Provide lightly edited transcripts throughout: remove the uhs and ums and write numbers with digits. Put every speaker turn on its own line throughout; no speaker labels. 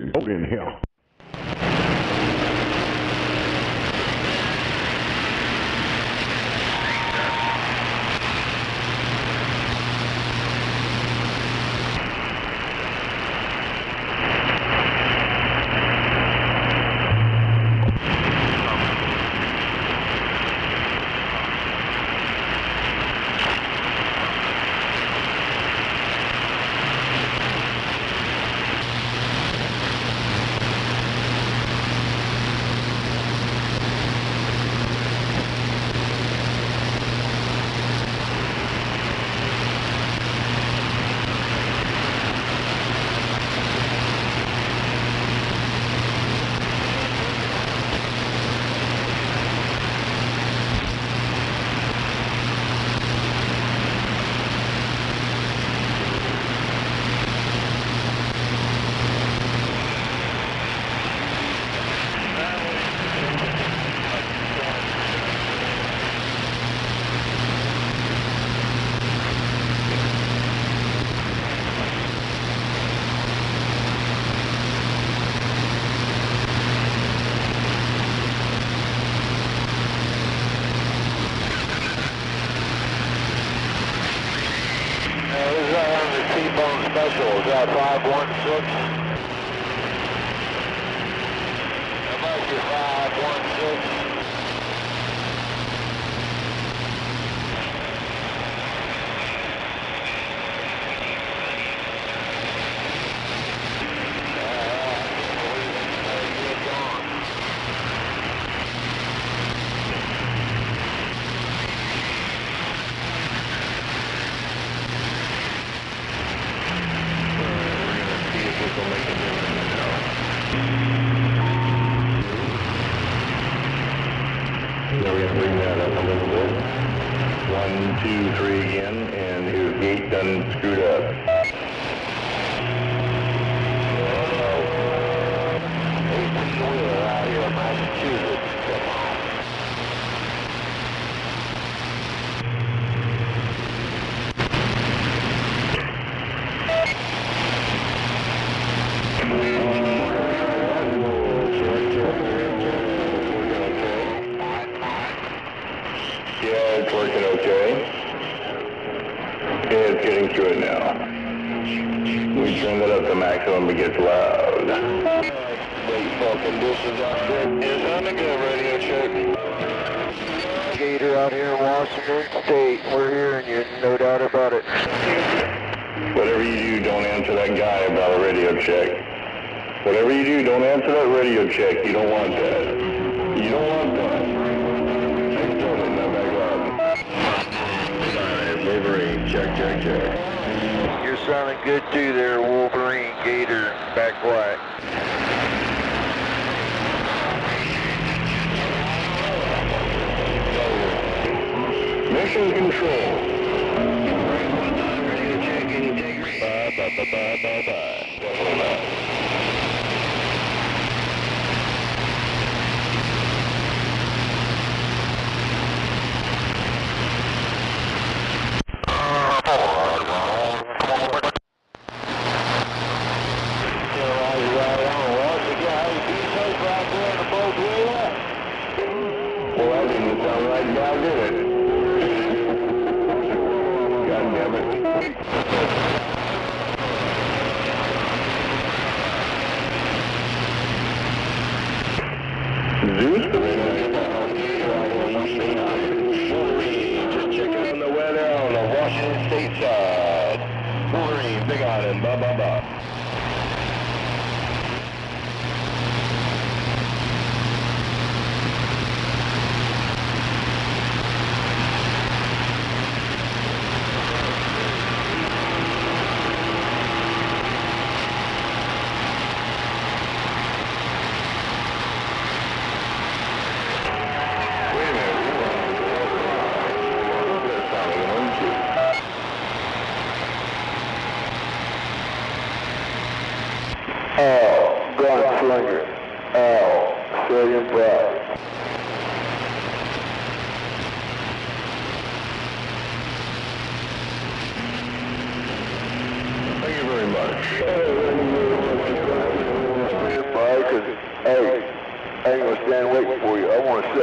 getting cold in here.
Special, is that 516? How about your 516?
Now we're going to bring that up a little bit. 1, 2, 3 again, and here's gate done screwed up.
Out here in Massachusetts.
Yeah, it's working okay. Yeah, it's getting through it now. We turned it up to maximum, it gets loud.
Wait for conditions out there.
Yes, I'm a good radio check.
Gator out here in Washington State. We're hearing you, no doubt about it.
Whatever you do, don't answer that guy about a radio check. Whatever you do, don't answer that radio check. You don't want that. You don't want that. Thanks, Tony. Now back up. Wolverine, check.
You're sounding good too there, Wolverine, Gator, back white.
Mission control.
Radio check, any take?
Bye. Definitely not. Well, that didn't sound right now, did it? God damn it. Zeus? Just checking on the weather on the Washington State side. Wolverine, Big Island, blah.
Gunslinger, Al, Australian Pride.
Thank you very much.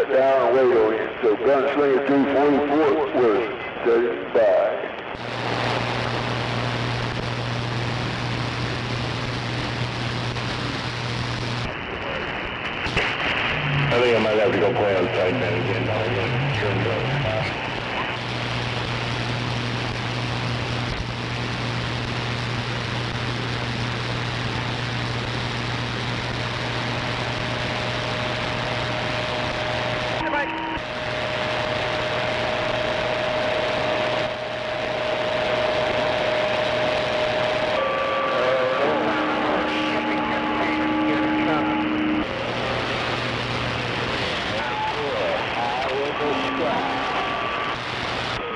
shut down and wait on you. So Gunslinger 244 was standing by.
I think I might have to go play on sideband again now. I'm going to turn it up.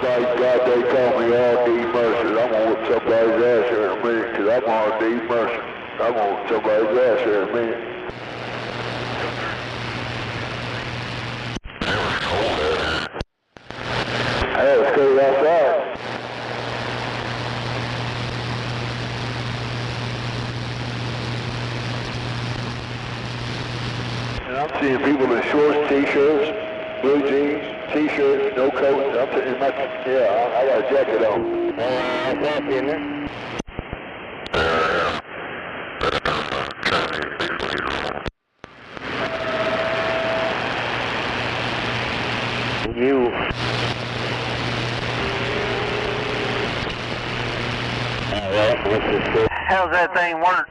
My God, they call me all D Mercer. I'm gonna whoop somebody's ass here in a minute, cause I'm all D Mercer. I'm gonna whoop somebody's ass here in a minute. I had to stay outside. And I'm seeing people in shorts, t-shirts, blue jeans, t-shirts, no coats. I'm in my, yeah, I got a jacket on.
I'll talk in there. You. Alright, what's this?
How's that thing work?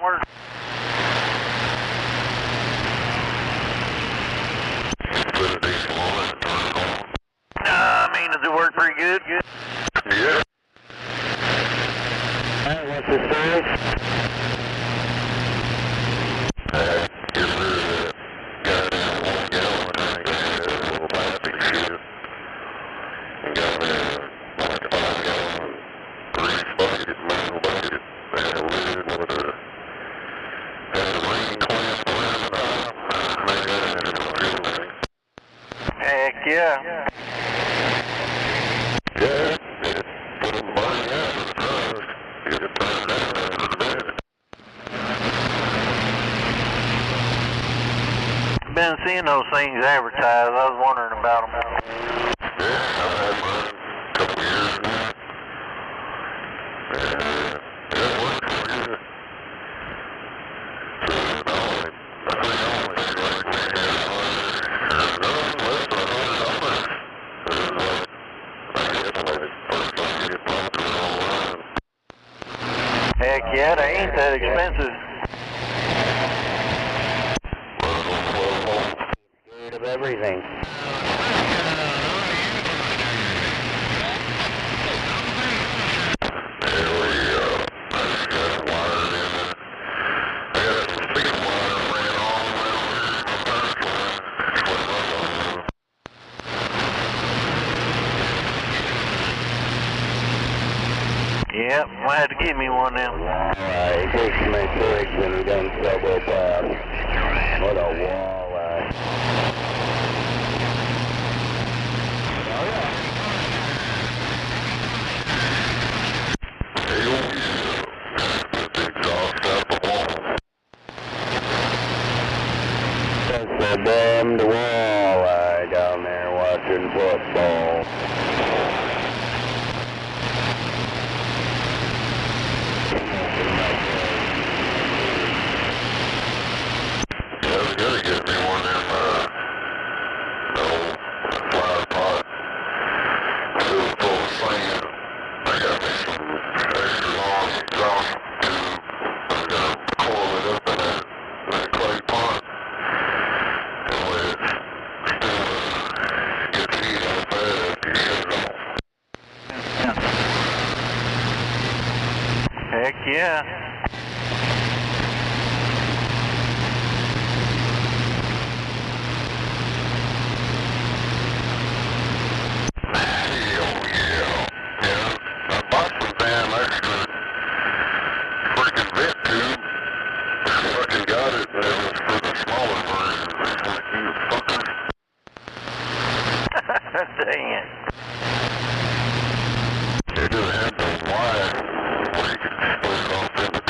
I mean, does it work pretty good?
Yeah.
Alright, what's this size?
Get rid of that goddamn 1 gallon tank. I had a little plastic shit. And got me like a 5 gallon grease bucket, manual bucket. They had a lid with a, had a ring clamp around the top. Made that into a fuel tank.
Heck yeah.
Yeah, it put them burning out of the truck. Get it turned down after the bed.
Been seeing those things advertised. I was wondering about them.
Yeah, I've had mine a couple years now. And it works for you. So, I think I only see like maybe less than $100. I guess like first time you get pumped and all that.
Heck yeah, they ain't that expensive.
Scared of everything.
Yep, might have to give me one now.
Alright, takes my pigs and he done double pass. What a walleye. That's a damned walleye down there watching football.
Gotta get me one of them, flower pot filled full of sand. I got me some extra long exhaust tube. I'm gonna coil it up in that clay pot and let it still get heat on bad after you shut it off.
Heck yeah. Dang it.
It just had those wires where you could split it off into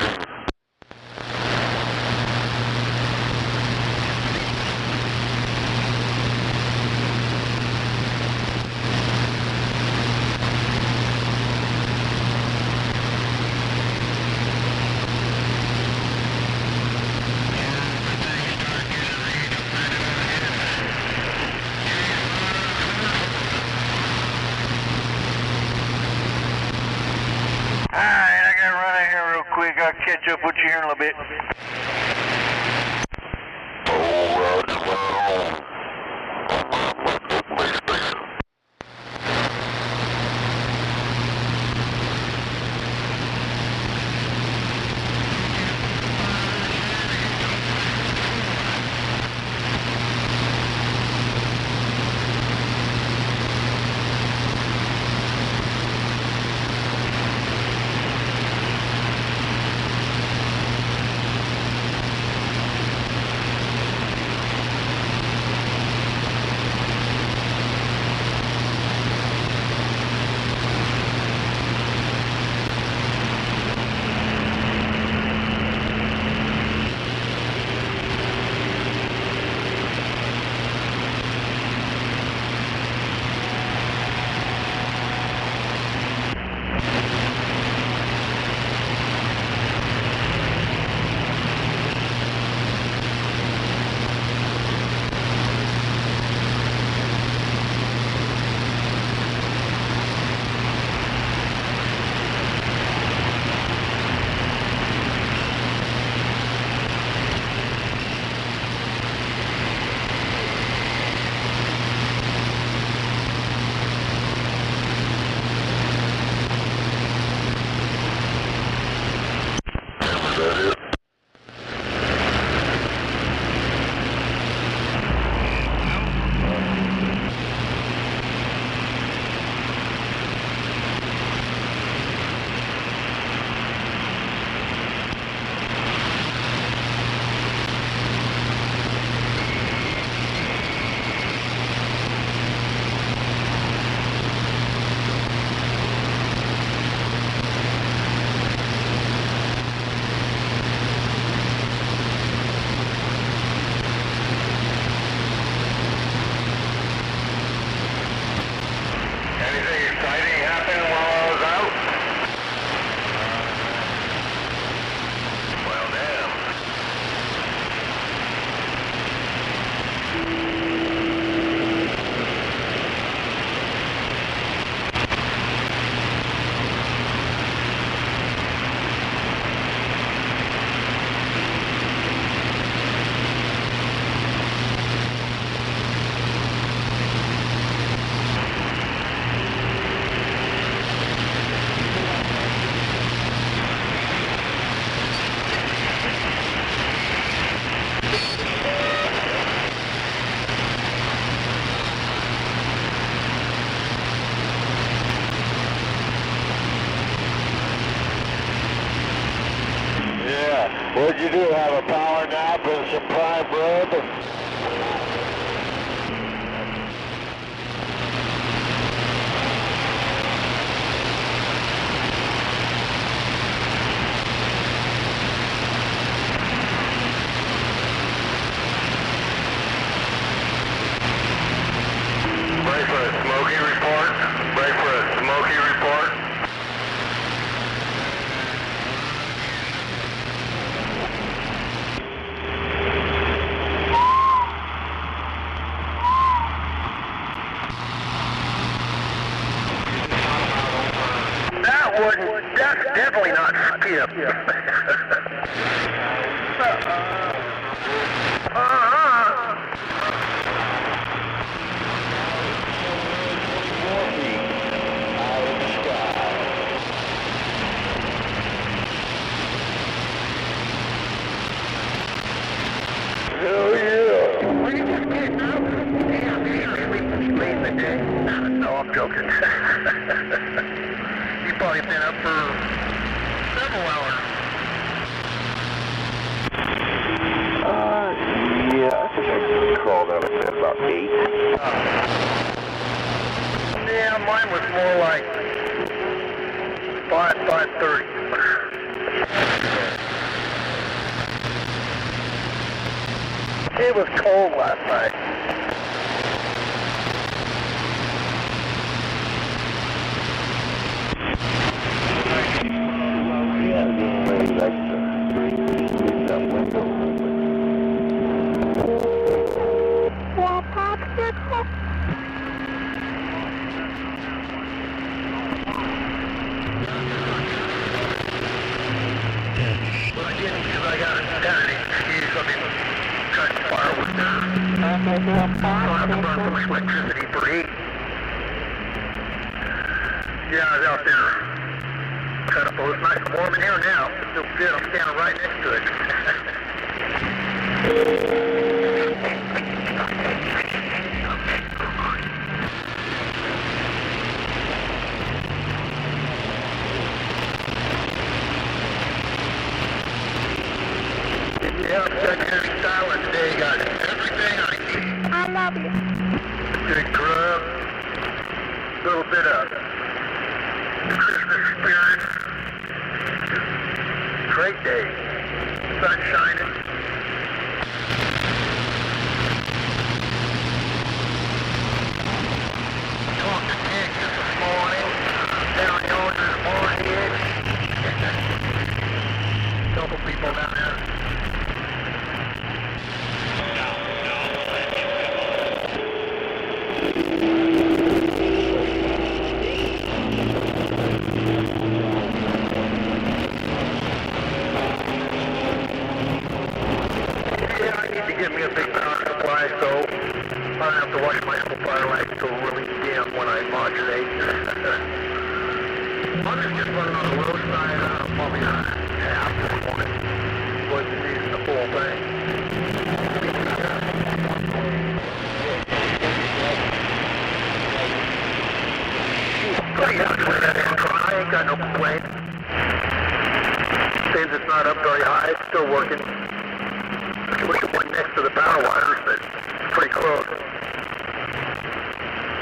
real quick. I'll catch up with you here in a little bit.
Oh, Roger, well, base station.
What'd you do, have a power nap and some prime rib?
Ready for a smoky report? Ready for a smoky report?
That's definitely not Skip.
Hell yeah.
Were you just kidding out? Damn, you're sleeping the day. No, I'm joking. You've probably been up for several hours.
Yeah, I think I crawled out of bed about 8.
Yeah, mine was more like 5:30. It was cold last night. didn't because I got an excuse. I've been cutting firewood now. I don't have to burn so much electricity for heat. Yeah, I was out there. Cut up. It's nice and warm in here now. It's still good. I'm standing right next to it. Yeah, I'm stuck here styling today. Got everything I need.
I love you.
Good grub. A little bit of Christmas spirit. Great day. Sun shining. Talked to Nick this morning. Down yonder in Moorhead. Couple people down there. Give me a big power supply, so I don't have to watch my amplifier lights go really dim when I modulate. I'm just running on the low side, probably half this morning. Wasn't using the full thing. Pretty happy with that intro. I ain't got no complaints. Since it's not up very high, it's still working. I wish it went next to the power wires, but it's pretty close.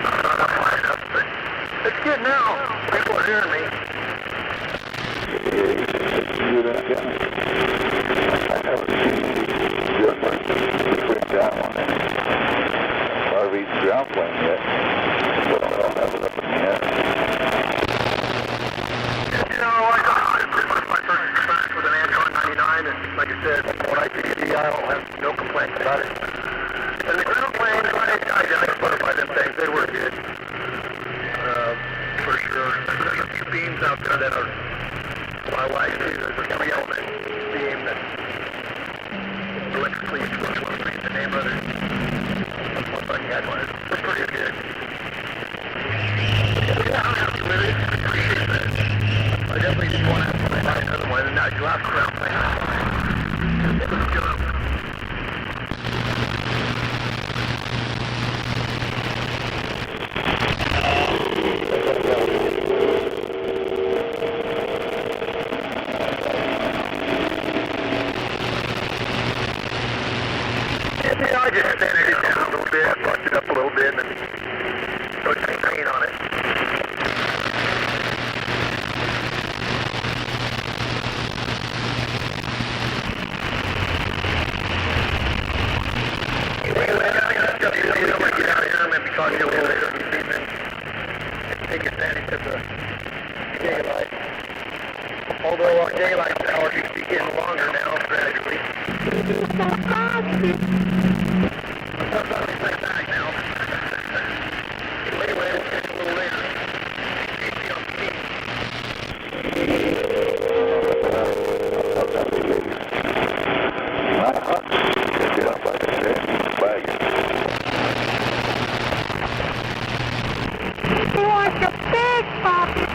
Not up high enough, but it's good now. People are hearing me.
I haven't seen the difference between that one and RV's ground plane yet, but I don't have it up in the air.
You know, this was my first experience with an Antron 99, and like I said, when I did I don't have no complaints about it. And the ground planes, I butterfly them things, they were good. For sure. There's a few beams out there that are my wife too. There's a 3-element beam that electrically fluctuates. I forget the name of it. I thought you had one. It's pretty good. Yeah, I'm happy with it. I appreciate that. I definitely didn't want to buy another one, and now you have ground plane. It was good. Yeah, I just sanded it down a little bit, brushed it up a little bit, and put some paint on it. Anyway, I'm going to get out of here. I'm going to be talking to you a little later this evening. Take advantage of the daylight. Although our daylight hours used to be getting longer now, gradually. Sometimes it's like that now. Anyway, we'll catch you a little later. Easy on me.
Get up like I said, flag it.
He wants a big poppy.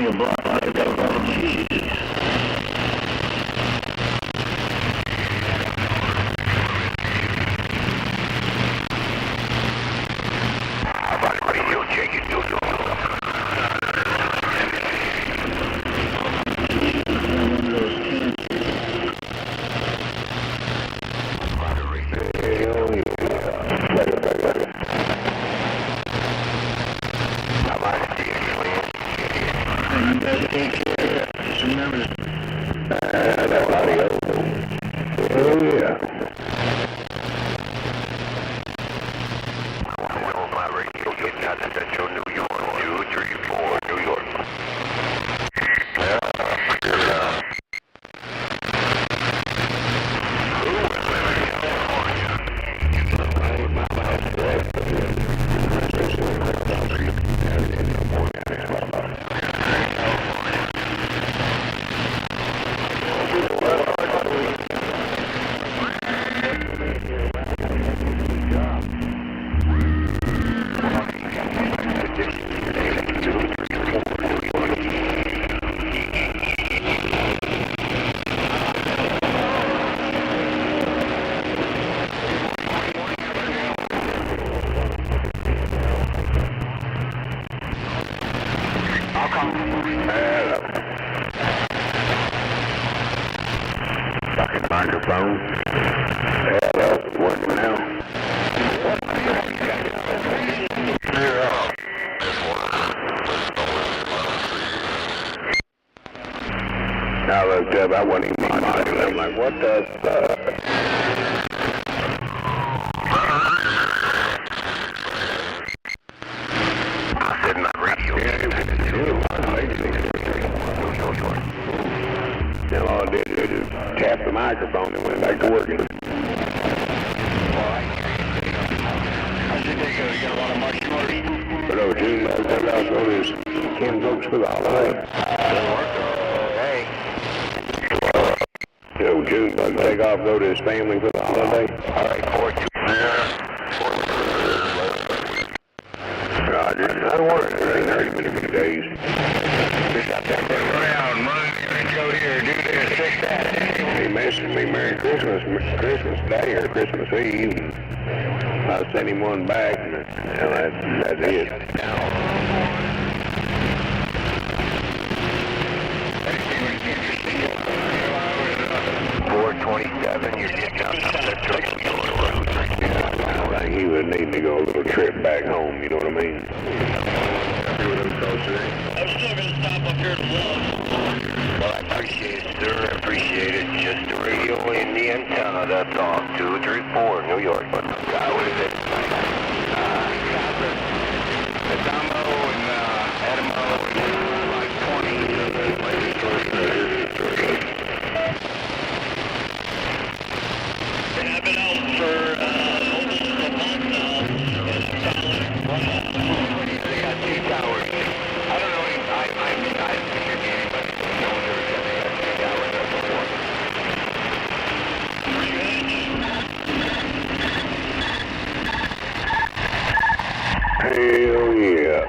me a block. I got a lot of cheese.
Radio check it, New York.
Microphone. Working now. I looked up, I wasn't even modulating. I'm like, what the fuck?
I said my radio.
Then all I did was just tap the microphone and went back to working. But over June, I got this Ken folks for the holiday. So June, I take off, go to his family for the holiday.
All right, 4-2.
Roger. I don't want it. Ain't hurt him in a few days.
Around, run, go here, do this, take that.
He messaged me Merry Christmas Day or Christmas Eve. And I sent him one back, and that's it.
427, you're getting out of the truck.
I think he would need to go a little trip back home, you know what I mean?
I'm still going to stop up here to Love.
Well, I appreciate it, sir. I appreciate it. Just the radio and the antenna, that's all. 234, New York. What is it? Adamo and Adamo and like 20.
And I've been out for almost a month now.
They got 2 towers. I don't know any, I figured anybody knows they got 2 towers there before.
Hell yeah.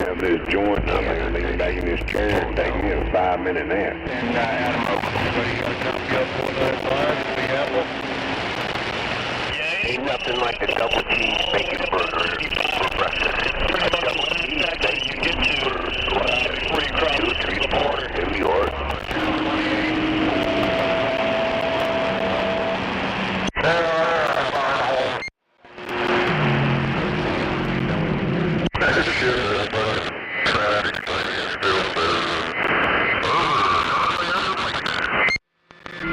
Have this joint, I'm leaning back in this chair and taking a 5-minute nap.
And Adam, everybody got something up for the bars? We have one? Ain't nothing like the double cheese bacon burger for breakfast. A double cheese bacon burger. 234, New York.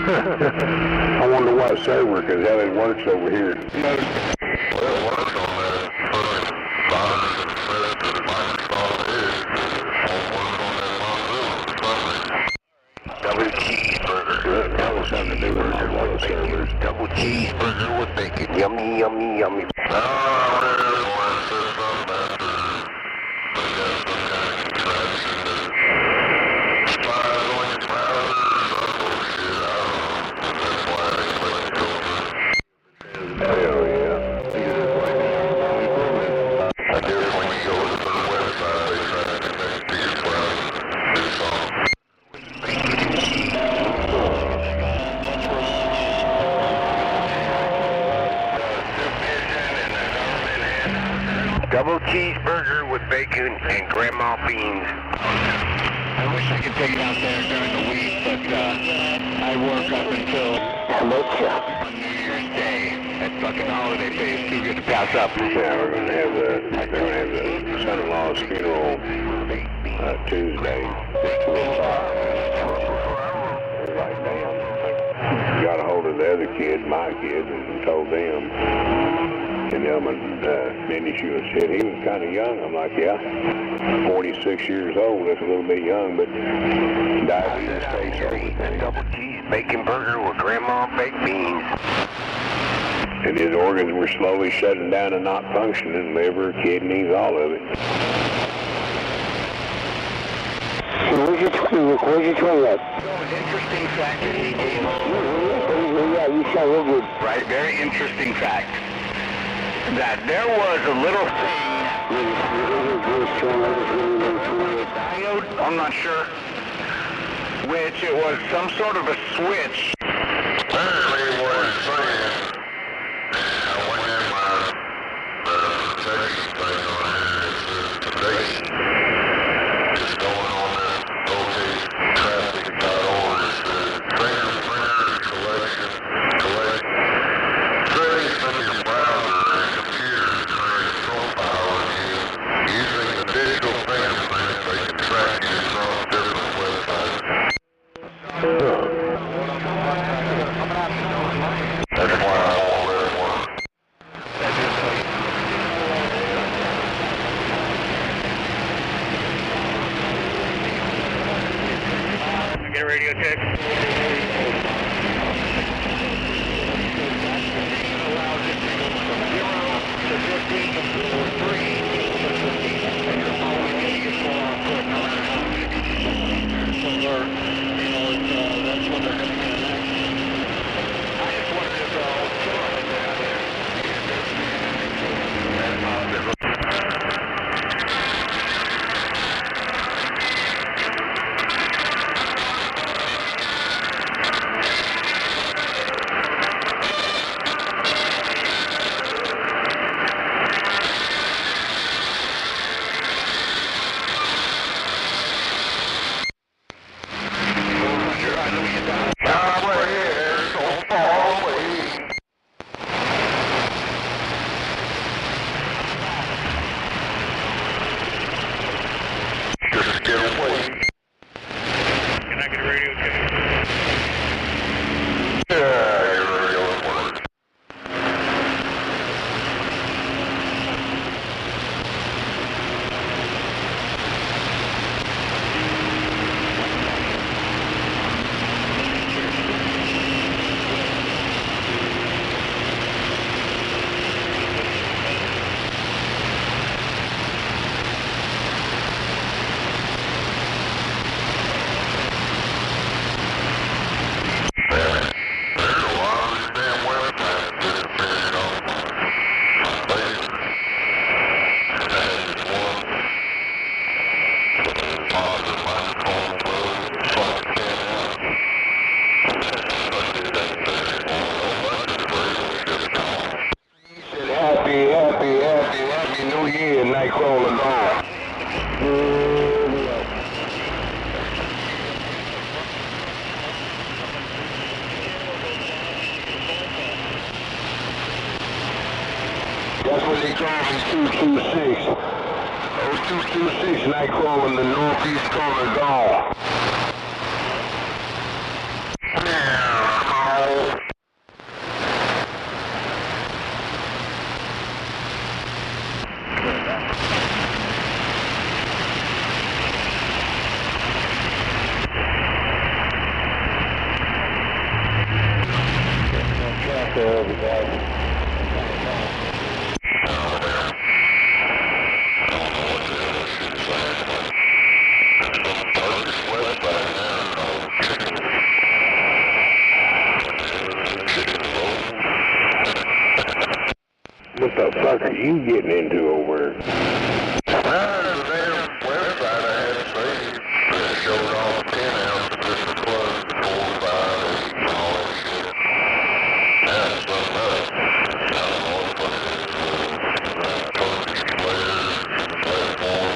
I wonder what server, because how it works over here.
Double cheeseburger.
That was something to do with my servers.
Double cheeseburger with bacon. Yummy, yummy, yummy. bacon and grandma beans.
I wish I could take it out there during the week, but I work up until on New Year's Day. That fucking holiday pay is too good to pass up. Yeah, they're gonna have the son-in-law's funeral Tuesday. Like, damn. Got a hold of the other kid, my kid, and told them. And then she said he was kind of young. I'm like, yeah, 46 years old. That's a little bit young, but diabetes takes over.
Double cheese bacon burger with grandma baked beans.
And his organs were slowly shutting down and not functioning. Liver, kidneys, all of it.
Where's your toilet?
Interesting fact.
Yeah, you sound real good.
Right, very interesting fact. That there was a little diode, I'm not sure, which it was some sort of a switch.
Apparently what it's saying, I went in my protection thing on here, it says today is going on this oktraffic.org. It says fingerprint collection, trace from your browser and computer to create a profile of you. Using the digital fingerprints, they can track you across different websites. That's why I won't let it work.
Get a radio check.
Happy New Year, Nightcrawler gone. That's what they call me, 226. 226, Nightcrawler, the northeast corner gone. What the fuck are you getting into over there?
The damn website I had saved that showed all the 10 ounce of different plugs, 4, 5, 8, and all that shit. That's something else. I don't know what the fuck it is. Torch players, platform.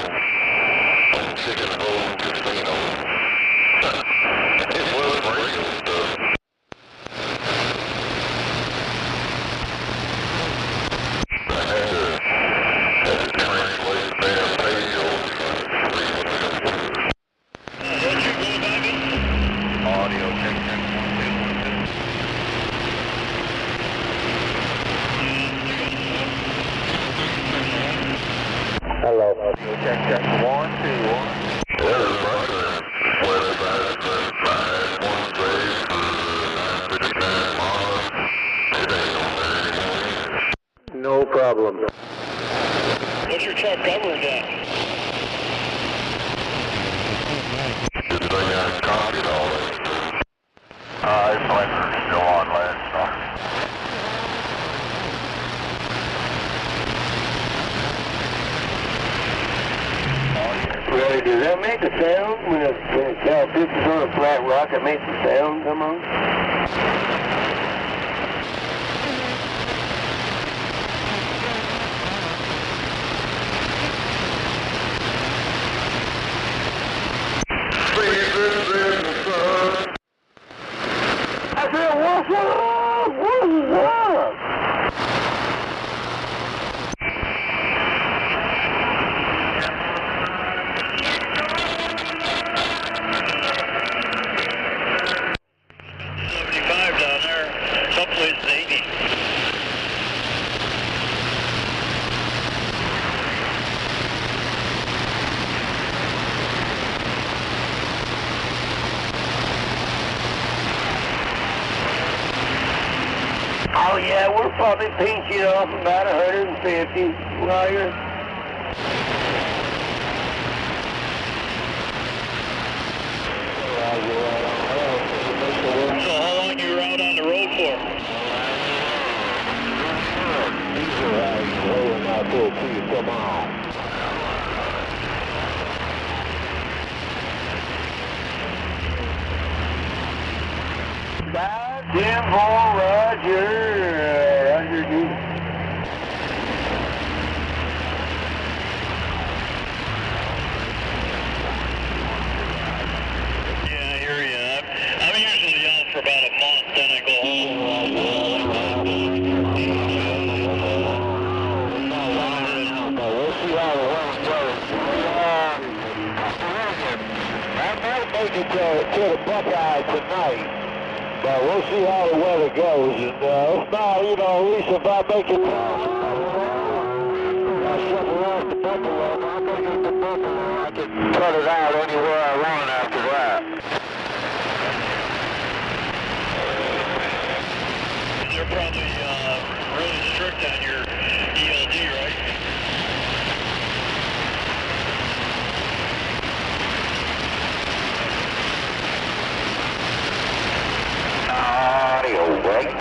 radio check, check. 1, 2, 1.
There's a bunch of websites that I had one base for 959 miles. It ain't on there anymore.
No problem.
What's your truck covering at?
Good thing I copied all that stuff. His blinker's still on last night.
Really, does that make a sound when it pitches on a flat rock? It makes a sound come on? I said, what's up? What's up? Oh yeah, we're probably pinching off about 150, Roger.
So how long you were out on the road for?
Come on. Simple, Roger. Underneath.
Yeah, I hear you. I'm usually out for about a month, then I go home.
We'll see how the one goes. I might make it to the Buckeye tonight. But we'll see how the weather goes, and if not, you know, at least if I make it I'll shuffle off the Buffalo. I'll make it to Buffalo. I can cut it out anywhere I want after that.
They're probably really strict on your ELD, right?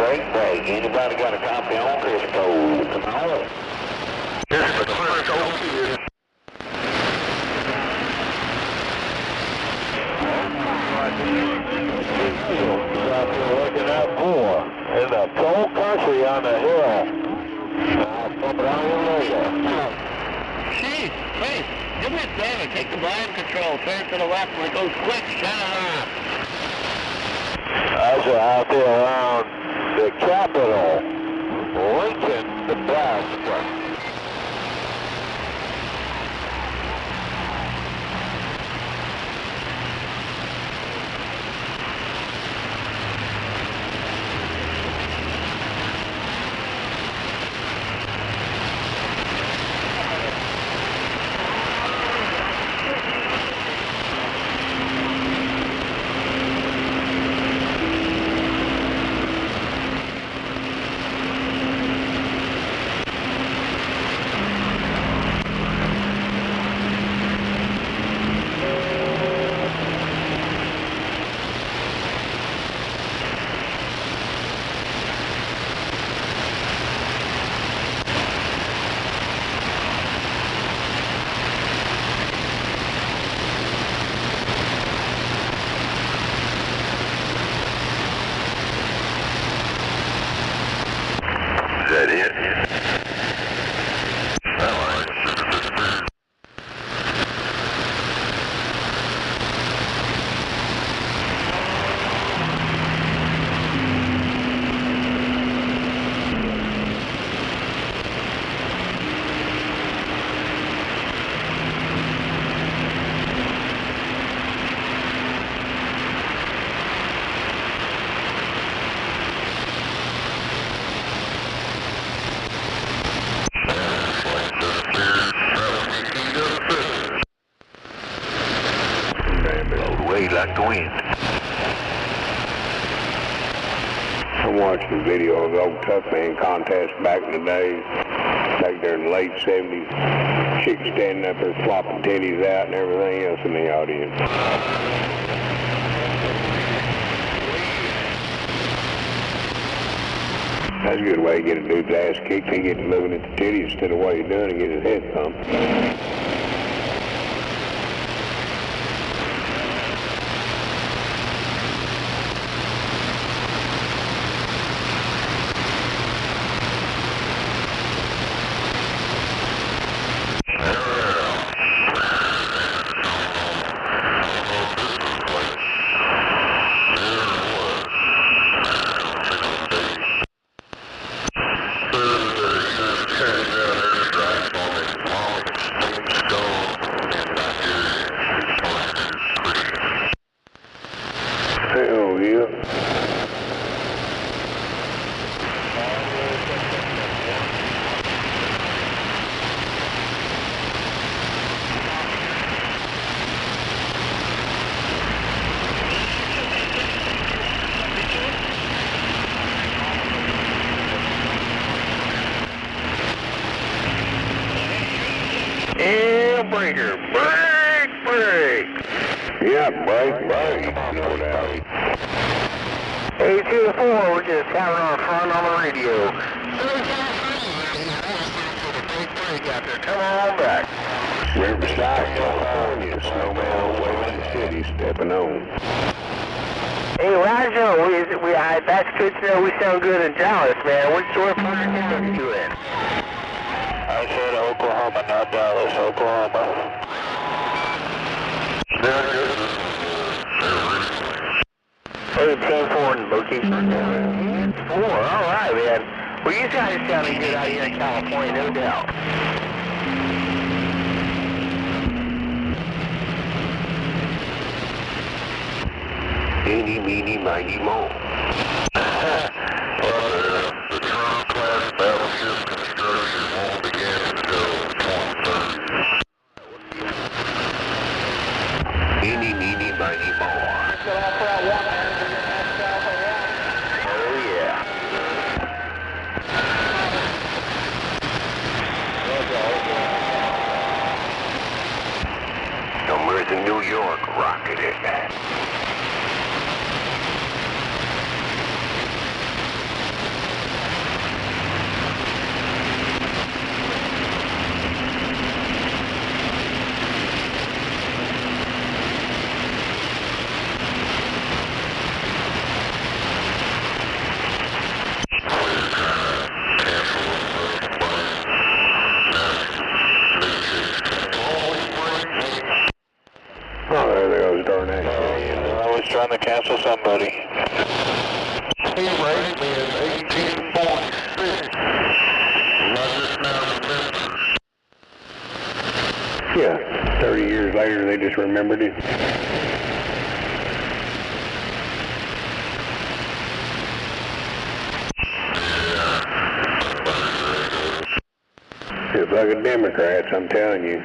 Break. Anybody got a copy on this code? Come on.
This is the clear code here.
Looking up for in the cold country on the hill. I'll pump it on you later.
Chief, wait, do me a favor, take the volume control, turn to the left when it goes quick, shut it off.
That's out there around the Capitol, Lincoln, Nebraska. I'm watching a video of the old Tough Man contest back in the days, back there in the late 70s. Chicks standing up there flopping titties out and everything else in the audience. That's a good way to get a dude's ass kicked. He gets looking at the titties instead of what he's doing and get his head thumped. Hell yeah.
And breaker, break.
Yeah, break, no doubt.
824, we're just having our fun on the radio. Break out there, come on back.
Riverside, California, snowman on Wayland City, stepping on.
Hey, Roger, that's good to know we sound good in Dallas, man. Which part of town are you in?
I said Oklahoma, not Dallas, Oklahoma.
Hey, 10-4 and looking for 4, alright, man. Well, you guys are sounding good out here in California, no doubt.
Eeny, meeny, miny, mo.
The Trump class battleship construction won't begin until 2030.
Eeny, meeny, miny, mo.
Oh, yeah.
Somewhere's in New York, rocking it. Oh, there goes darn it. I was trying to cancel somebody.
He rated me as 18.6. Let us now remember.
Yeah, 30 years later, they just remembered it. It's fucking Democrats, I'm telling you.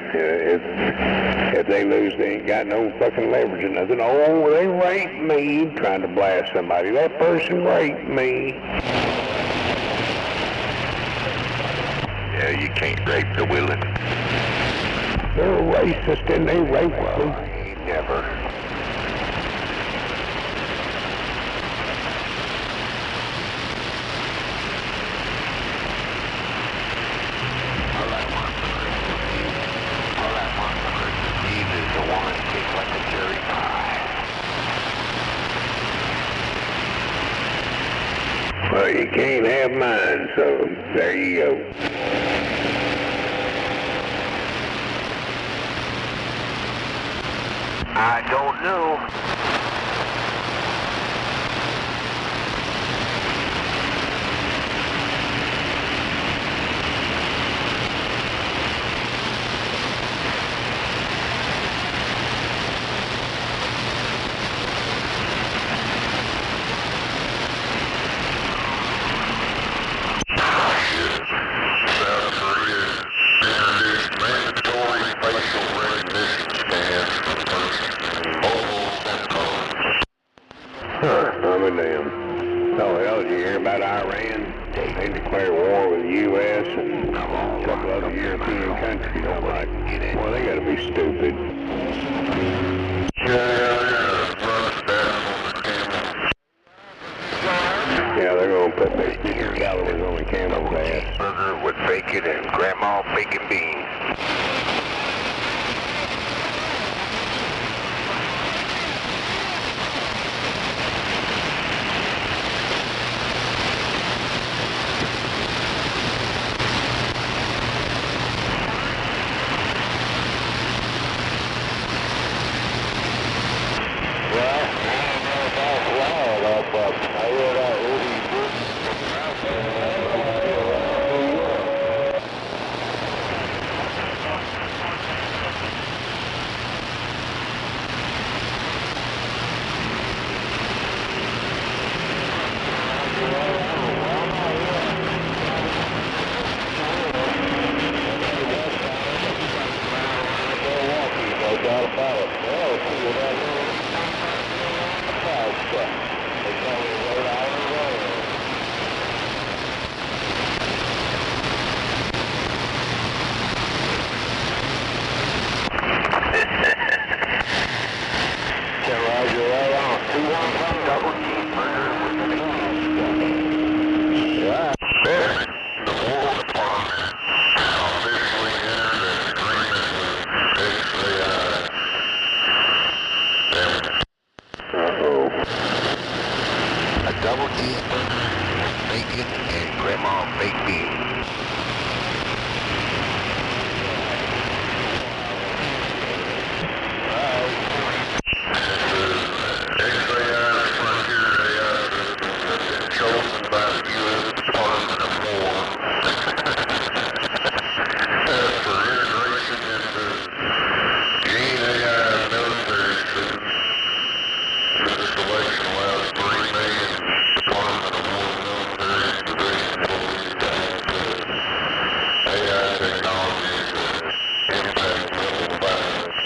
If they lose, they ain't got no fucking leverage or nothing. Oh, they raped me, trying to blast somebody. That person raped me.
Yeah, you can't rape the willing.
They're racist and they rape me.
Never.
Well, you can't have mine, so there you go.
I don't know.
Huh, I'm a damn. Oh, hell, did you hear about Iran? They declared war with the U.S. and a couple other European countries. I'm like, well, they gotta be stupid. Yeah, they're gonna put their $50 on the camel's ass.
Burger with bacon and grandma bacon beans. Double cheeseburger, bacon, and grandma baked beans. Chosen by the U.S. Department of War for integration into GNAI military students. This selection allows 3 million Department of War military and civilian employees to access AI technology to impact global violence.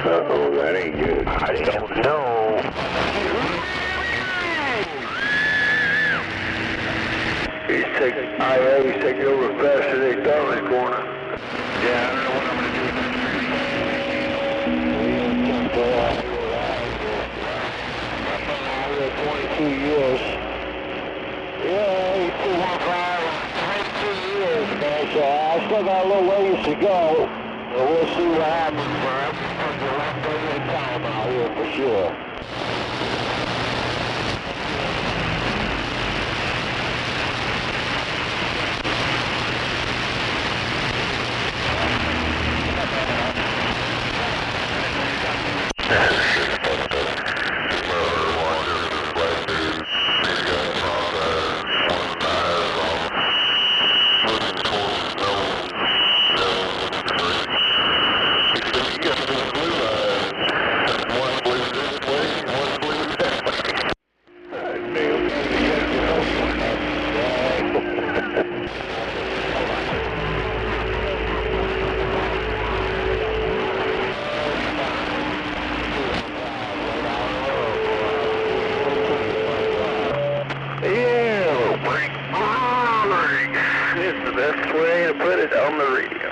Uh-oh, that ain't good.
I don't know.
He's taking over faster than they thought in the corner.
Yeah, I don't know what I'm going to do.
22 years. Yeah, he's 22 years, man, so I still got a little ways to go. But we'll see what happens for him. It's a long day of time out here for sure.
It's the best way to put it on the radio.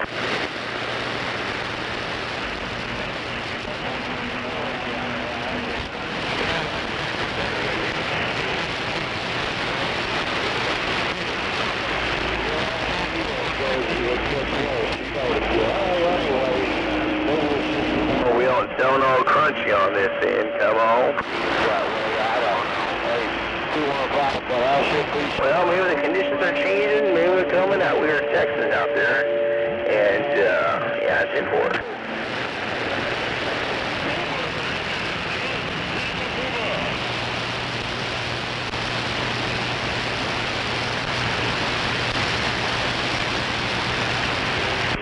We don't all crunchy on this end, come on. Well, maybe the conditions are changing, maybe we're coming out. We were texting out there, and yeah, it's in for it.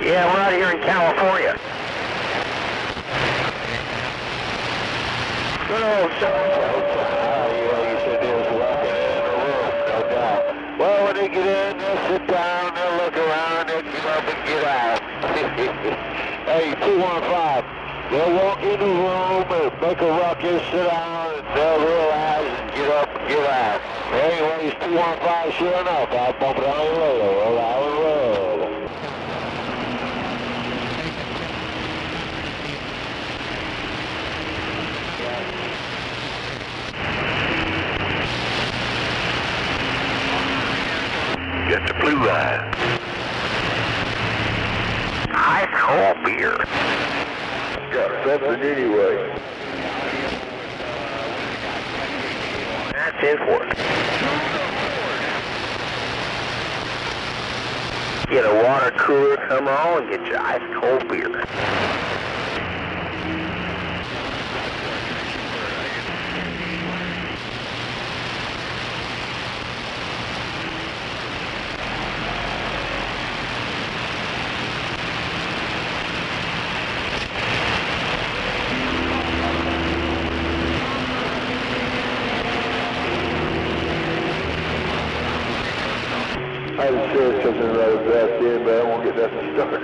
Yeah, we're out here in California. Good old
Well, when they get in, they'll sit down, they'll look around, they'll get up and get out. Hey, 215, they'll walk in the room and make a ruckus, sit down, and they'll realize and get up Get out. Anyways, 215 sure enough. I'll bump it on the road. Roll out the road.
Got the blue eye. Ice cold beer.
Got something anyway.
That's in for it. Get a water cooler, come on, and get your ice cold beer.
I just said something rather bad then, but I won't get nothing started.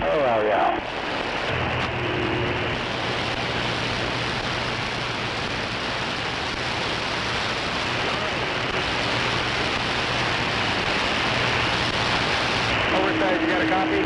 Oh, yeah.
Oversize, you got a copy?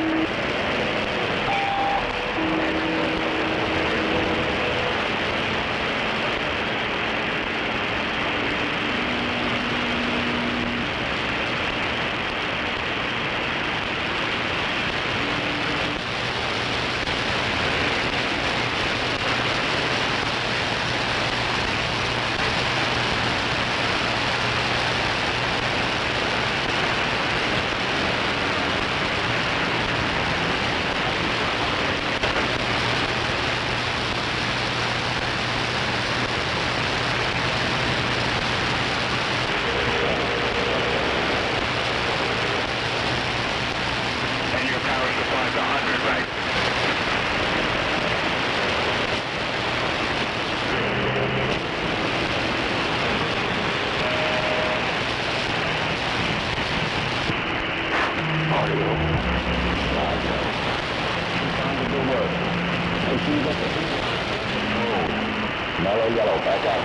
Mellow yellow, back out.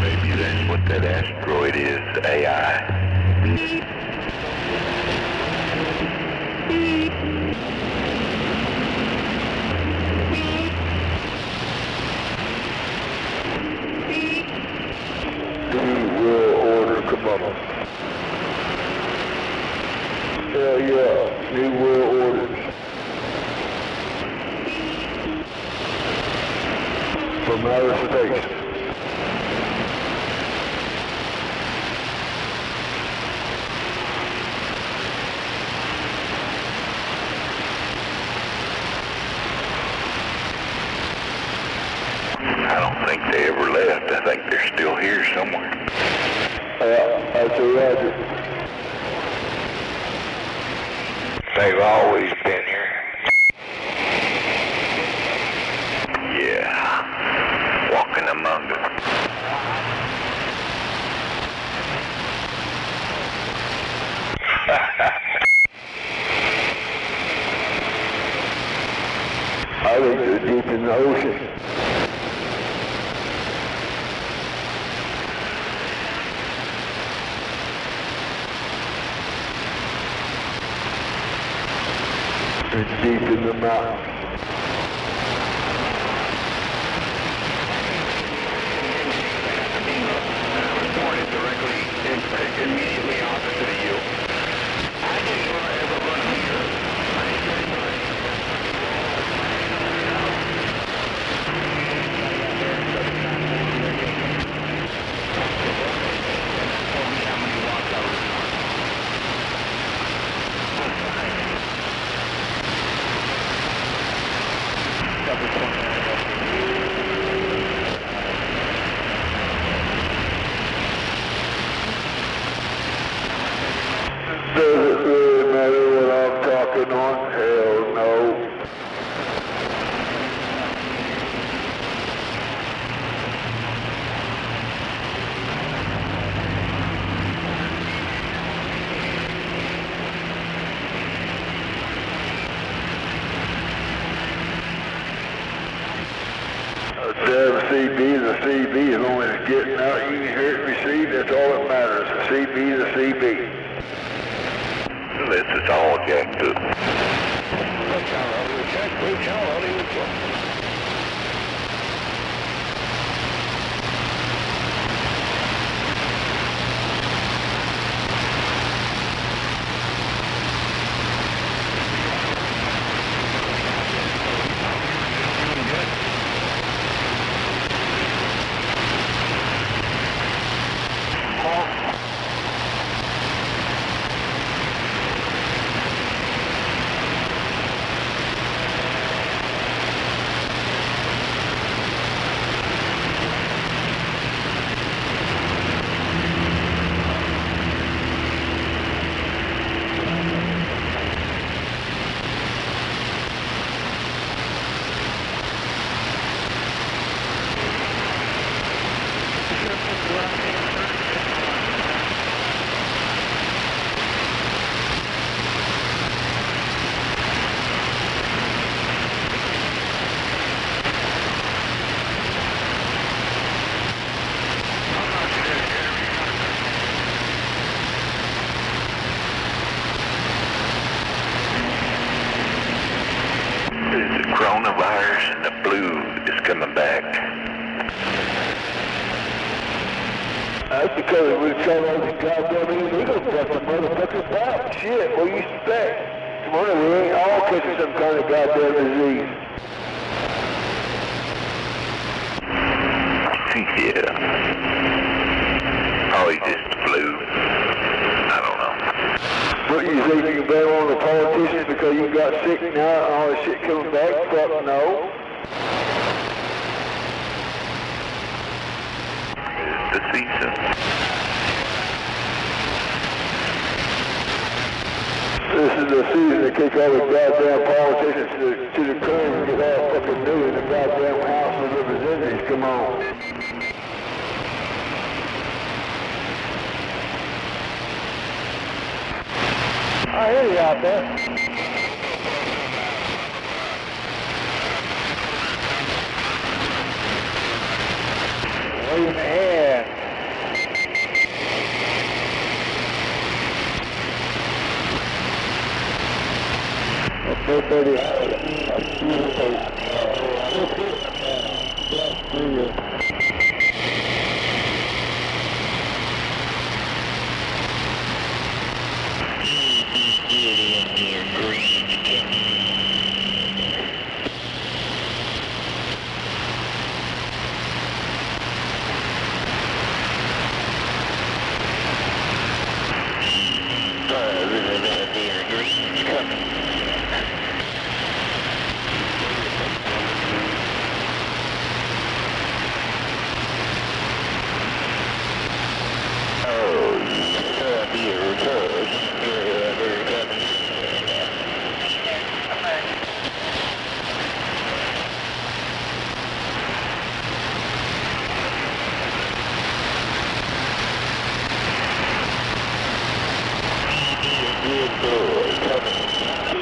Maybe that's what that asteroid is, AI.
New world order, come on. Hell yeah, new world orders. From outer space.
I don't think they ever left. I think they're still here somewhere.
That's a roger.
They've always been here. Yeah, walking among us.
I think they're deep in the ocean. They're deep in the mountains.
Reported directly, immediately opposite of you. I didn't want to ever run here.
Does it really matter what I'm talking on? Hell no. The CB as long as it's getting out, you can hear it received, that's all that matters. The CB is a CB.
Unless it's all jacked up. Coronavirus and the flu is coming back.
That's because we tell all these goddamn illegals got the motherfuckers back. Shit, what do you expect? Come on, we ain't all catching some kind of goddamn disease.
Yeah. Probably just the flu. I don't know.
What, you think you can blame on the politicians because you got sick now and all this shit coming back? Fuck no.
It's the season.
This is the season to kick all the goddamn politicians to the curb and get all fucking new in the goddamn House of Representatives. Come on. I hear you out there. Waving the hand.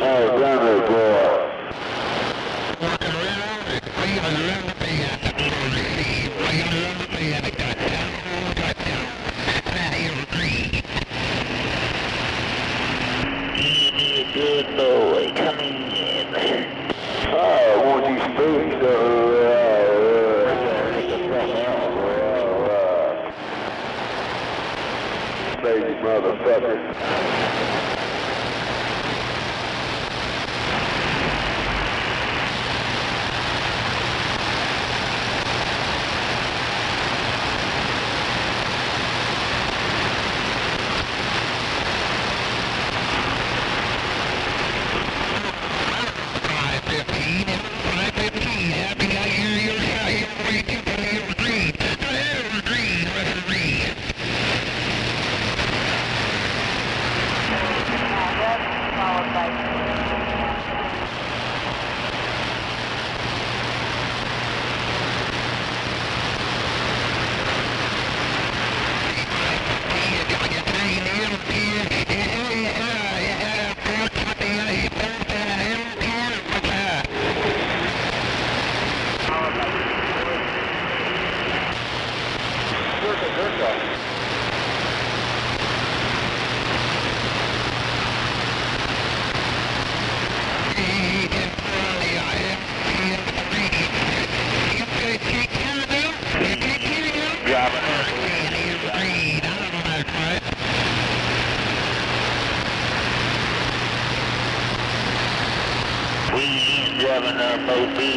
Oh, Gunner boy. Good boy, coming in. Oh, won't you speak baby motherfucker.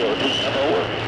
radio. Just come over.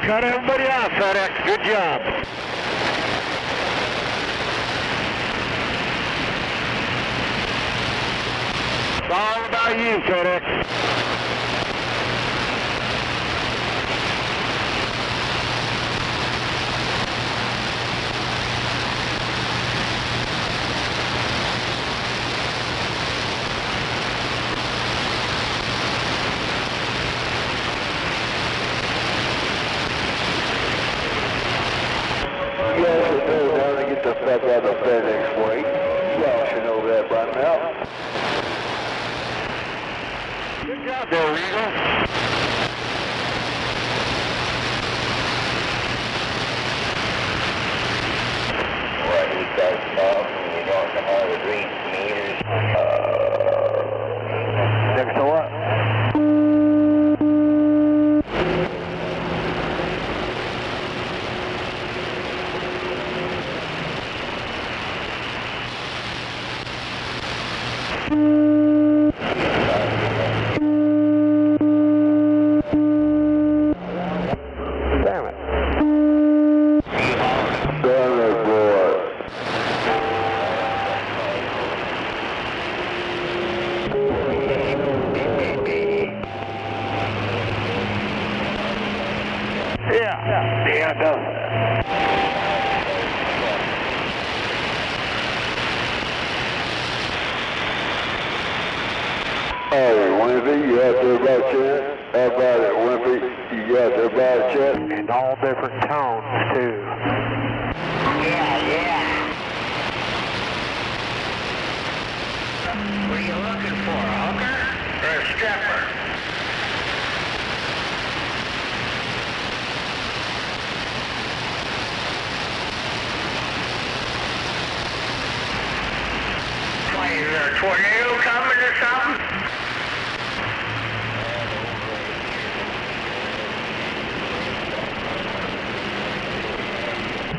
Cut everybody off, FedEx. Good job. It's all about you, FedEx.
You guys should know now to get the fuck out of FedEx way. Y'all should know that by now.
Good job there, Regal.
What he does stuff and you don't know how to read meters.
Next to what? Damn it.
Son boy.
Yeah, it does.
Hey, Wimpy, you out there by chance? How about it, Wimpy? You out there by chance?
In all different tones, too.
Yeah. What are you looking for, a hooker or a stripper? Why, is there a tornado coming or something?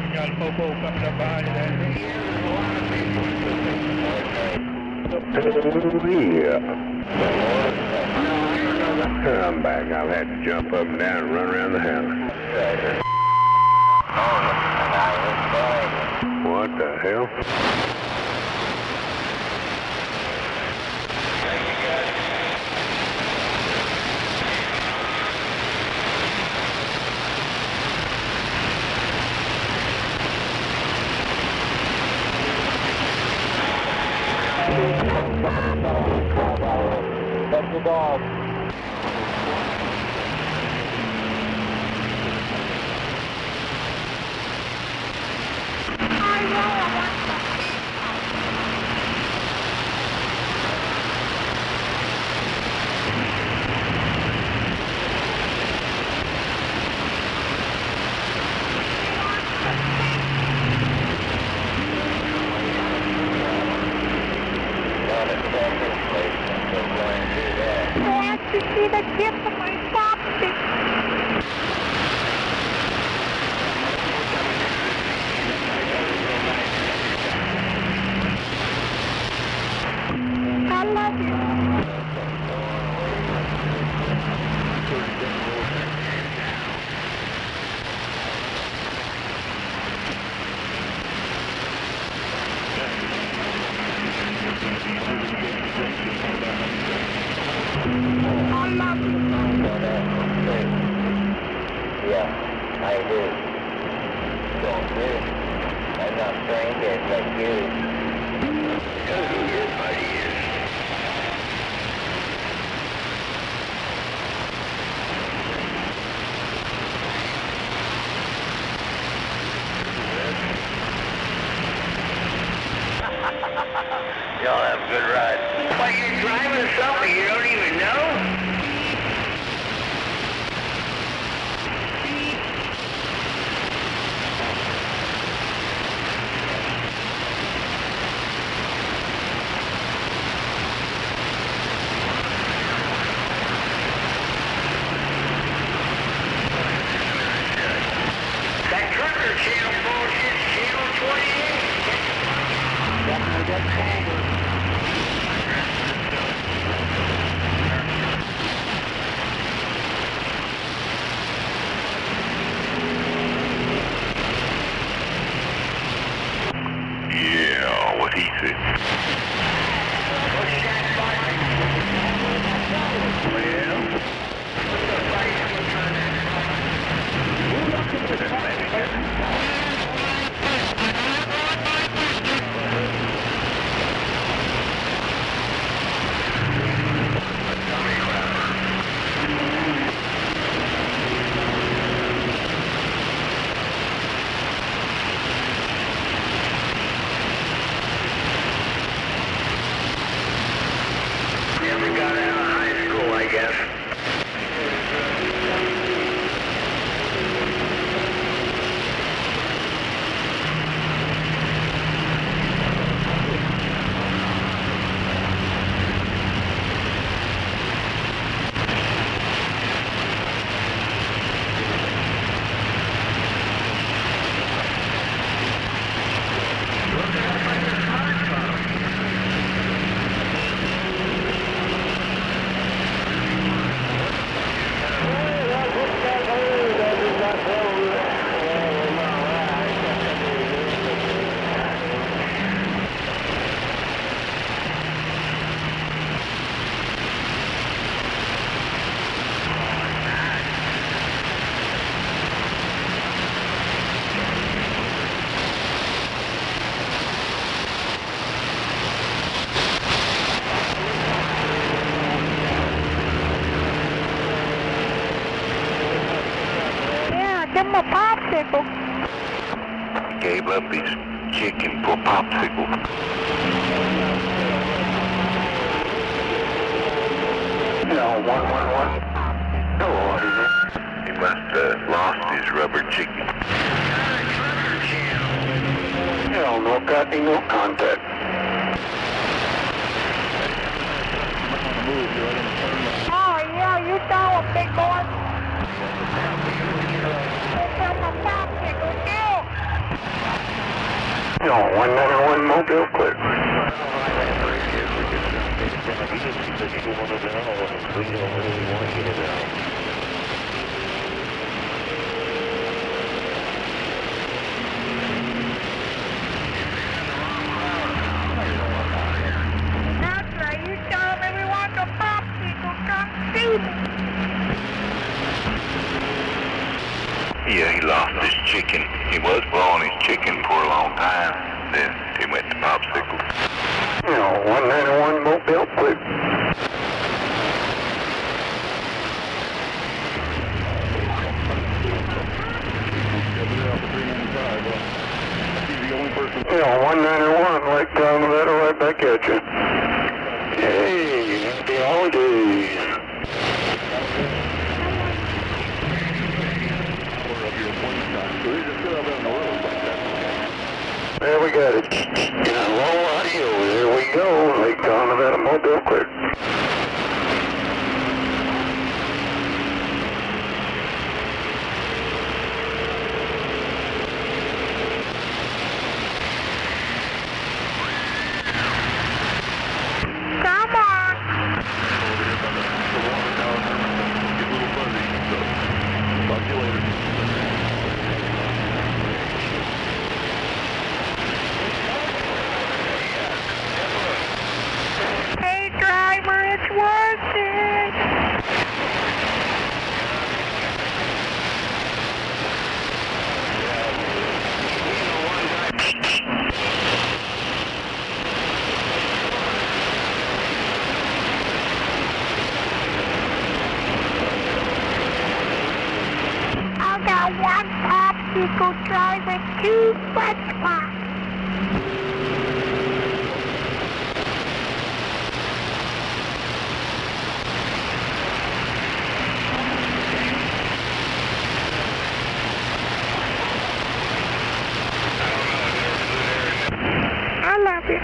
You got a popo coming up behind you there.
Yeah. I'm back. I've had to jump up and down and run around the house. What the hell?
That's the dog.
Glad to see the gift of my chopstick. I love you. I love you.
Yeah, I do. Don't do. I'm not saying it like you. Tell who your buddy is. Y'all have a good ride.
What, you're driving something you don't even know? That trucker channel bullshit's channel 28.
popsicle.
Gave up his chicken for popsicle.
No, 111. No, what is it?
He must have lost his rubber chicken.
Hell, no copy, no contact.
Oh, yeah, you know it, big boy. Pick up my popsicle, too.
No, 191 Mobile clear.
That's right, you tell him we want the popsicle. Come see me.
Yeah, he lost his chicken. He was blowing his chicken for a long time. Then he went to popsicle.
No, 191 Mobile clear. No, 191, Lake Colorado, right back at you. Hey, happy holidays. There we got it. Low audio, there we go. Lake Colorado, Mobile clear.
Come on. Hey, driver, it's working. I got one popsicle driver, two French pops. I love you.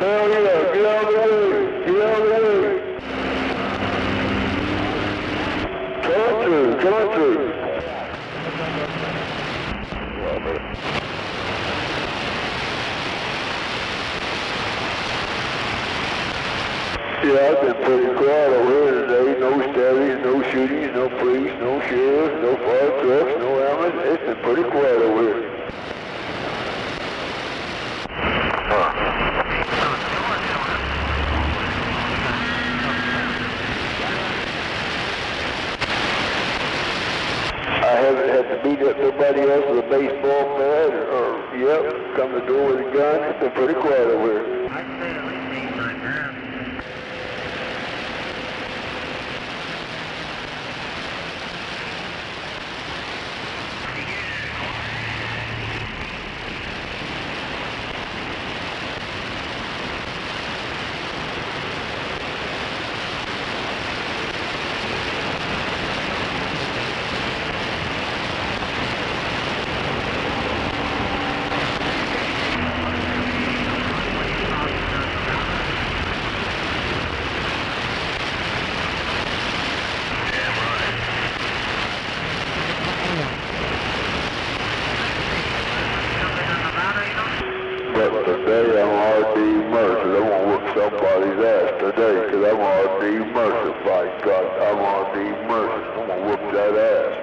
Hell yeah, get out of the way. Get out of the way. Country. Yeah, I've been pretty quiet over here today. No stabbings, no shootings, no police, no sheriffs, no fire trucks, no ambulance. It's been pretty quiet over here. I haven't had to beat up nobody else with a baseball bat or come to the door with a gun. It's been pretty quiet over here.
I'd say at least 8 or 9 grand.
But today I'm RD Mercer. I'm gonna whoop somebody's ass today, cause I'm RD Mercer. By God, I'm RD Mercer. I'm gonna whoop that ass.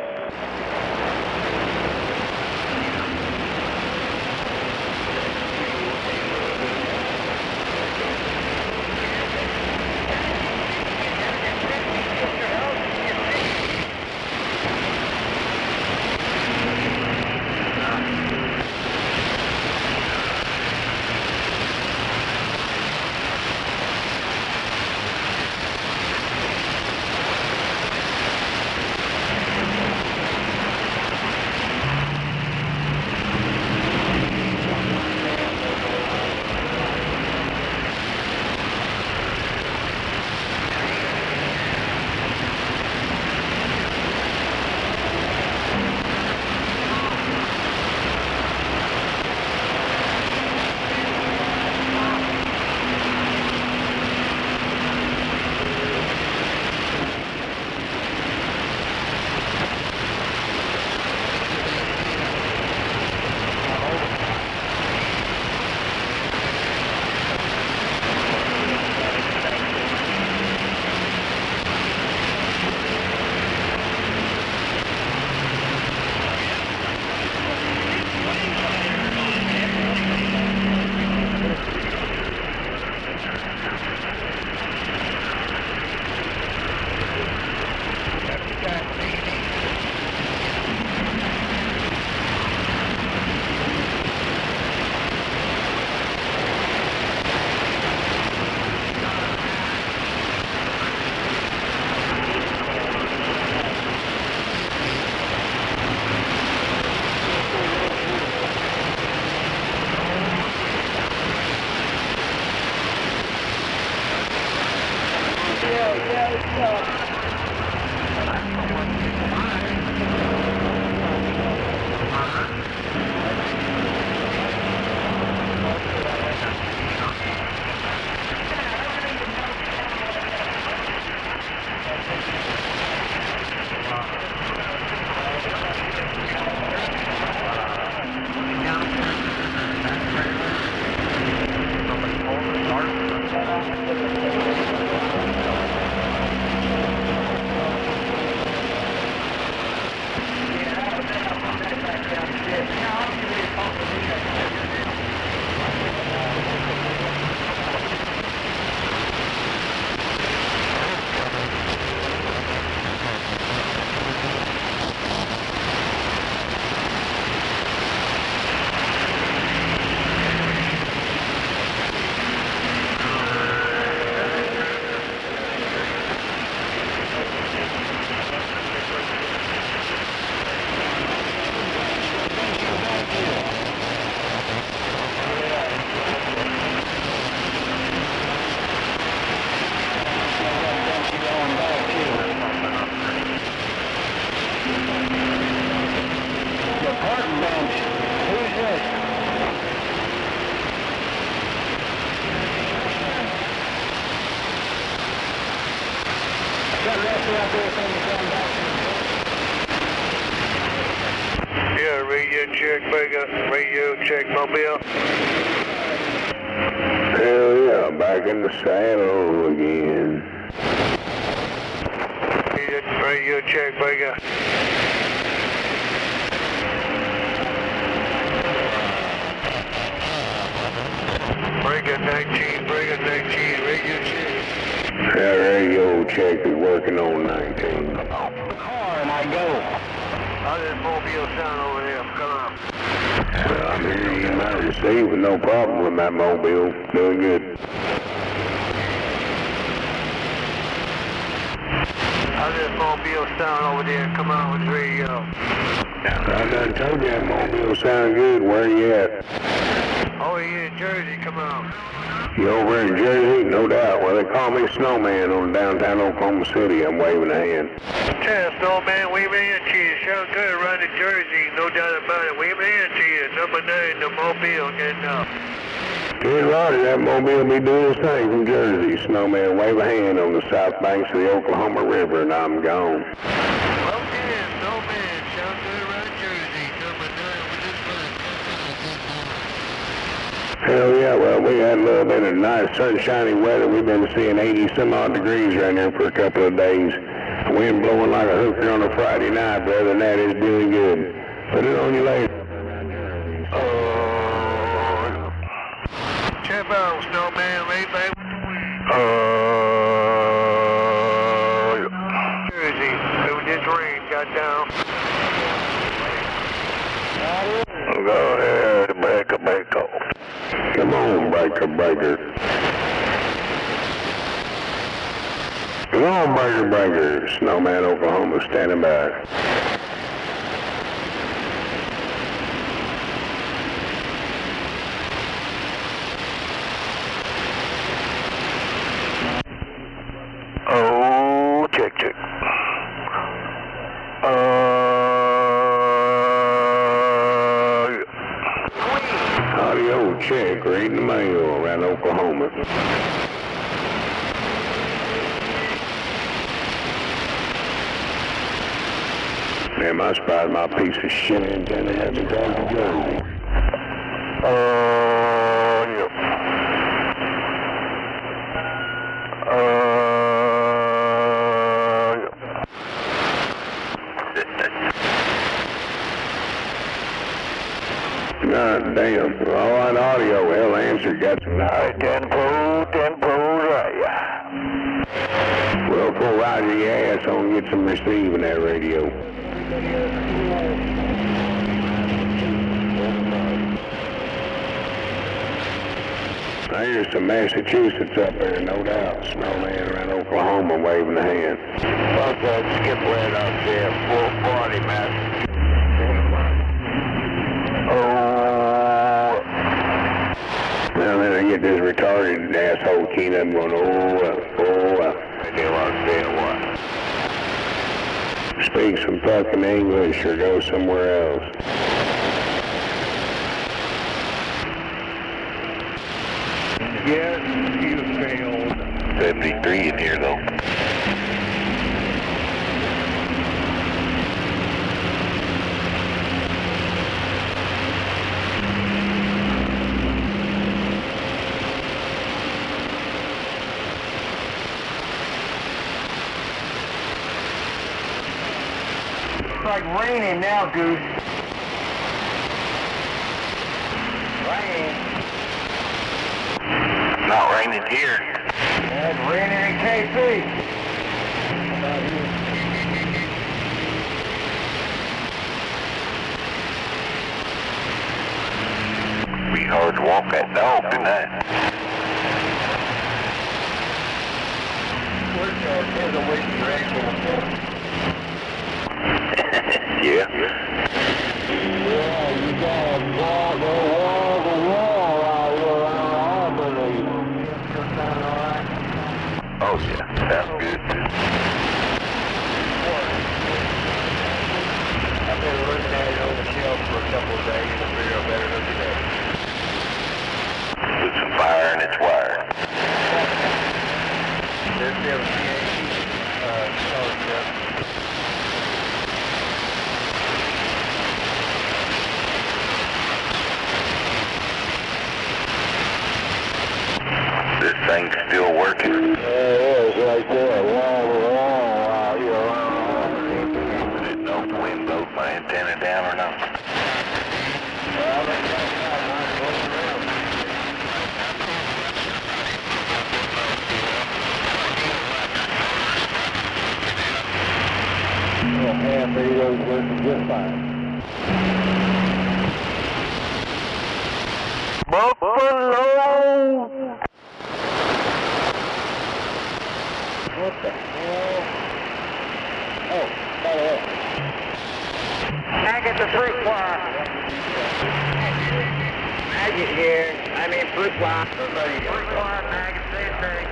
Yeah, radio check, Vega. Radio check, Mobile.
Hell yeah, back in the saddle again.
Radio check, Vega. Breaker 19, Breaker 19, radio check.
That radio check is working on 19.
Car and I go.
How's this Mobile sound over there? Come on.
Well, I'm hearing you might receive with no problem with that mobile. Doing good.
How's this Mobile sound over there? Come on with radio.
I done told you that mobile sound good. Where you at?
Oh, you in Jersey? Come on.
You over in Jersey? No doubt. Well, they call me Snowman on downtown Oklahoma City. I'm waving a hand.
Tell Snowman, wave a hand to you. Sound good around in Jersey. No doubt about it. Wave a hand to you. Number 9, the Mobile getting up.
Good Lordy, that mobile be doing his thing from Jersey. Snowman, wave a hand on the south banks of the Oklahoma River, and I'm gone.
Okay, Snowman, sound good around Jersey. Number 9 with this one.
Hell yeah, well, we had a little bit of nice sunshiny weather. We've been seeing 80 some odd degrees right now for a couple of days. Wind blowing like a hooker on a Friday night, but other than that, it's doing good. Put it on you later.
Check out, Snowman, lay back. Jersey, it just rain, got down.
Go ahead, breaker. Come on, breaker. Come on, breaker. Snowman, Oklahoma, standing by. Oh, check. Audio check, reading the mail around Oklahoma. Damn, I spied my piece of shit antenna hasn't gone to Jersey. God damn, all that audio, hell answer got some high 10 pros, right? Well, pull Roger your ass on and get some receiving that radio. I hear some Massachusetts up there, no doubt. Snowman around Oklahoma waving a hand. Fuck that, skip right up there, 440, man. Now then I get this retarded asshole keyed up going, I didn't understand what. Speak some fucking English or go somewhere else.
Yes, you failed.
73 in here though.
It's like raining now, Goose. Rain.
Not raining here.
It's raining in KC.
Be hard to walk that dog tonight.
There's a way to rain.
Yeah.
Yeah, you got a wall out here around Albany.
Oh yeah, sounds good.
I've been looking at it on the shelf for a couple of days to figure out better than today.
Put some fire in its wire.
There's the CAC,
thing's still working.
There it is, right there. Wow, out here around.
I didn't know if the wind blowed my antenna down or not.
Half of those working just fine. Buffalo! What the hell? Oh, by the way.
Maggot the fruit fly. Maggot here. I mean fruit fly. Fruit fly, maggot, same thing.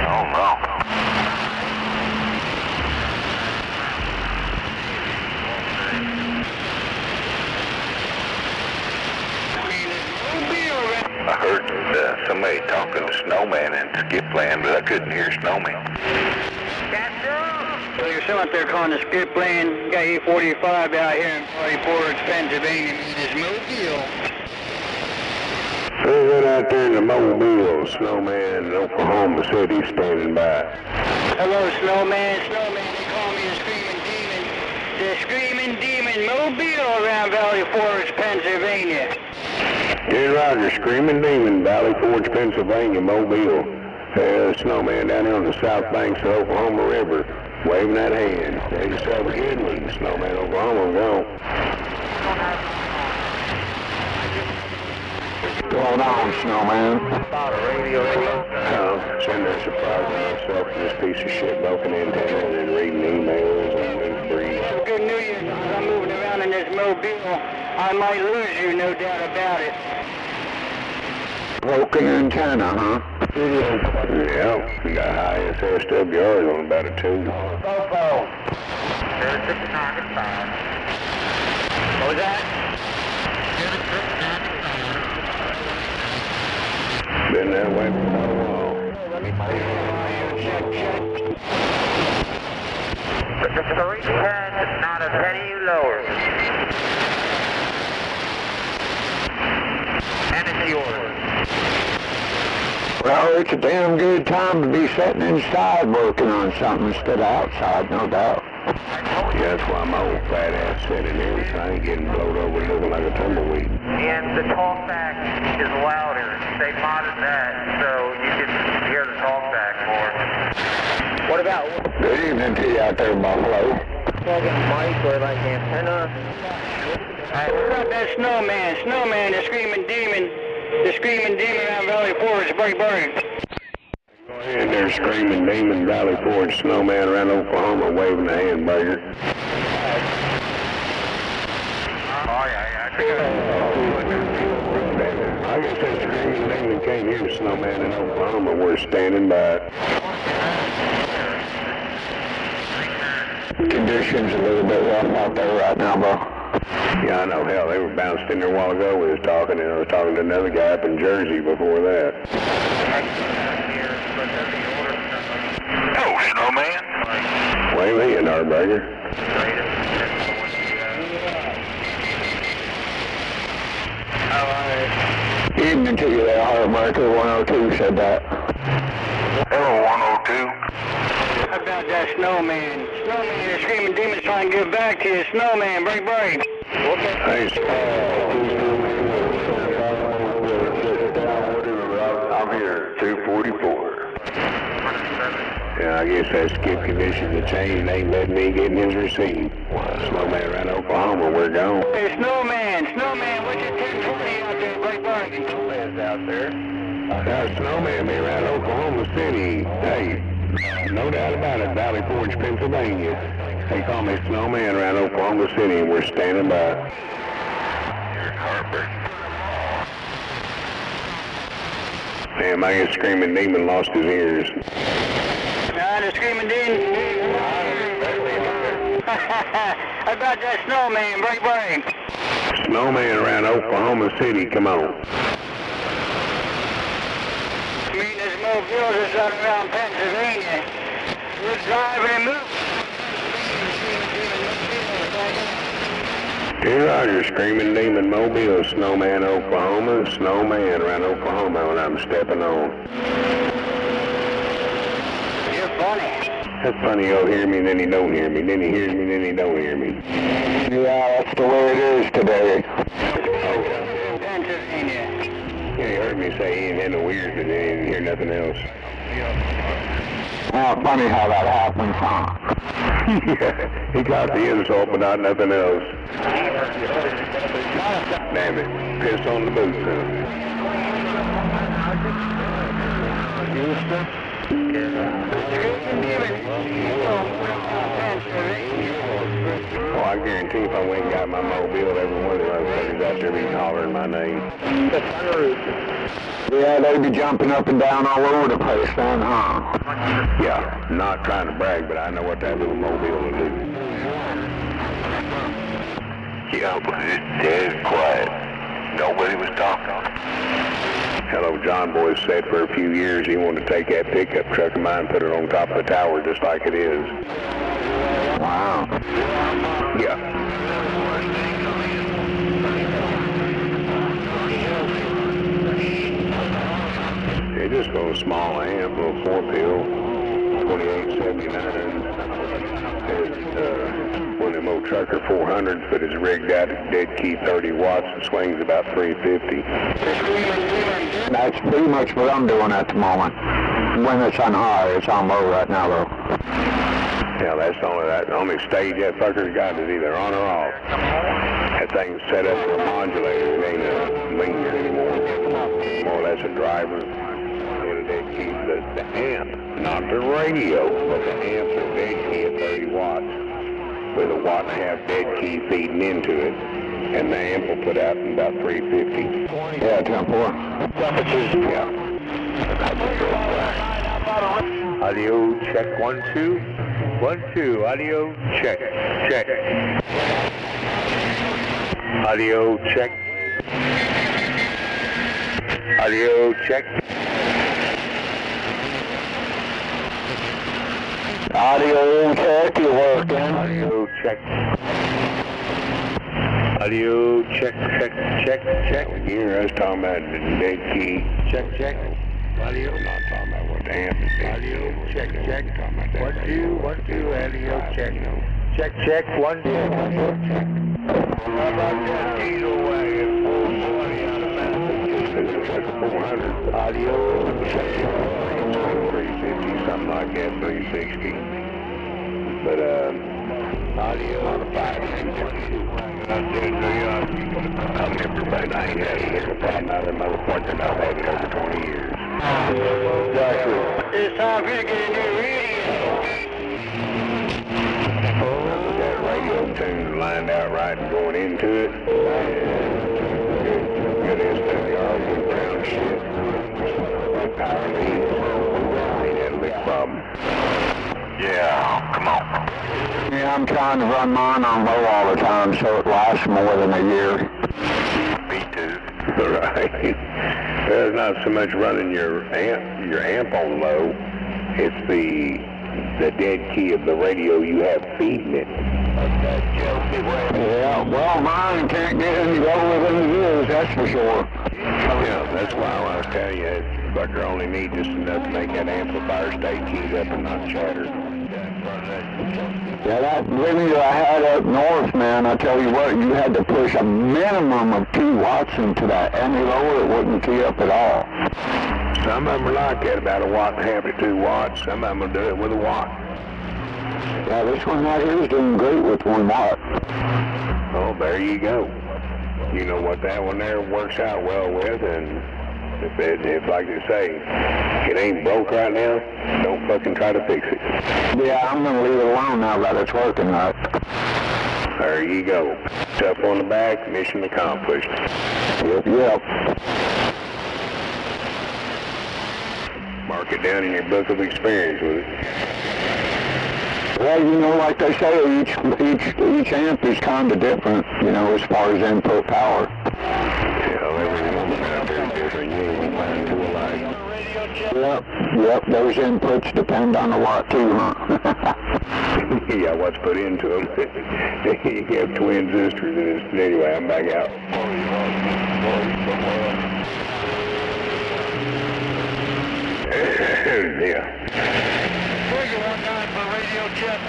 Oh no. I heard somebody talking to Snowman in Skip Land, but I couldn't hear Snowman.
So you're still out there calling the Skip Land, got E45 out here in Valley Forge, Pennsylvania, in his mobile.
Right out there in the Mobile, Snowman in Oklahoma City standing by.
Hello, Snowman. Snowman, they call me the Screaming Demon. The Screaming Demon mobile around Valley Forge, Pennsylvania.
Jay Roger, Screaming Demon, Valley Forge, Pennsylvania, Mobile. Snowman down there on the south banks of the Oklahoma River, waving that hand. Have yourself a good one, Snowman, Oklahoma, go.
What's going on, Snowman?
Sitting there surprising myself with this piece of shit broken antenna and then reading emails and news briefs.
Good New Year's. As I'm moving around in this mobile, I might lose you, no doubt about it.
Broken antenna, huh?
Yeah, we got high SSWRs on about a 2.
Popo. 0695. What was that?
Been that way for quite a while.
The 310, not a penny lower. And it's yours.
Well, it's a damn good time to be sitting inside working on something instead of outside, no doubt.
Yeah, that's why my old fat ass sitting here, so I ain't getting blowed over looking like a tumbleweed.
And the talkback is louder. They modded that so you can hear the talkback more. What about
Good evening to you out there, Buffalo.
plugging mic or like antenna? What about that Snowman? Snowman, the Screaming Demon. The Screaming Demon around Valley Forge, Break.
Go ahead there, Screaming Demon, Valley Forge, Snowman around Oklahoma, waving the hamburger.
Oh, yeah.
I guess that Screaming Demon came here, Snowman in Oklahoma, we're standing by.
Conditions a little bit rough out there right now, bro.
Yeah, I know, hell, they were bounced in there a while ago. We was talking, and I was talking to another guy up in Jersey before that.
Oh, Snowman.
Wave me in our burger.
Evening to you there, Heart Marker 102 said that.
Hello, 102.
How about that Snowman? Snowman, the Screaming Demon's trying to get back to you. Snowman, break.
Hey,
I'm here, 244.
yeah, I guess that skip conditions have changed. They ain't letting me get in his receipt. Snowman around Oklahoma, we're gone.
Hey, Snowman, what's your 1020 out there, break?
Snowman's out there. Snowman be around Oklahoma City. Hey, no doubt about it, Valley Forge, Pennsylvania. They call me Snowman around Oklahoma City, and we're standing by.
You're in Harper.
Damn, I guess Screaming Demon lost his ears.
The Screaming Demon. How about that Snowman, break?
Snowman around Oklahoma City, come on.
Meeting this mobile is out around Pennsylvania. We're driving and moving.
Here Roger, Screaming Demon Mobile, Snowman, Oklahoma, Snowman around Oklahoma when I'm stepping on.
You're funny.
That's funny, he'll hear me, then he don't hear me, then he hears me, then he don't hear me.
Yeah, that's the way it is today.
Yeah, he heard me say he ain't had no ears, but then he didn't hear nothing else.
Well, funny how that happens, huh?
Yeah, he got the insult, but not nothing else. Damn it, piss on the boots, Oh, I guarantee if I went and got my mobile, every one of those motherfuckers out there be hollering my name.
Yeah, they'd be jumping up and down all over the place then, huh?
Yeah, not trying to brag, but I know what that little mobile will do.
Yeah, but it's dead quiet. Nobody was talking.
Hello, John Boy said for a few years he wanted to take that pickup truck of mine and put it on top of the tower just like it is.
Wow.
Yeah. It's just a little small amp, little 4-pill, 2879. It's one of them old trucker 400s, but it's rigged out at dead key 30 watts and swings about 350.
That's pretty much what I'm doing at the moment. When it's on high, it's on low right now though.
Yeah, that's the only stage that fucker's got is either on or off. That thing's set up for a modulator. It ain't a linear anymore. More or less a driver. And dead key, the amp, not the radio, but the amp's a dead key at 30 watts with a 1.5 dead key feeding into it. And the amp will put out about 350.
Yeah, 10-4.
Yeah.
Audio check 1 2. 1 2. Audio check. Check. Audio check. Audio check.
Audio check, you working?
Audio check. Audio check. Check.
You hear us talking about the dead key.
Check. Audio.
We're not talking about what the amp is dead key.
Audio check.
We're talking about that
1 2. Audio check.
you know.
Check. 1 2. How about that diesel wagon? 420 out of Memphis.
This is like a 400.
Audio check.
350, something like that, 360. But,
Audio
on a 522. I'll never, but I ain't had a nickel problem out of motherfucker. I've had it over 20 years.
It's time for you to get a new radio.
With that radio tune lined out right and going into it. Good SWR, good ground shit. Power leads. Ain't had a big problem.
Yeah, come on.
Yeah, I'm trying to run mine on low all the time so it lasts more than a year.
Me too.
Right. Well, it's not so much running your amp on low. It's the dead key of the radio you have feeding it.
Yeah, well, mine can't get any lower than it is, that's for sure.
Yeah, that's why I was telling you, that bucker only needs just enough to make that amplifier stay keyed up and not chatter.
Yeah, that radio I had up north, man, I tell you what, you had to push a minimum of 2 watts into that. Any lower, it wouldn't key up at all.
Some of them are like that, about 1.5 to 2 watts. Some of them will do it with a watt.
Yeah, this one right here is doing great with 1 watt.
Oh, there you go. You know what that one there works out well with, and if like they say, it ain't broke right now, don't fucking try to fix it.
Yeah, I'm going to leave it alone now that it's working right.
There you go. Up on the back, mission accomplished.
Yep.
Mark it down in your book of experience with it.
Well, you know, like they say, each amp is kind of different, you know, as far as input power.
Yeah, every woman out there is different. You ain't find two alike.
Yep, those inputs depend on a lot too, huh?
Yeah, what's put into them. You have twin sisters in his... Anyway, I'm back out. Yeah.
Trigger 19 for radio check.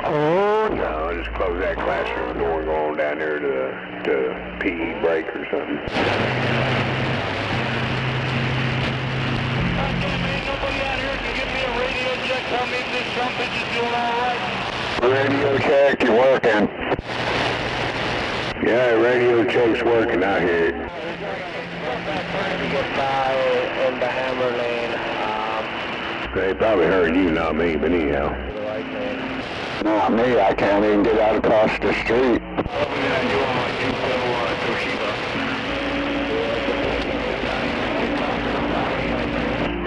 Oh, no, just close that classroom door and go on down there to PE break or something.
Ain't nobody out here can give me a radio check. Tell me if this trumpet is doing all right.
Radio check, you're working. Yeah, radio check's working out here.
Trying to get by in the hammer lane.
They probably heard you, not me, but anyhow.
The right lane.
Not me, I can't even get out across the street.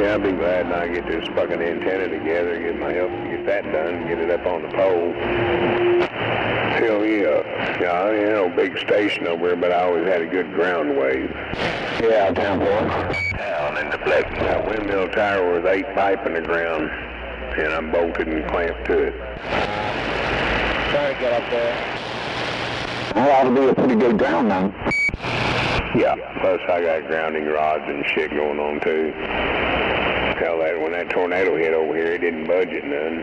Yeah, I'll be glad when I get this fucking antenna together, get my help to get that done, get it up on the pole. Hell yeah. Yeah, I ain't no big station over here, but I always had a good ground wave. Yeah, down down in the black. That windmill tower with 8 pipe in the ground, and I'm bolted and clamped to it.
Trying to get up there.
That ought to be a pretty good ground now. Yeah, plus I got grounding rods and shit going on too. Hell, that when that tornado hit over here, it didn't budge it none.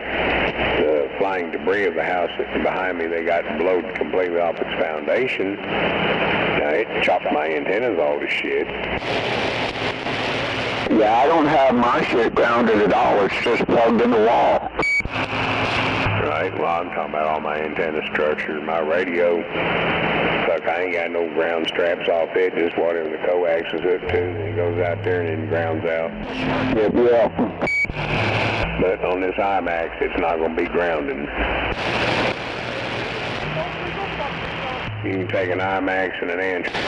The flying debris of the house behind me, they got blowed completely off its foundation. Now, it chopped my antennas all to shit.
Yeah, I don't have my shit grounded at all. It's just plugged in the wall.
Right, well, I'm talking about all my antenna structure, my radio. Fuck, I ain't got no ground straps off it, just whatever the coax is hooked to, and it goes out there and then grounds out.
Yep, yeah.
But on this IMAX, it's not going to be grounding. You can take an IMAX and an antenna.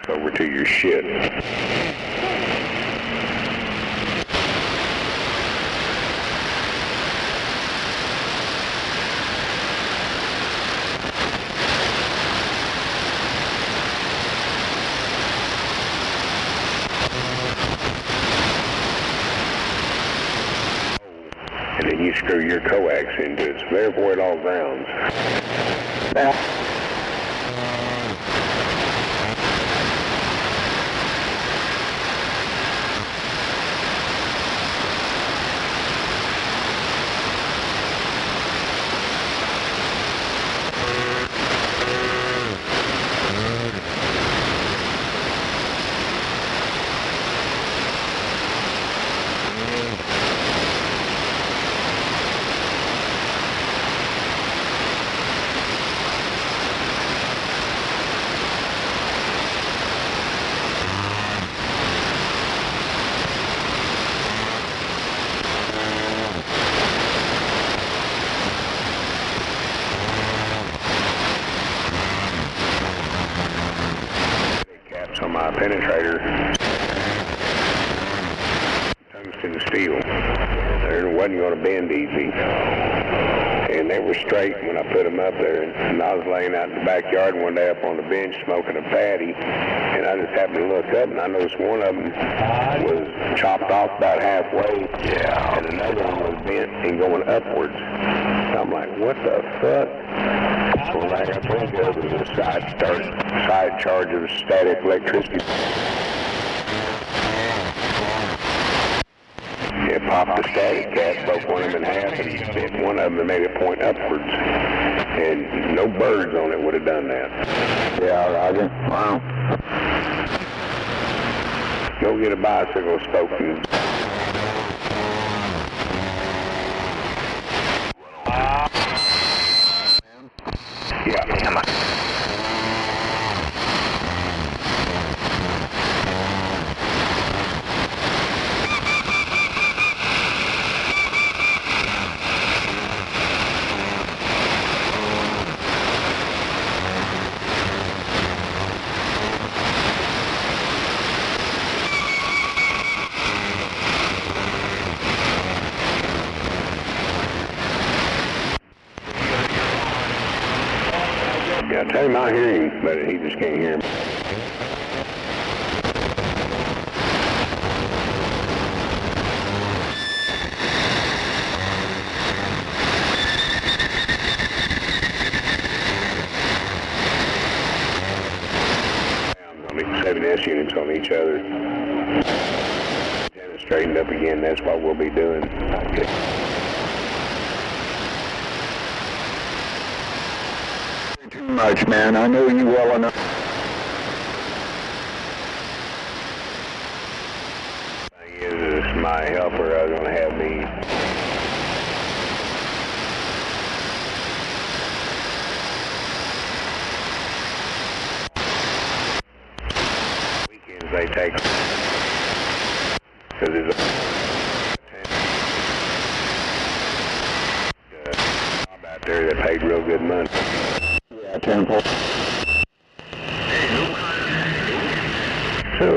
Over to your shit. And then you screw your coax into it, so therefore it all grounds. On my penetrator, tungsten steel. It wasn't going to bend easy, and they were straight when I put them up there. And I was laying out in the backyard one day up on the bench smoking a patty, and I just happened to look up and I noticed one of them was chopped off about halfway, and another one was bent and going upwards. So I'm like, what the fuck? Well, like I told you, it was a side charge of static electricity. It popped the static cap, broke one of them in half, and bent one of them and made it point upwards. And no birds on it would have done that. Yeah, Roger. Wow. Go get a bicycle spoke and... Yeah, come on. I hear him, but he just can't hear me. On these 7S units on each other. Antenna straightened up again, that's what we'll be doing.
Too much, man. I know you well enough.
Thing is, my helper, I was going to have me. Weekends they take, because there's a job out there that paid real good money.
Yeah, Temple.
So,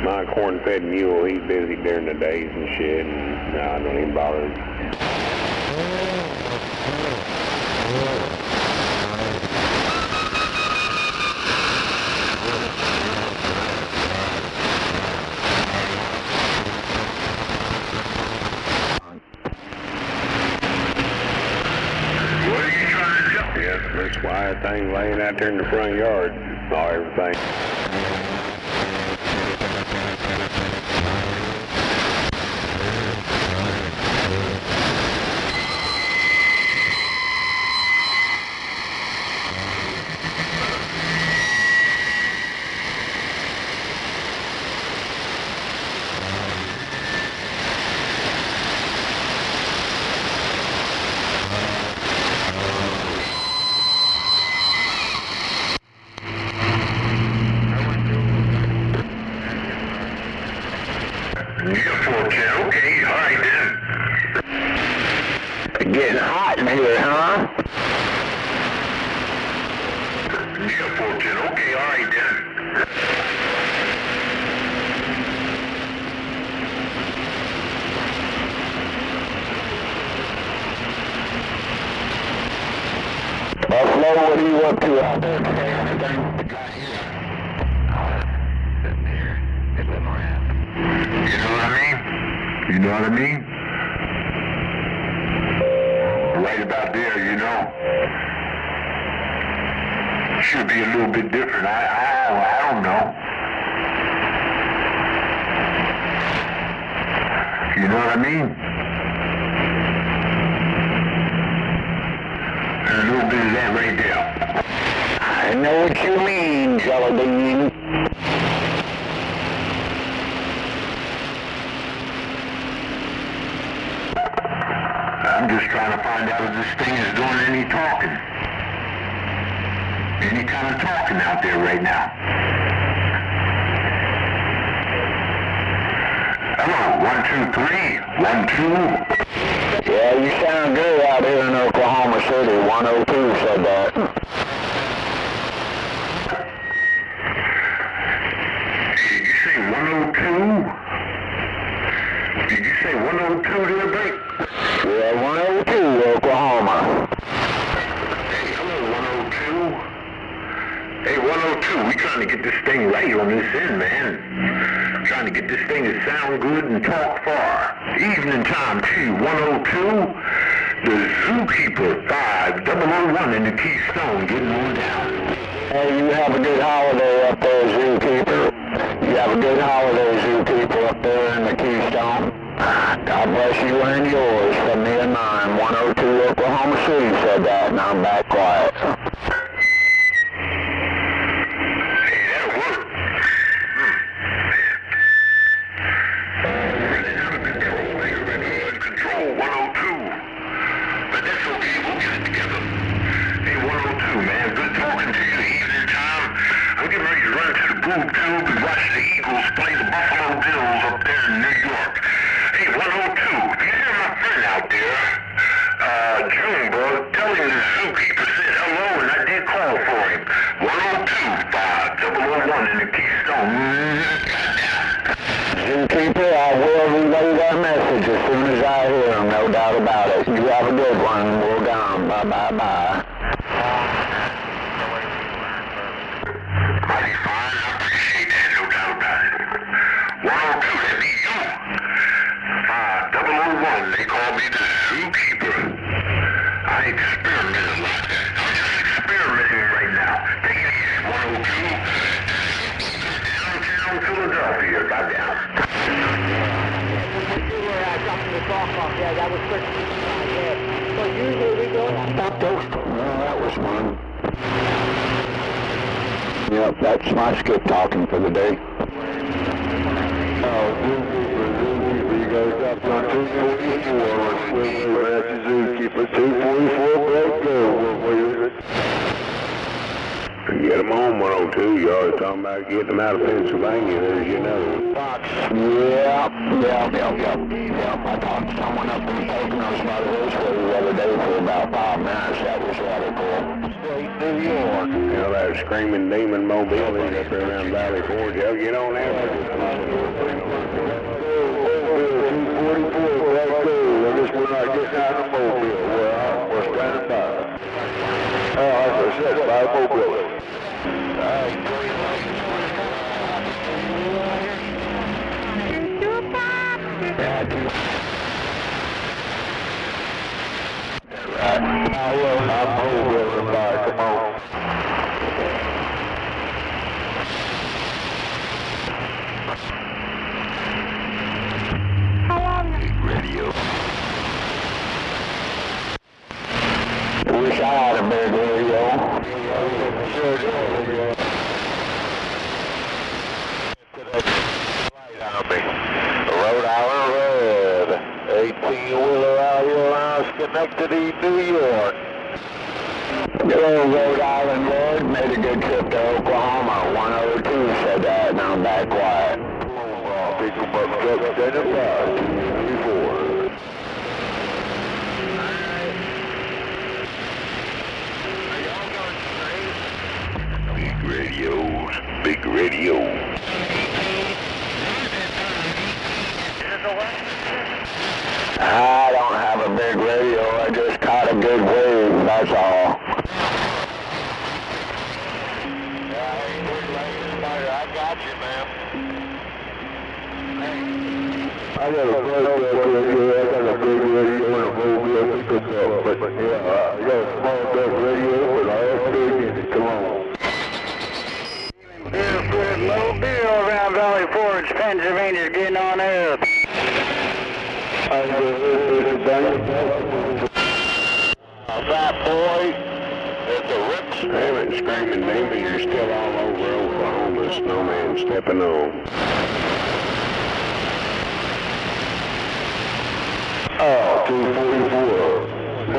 my corn-fed mule, he's busy during the days and shit, and I don't even bother him. Yes, that's why that thing's laying out there in the front yard. All everything.
Okay, all right then.
Getting hot in here, huh?
Yeah, 410, okay, all right then.
Buffalo, what are you up to out there today? Anything?
Sitting here, fiddling around. You know what I mean? You know what I mean? Right about there, you know. Should be a little bit different. I don't know. You know what I mean? And a little bit of that right there.
I know what you mean, Jellybean.
I'm just trying to find out if this thing is doing any talking. Any kind of talking out there right now. Hello, 1, 2, 3. 1, 2.
Yeah, you sound good out here in Oklahoma City. 102 said that.
Did you say 102? Did you say 102 there, Blake?
Yeah, 102, Oklahoma.
Hey, hello, 102. Hey, 102, we trying to get this thing right on this end, man. Trying to get this thing to sound good and talk far. Evening time, too, 102. The Zookeeper 5001 in the Keystone getting on down.
Hey, you have a good holiday up there, Zookeeper. You have a good holiday, Zookeeper, up there in the Keystone. God bless you and yours from me and mine. 102 Oklahoma City said that, and I'm back quiet.
Hey, that'll work. Running out of control, they're running out of control, 102. But that's okay, we'll get it together. Hey, 102, man, good talking to you. Evening time. I'm getting ready to run to the boob tube and watch the Eagles play the Buffalo Bills up there in New York. Hey, 102, do you hear my friend out there? Junebug, tell him the Zookeeper said hello 102, that be you. 001, they call me the zookeeper. I ain't experimenting like that. I'm just experimenting right now. Take it easy, 102. Downtown Philadelphia, goddamn.
Something to talk about. Yeah, that was pretty good. So usually we go and stop those.
Well, that was fun. Yep, that's my skip talking for the day.
You guys got on 244. That's the zookeeper. 244, let's go.
Get them on 102. You always talking about getting them out of Pennsylvania, as you know. Yep. I talked to someone up in Poconos about this the other day for about 5 minutes. That was rather cool.
New York.
You know, that screaming demon mobile is up there around Valley Forge. I'll get on there.
244, let's go. I guess we're not getting out of the mobile. We're standing by. Like I said, by mobility. I'm mobility by. Come on.
Radio. Wish I had a big radio.
Rhode Island Red. 18-wheeler out here now, Schenectady, New York.
Good old Rhode Island Red made a good trip to Oklahoma. 102 said that, and I'm back quiet.
Pick them up, truck, standing by. 234.
Big radios, big radio. I don't have a big radio, I just caught a good wave, that's all.
I got you, man. I got a big radio and a mobile pickup, but yeah, I got a small duck radio and I have big in it. Come on.
Mobile around Valley Forge, Pennsylvania's getting on air.
Fat boy, at the rips.
Screaming demon, you're still all over Oklahoma, snowman stepping on.
Oh, 244.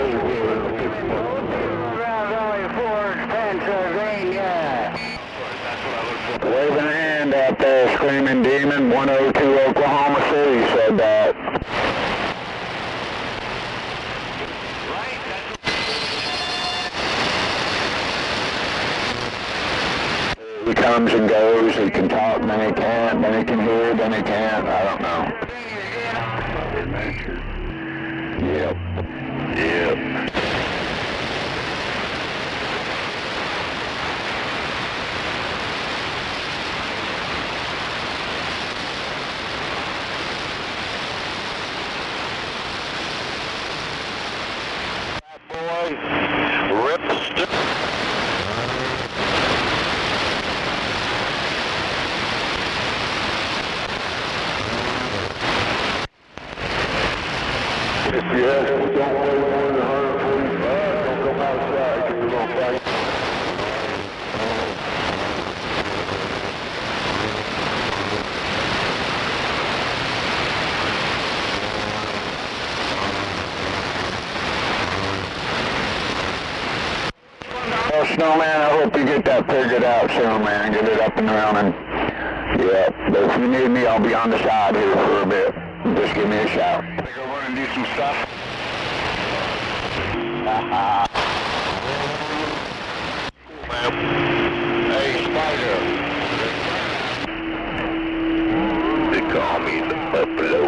Around Valley Forge, Pennsylvania.
Waving a hand out there, screaming demon, 102 Oklahoma City said that. He comes and goes, he can talk, then he can't, then he can hear, then he can't, I don't know. Yep.
If you ask me, don't weigh more than 145, don't come outside because you're going to fight.
Well, Snowman, I hope you get that figured out soon, man. Get it up and running. Yeah, but if you need me, I'll be on the side here for a bit. Just give me a shout.
Go run and do some stuff. Hey, Spider.
They call me the Buffalo.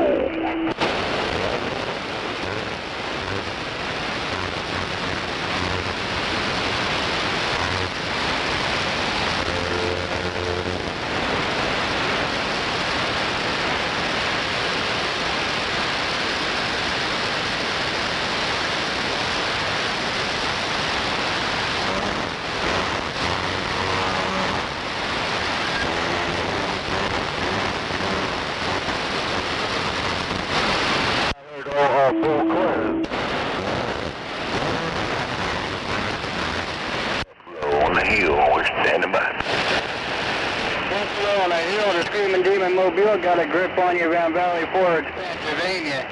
got a grip on you around Valley Forge, Pennsylvania.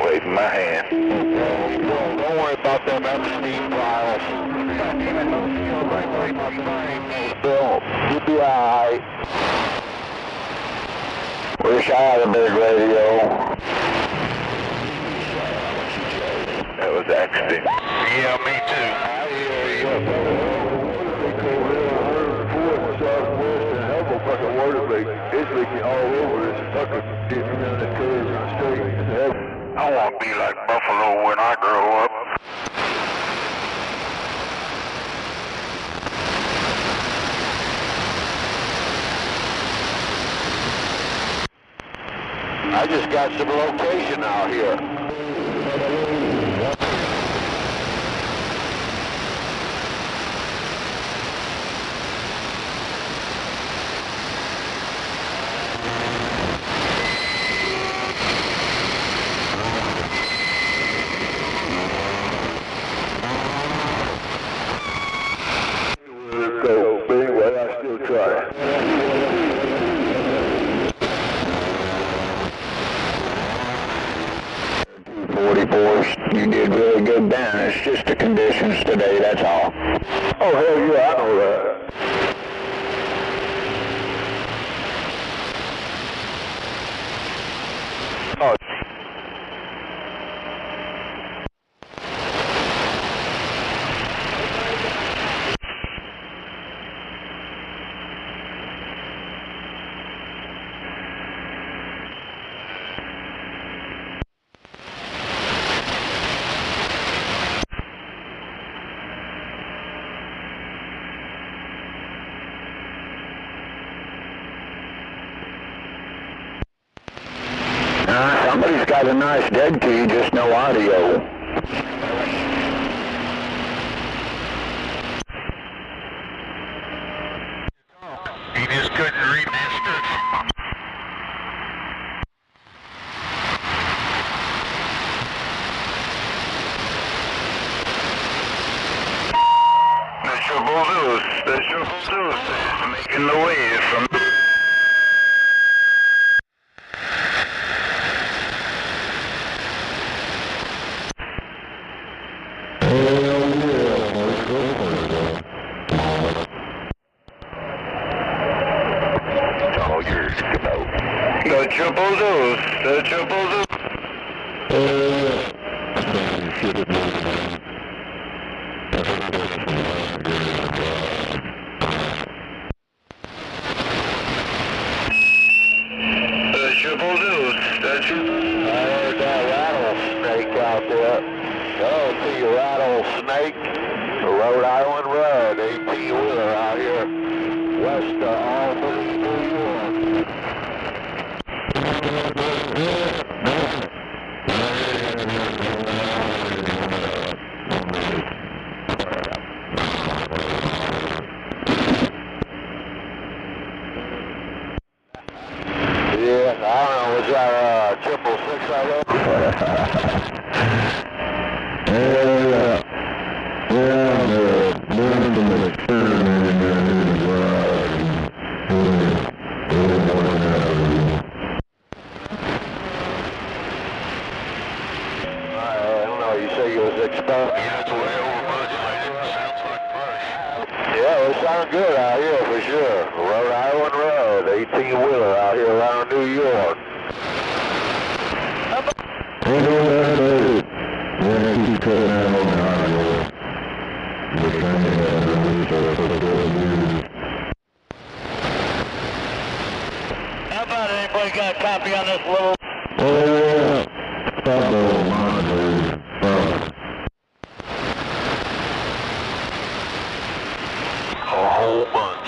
Waving my hand.
Don't worry about them Epstein files. Bill, you'll be alright.
Wish I had a big radio. That was accident. Yeah, me too.
I hear you.
Fucking water leak. It's leaking all over. It's fucking getting down the curve and straight.
I want to be like Buffalo when I grow up.
I just got some location out here.
So, but anyway, I still try.
44s, you did really good then. It's just the conditions today, that's all.
Oh, hell yeah, I know that.
Oh. Somebody's got a nice dead key, just no audio. He just couldn't remaster. The Triple Deuce, making the wave from... The Triple Deuce.
I heard that rattlesnake out there. Oh, see you rattlesnake. Rhode Island Road, 18-wheeler out here, west of Albany, New York. Yeah, I don't know, was that 666 I wrote? I don't know, you say you was expelled?
Yeah, it's way over budget. Sounds like fresh.
Yeah, it sounds good out here for sure. Rhode Island Road, 18-wheeler out here around New York.
How about anybody got a copy on this little...
A whole bunch.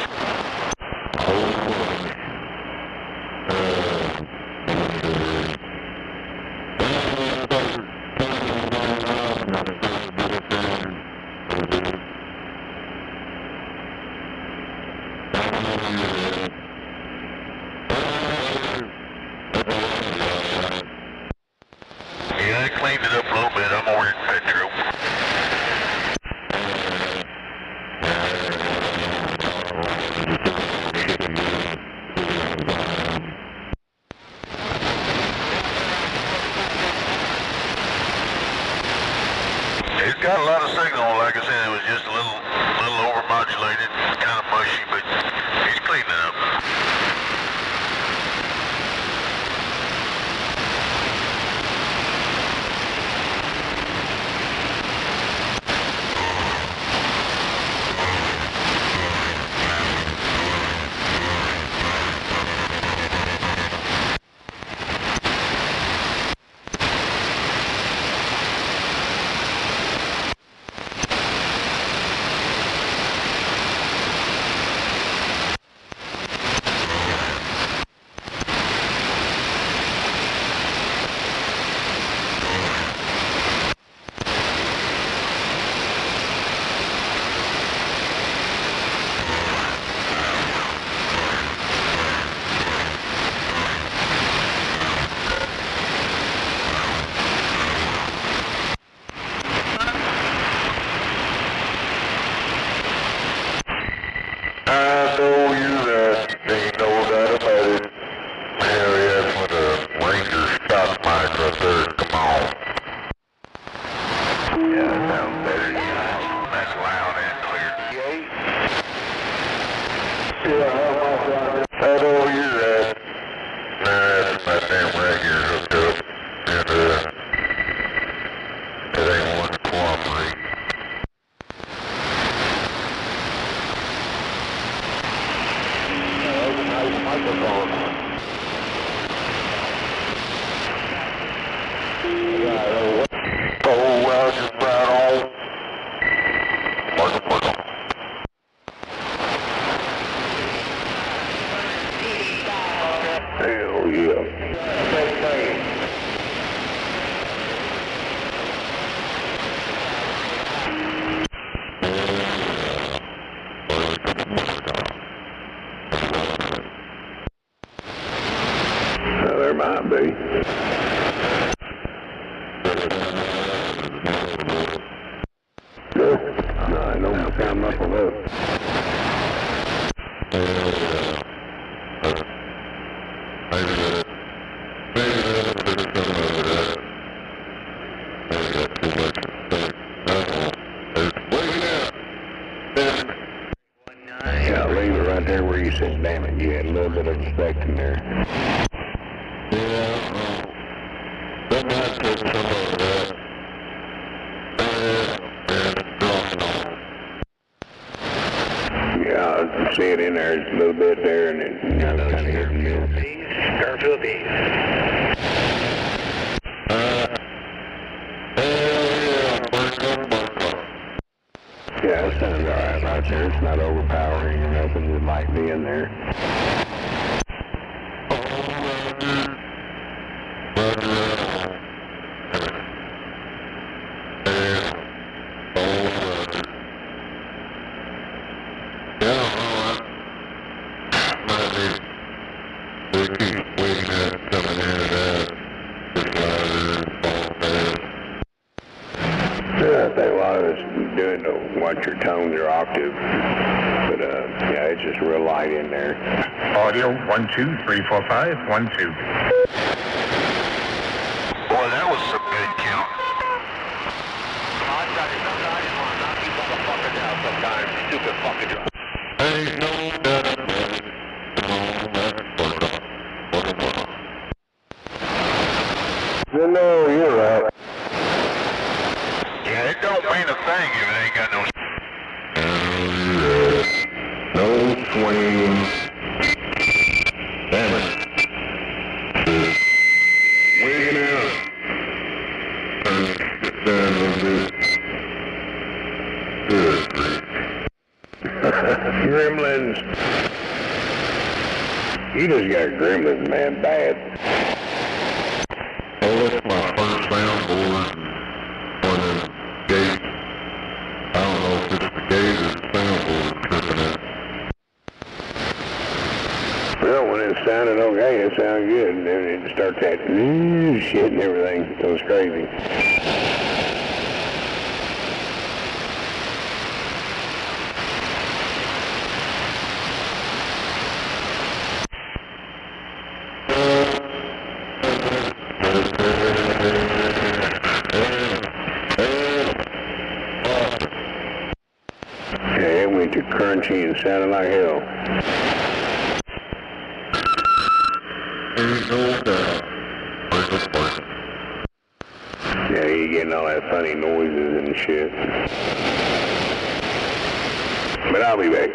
Yeah, I cleaned it up a little bit. I'm ordering petrol.
It's got a lot of signal. Like I said, it was just a little overmodulated, kind of mushy, but he's cleaning it up.
There might be. No, I don't sound muffled up. Yeah, leave it right there where you said, damn it, you had a little bit of respect in there. Yeah, I can see it in there a little bit there, and it kind of hit and miss.
Garfield Bees.
Yeah, it sounds alright right there. It's not overpowering or nothing. It might be in there. I think a lot of it's doing to watch your tones or octave. But, yeah, it's just real light in there.
Audio 1 2 3 4 5 1 2.
Boy, that was some good count.
I just want to knock these motherfuckers out sometimes. Stupid fucking drop.
Ain't no doubt about it.
No, you're right.
Yeah, it don't mean a thing if it ain't got no...
No swing. Damn it. Wigging out. Get down a little bit. Gremlins. You just got gremlins, man, bad.
Oh, that's my first soundboard. One of them gates. I don't know if it's the gate or the soundboard tripping out.
Well, when it sounded okay, it sounded good, and then it starts that shit and everything goes crazy. machine, sounding like hell.
Ain't no doubt.
Yeah, you getting all that funny noises and shit. But I'll be back.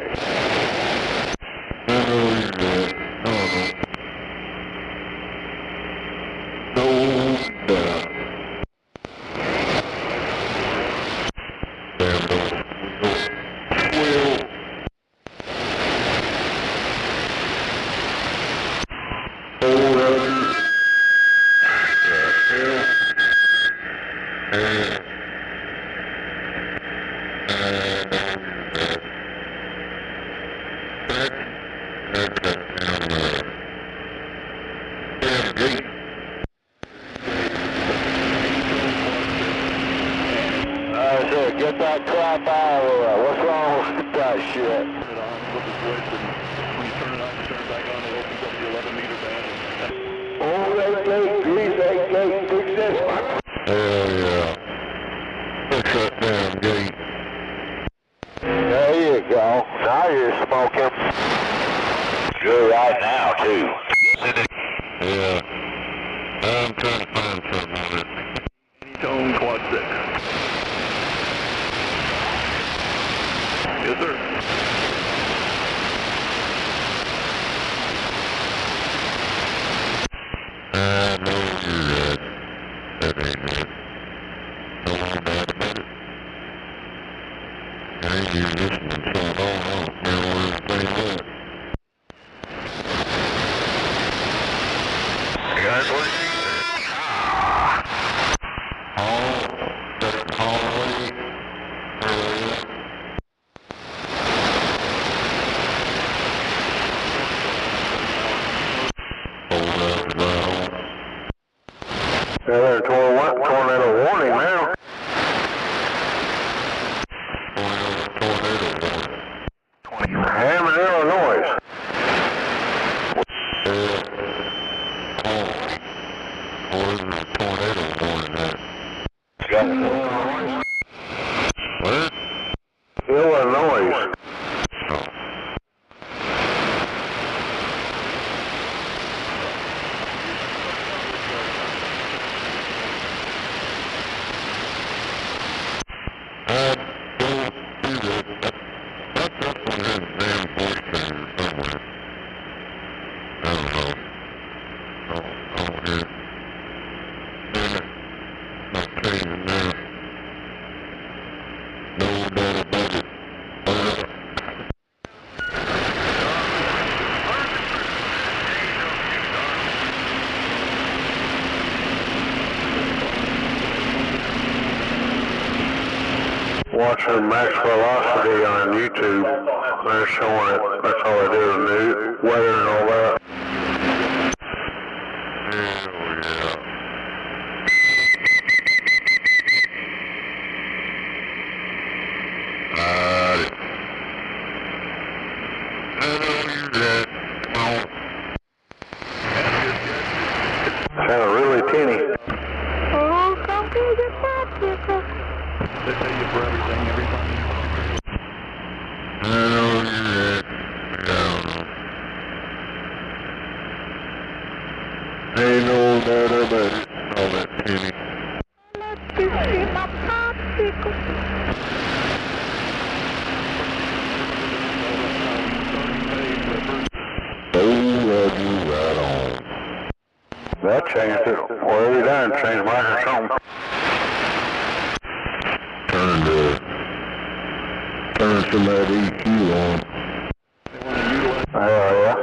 Get that crap out of there. What's wrong with that shit? Oh, that gate, please, that gate, fix this one.
Hell yeah. Fix that damn gate.
There you go. Now you're smoking. Good right now, too.
Yeah. I'm trying to find something on it.
Tone quad 6. Yes, sir.
I know you're right. That ain't it. No more doubt about it. I ain't even listening to it all off. Now where's the thing at?
Guys, what?
That's the hallway.
They're tornado warning now.
Tornado warning.
Hammond, Illinois.
Where's the tornado warning at? What?
Illinois.
Oh. I don't do that. That's up on that damn voice thing somewhere. I don't know. I don't hear it. Not changing now. No doubt about it.
Watching max velocity on YouTube. They're showing it. That's all they do. The weather and all that.
Hell yeah. I know you're dead. Come on.
Sounded really tinny.
Oh, come to the popsicle.
They pay you for everything every time.
I know you're dead. Yeah. Ain't no doubt about it. All that tinny.
Let's just see my popsicle.
Roger, right on.
That changed it. Whatever you done, changed my microphone.
Turn some of that EQ on.
Yeah.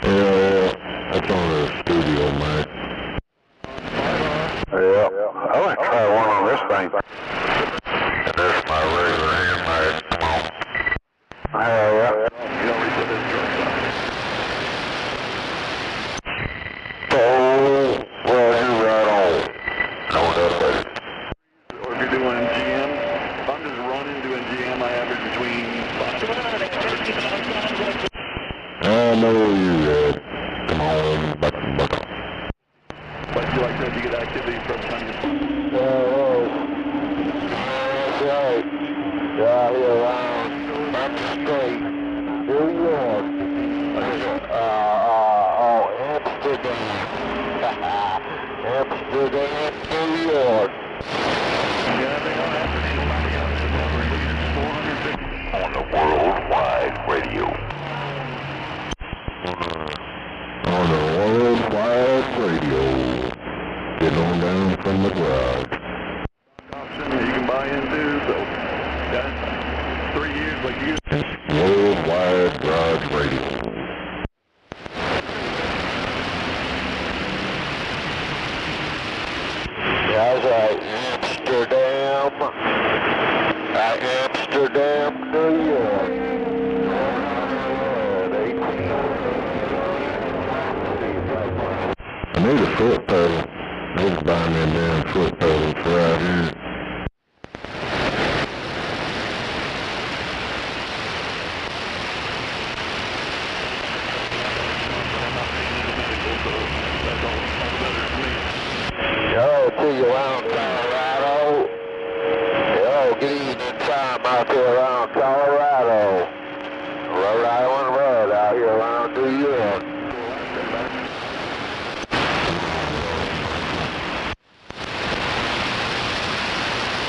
Yeah, that's on the studio mic.
Yeah. I want to try one on this thing.
And that's my regular hand mic. Come on.
Yeah.
Oh, well, you're right on. No doubt about it.
Or if you're doing GM, if I'm just running doing GM, I average between 5 and 6.
I know you're dead. Come on.
Yeah. 3 years like you.
Worldwide Garage Radio.
How's Amsterdam, New York.
I need a foot pedal. I need to buy me a damn foot pedal for out here.
Hello to you around Colorado. Hello, good evening time out there around Colorado. Rhode Island Road out here around New York.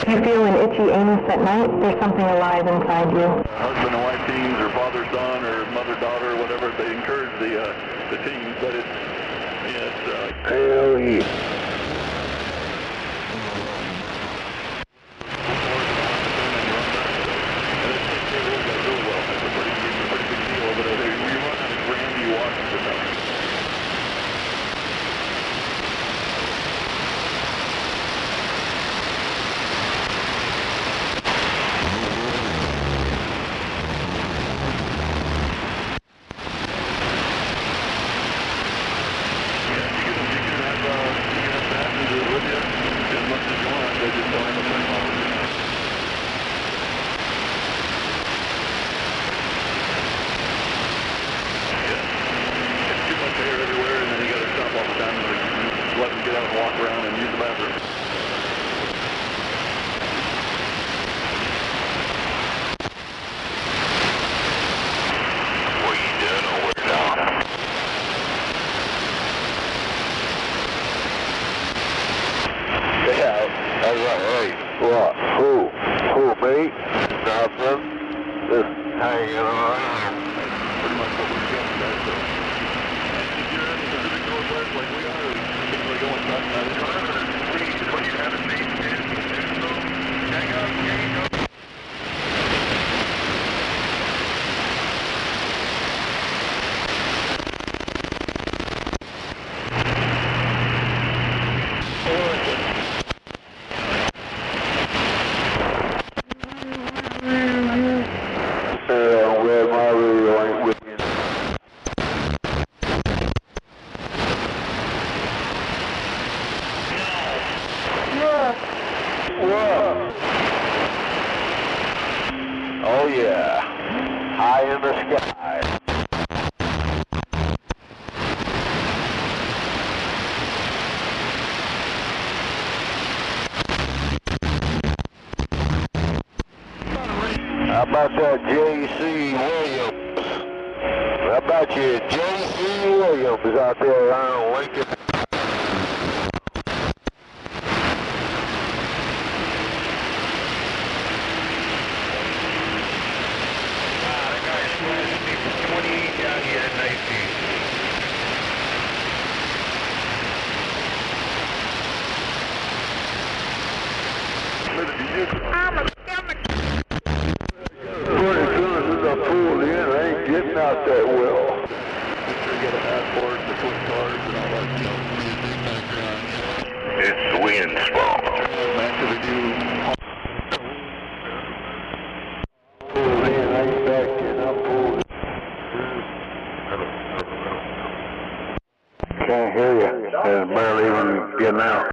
If you feel an itchy anus at night, there's something alive inside you.
Husband and wife teams, or father-son, or mother-daughter, or whatever, they encourage the teams, but it's
Hell yeah.
let them get out and walk around and use the bathroom.
What are you doing over there now?
Yeah, that's right. Hey, what? Who, me? Nothing. Just hanging around.
Pretty much what we're doing, guys. So, if you're in the Pacific Northwest like we are, basically going south and
What you haven't seen is hang up, hang up.
Where my radio ain't with me. Whoa. Oh yeah, high in the sky. How about that J.C. Williams? How about you, J.C. Williams out there around Lincoln?
That guy's flashing me from 28 down here at 19.
I'm a stomach.
Pretty soon as I pulled in, I ain't getting out that well.
make sure you get a passport, the foot cards, and all that stuff.
It's the wind's fault.
After they do.
Pulled in, I ain't back in, I pulled in. Can't hear you. It's barely even getting out.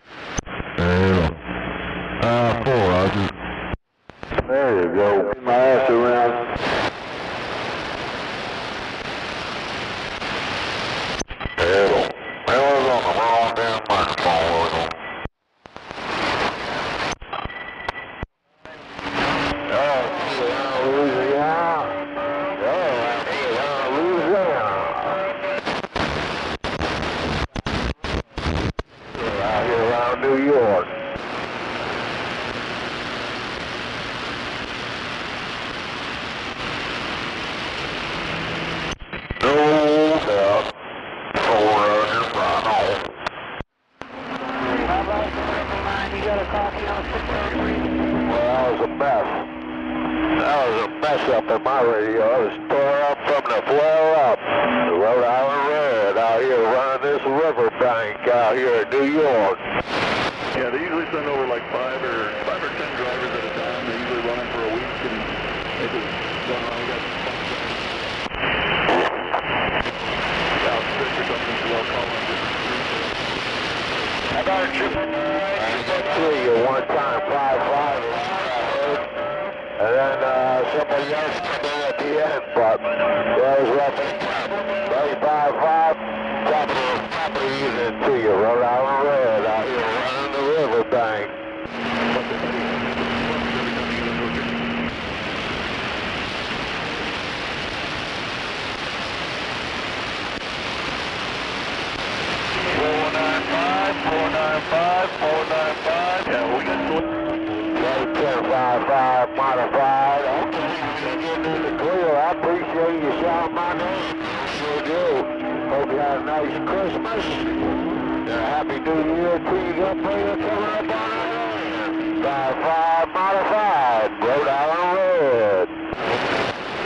Full, Roger.
There you go. Get my ass around.
Hell, I was on the wrong damn microphone with him.
Louisiana. Out here around New York.
No doubt. Forerunner, right on.
You got a coffee on 603?
Well, that was a mess. was a mess up in my radio. It was tore up from the flare up. The Rhode Island Red out here running this riverbank out here in New York.
Yeah, they usually send over like 5 or 10 drivers at a time. They usually run them for a week and they just run around. We got out sick or something, so I'll call them.
I got a triple to you one time, 5-5, and then somebody else came in at the end, but that was rough. 5-5, proper evening to you, Rhode Island Red out here running the riverbank.
Yeah, we got
10-5-5 modified. Okay, clear. I appreciate you shouting my name. Sure do. Hope you had a nice Christmas. And a Happy New Year to you. Got plenty coming up on it. 5-5 modified. Rhode Island Red.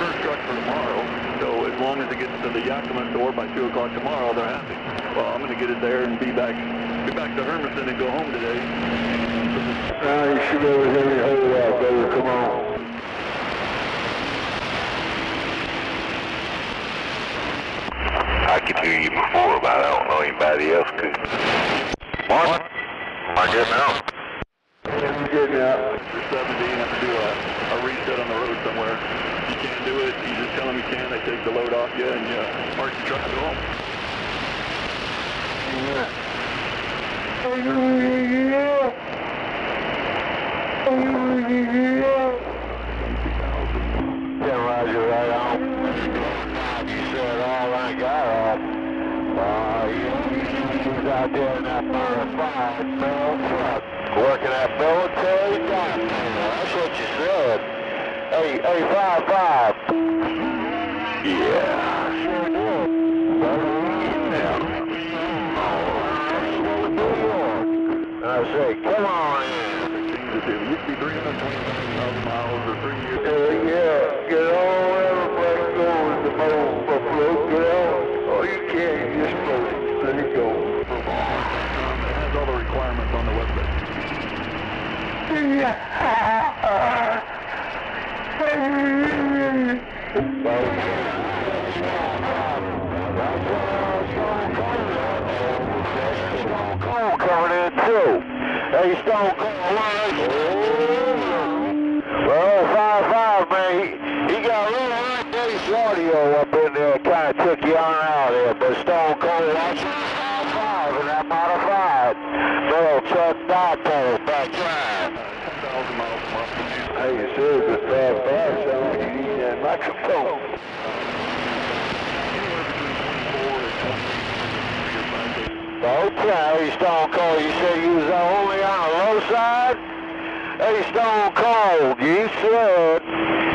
first truck for tomorrow. So as long as it gets to the Yakima store by 2 o'clock tomorrow, they're happy. Well, I'm going to get it there and be back to Hermiston and go home today.
You should be able to hear me. Hold up, baby. Come on.
I could hear you before, but I don't know anybody else could. What? Am I getting out?
Yeah, I'm getting out.
After 17, have to do a reset on the road somewhere. You can't do it. You just tell them you can. They take the load off you and you park your truck and go home.
Yeah, Roger, right on. You said all I got off. He's out there in that modified barrel truck, working that military dock. That's what you said. Hey, 5-5. Yeah, sure do. I say, come on in.
It used to be 320,000 miles or 3 years.
Yeah, get all everybody going to mow buffalo. Get out. Oh, you can't. You just mow it. Let it go.
It has all the requirements on the website.
Coming in too. Hey, Stone Cold. Well, 5-5, man. He got a little bass audio up in there. Kind of took you on out there. But Stone Cold watching 5-5 in that modified. Little truck bipedal back drive.
10,000 miles a month.
Hey, you said the 5-5 sound like you need that microphone.
Anywhere between 24 and 23 or 5 days.
Okay, Stone Cold, you said you was only on the low side? Hey, Stone Cold, you said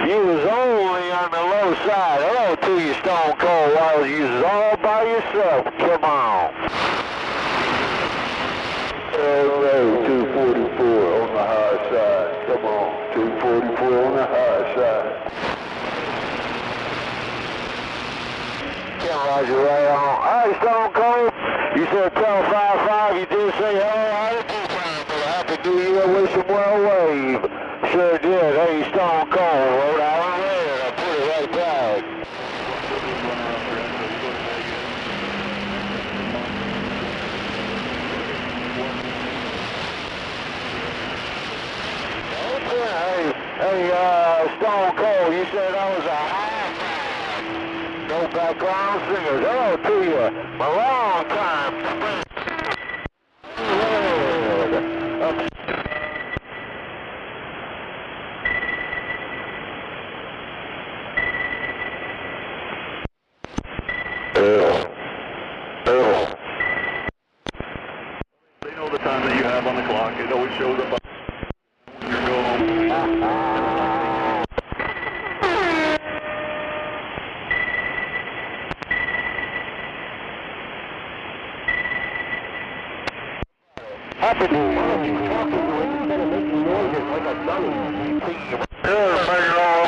you was only on the low side. Hello to you, Stone Cold, while you was all by yourself. Come on.
Hello, 244 on the high side. Come on, 244 on the high side.
Yeah, Roger, right on. All right, Stone Cold, you said tell 5-5, you did say hello, I did Happy New Year, wish him well wave. Sure did. Hey, Stone Cold, Rhode Island Red, I put it right back. Hey, Stone Cold, you said I was a high-five. No background singers. Hello to you. My long time friend.
They know the time that you have on the clock. It always shows up when you go home.
Happy New Year. You talking to him instead of making noises like a dummy.
Yeah, make it all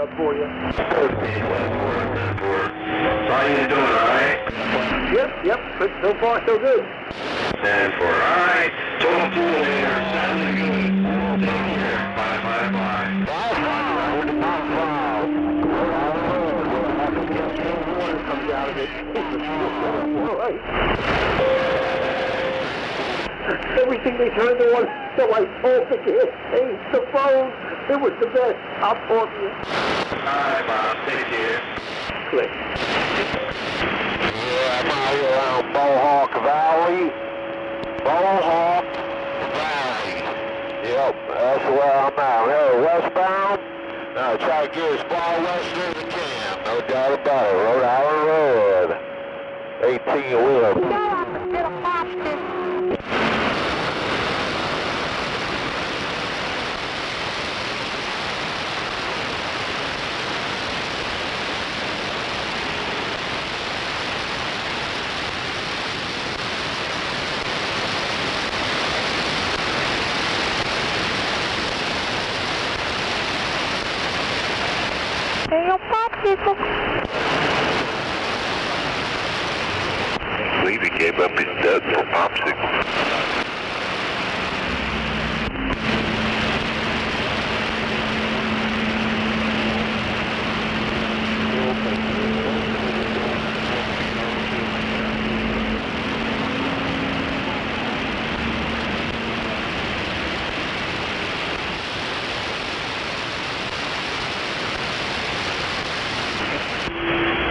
up for you.
How you doing, alright?
Yep, so far so good.
Stand for, alright. Talk to you later. Sounds good. Take care. Bye.
Comes out of it. All right. Everything they turned on, the lights off, the gas changed, the phone. It was the best. I'll talk to you.
Alright, Bob. Take care.
Click.
Yeah, I'm out here around Mohawk Valley. Mohawk Valley. Yep, that's where I'm at. I'm here westbound. Now try to get as far west as I can. No doubt about it. Rhode Island Road. 18-wheeler.
Get a plastic. Hey, your popsicle.
I believe he gave up his debt for popsicle.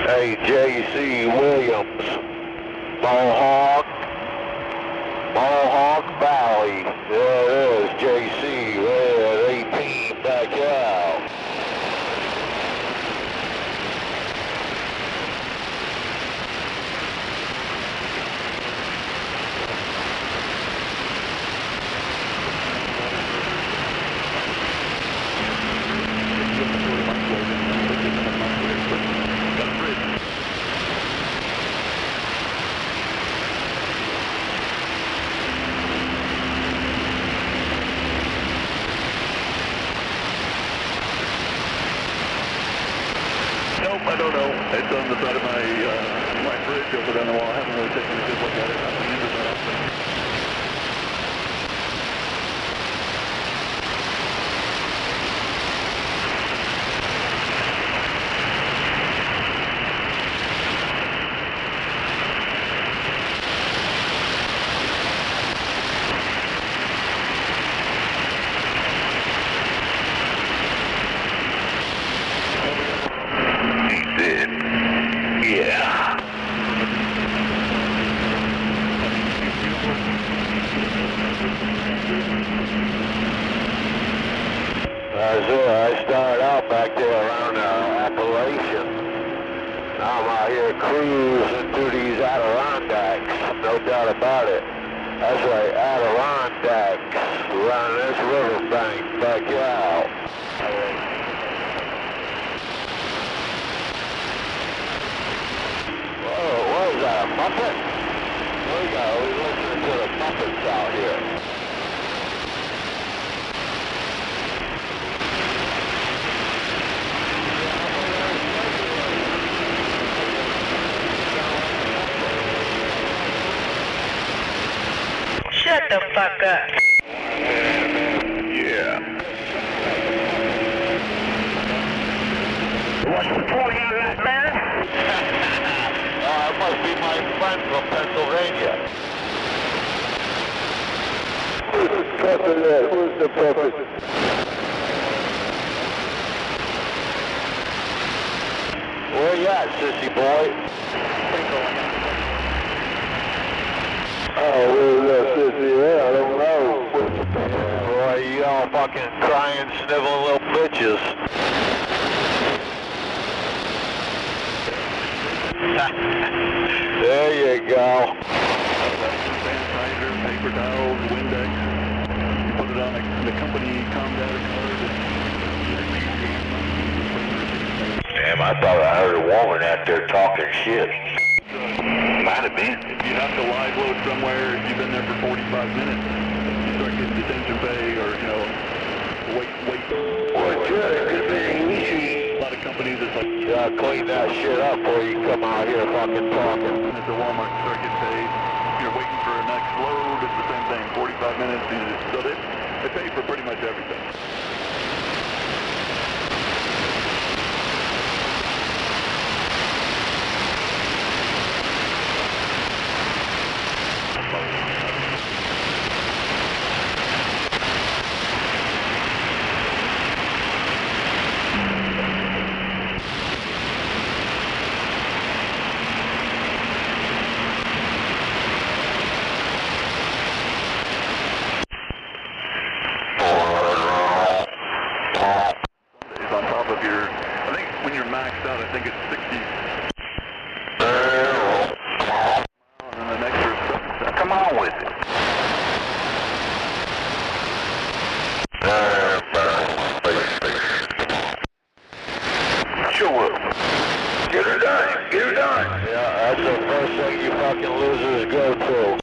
Hey, J.C. Williams, Mohawk Valley. There it is, J.C. Red 18 back out.
Nope, I don't know. It's on the side of my bridge over there on the wall. I haven't really taken a good look at it. I've been into that. I started out back there around Appalachian. Now I'm out here cruising through these Adirondacks, no doubt about it. That's right, Adirondacks, around this riverbank back out. Whoa, what is that, a Muppet? We're listening to the Muppets out here.
Shut the fuck up.
Yeah.
What's the point on that, man? It must be my friend from Pennsylvania. Who's the puppet there? Who's the puppet? Where you at, sissy boy? Oh, where's that sissy there? I don't know. Yeah, boy, you all fucking crying, sniveling little bitches. There you go.
Sanitizer, paper towels, Windex. You put it on the company Comdata card.
Damn, I thought I heard a woman out there talking shit.
Might have been.
If you have to live load somewhere, if you've been there for 45 minutes, you start getting detention pay or, wait.
Well, good. It could be an issue.
clean that shit up before you come out here fucking talking.
At the Walmart circuit pay, you're waiting for a next load, it's the same thing, 45 minutes, so they pay for pretty much everything. On top of your, I think when you're maxed out, I think it's 60. And then an extra 7.
Come on with it. Show up. Get her done. Get her done.
Yeah, that's the first thing you fucking losers go to.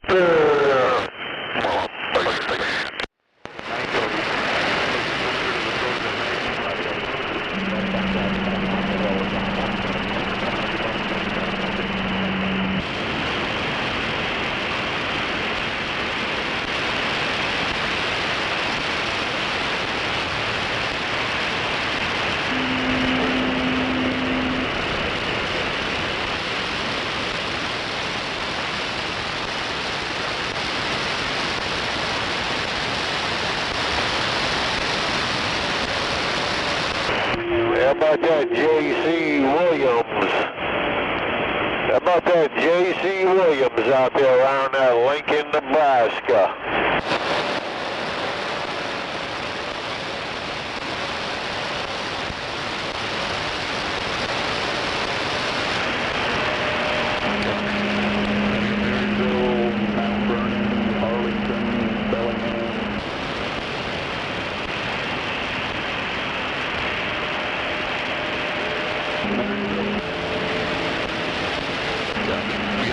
How about that J.C. Williams? How about that J.C. Williams out there around that Lincoln, Nebraska?
Mount Vernon, Arlington, Bellingham.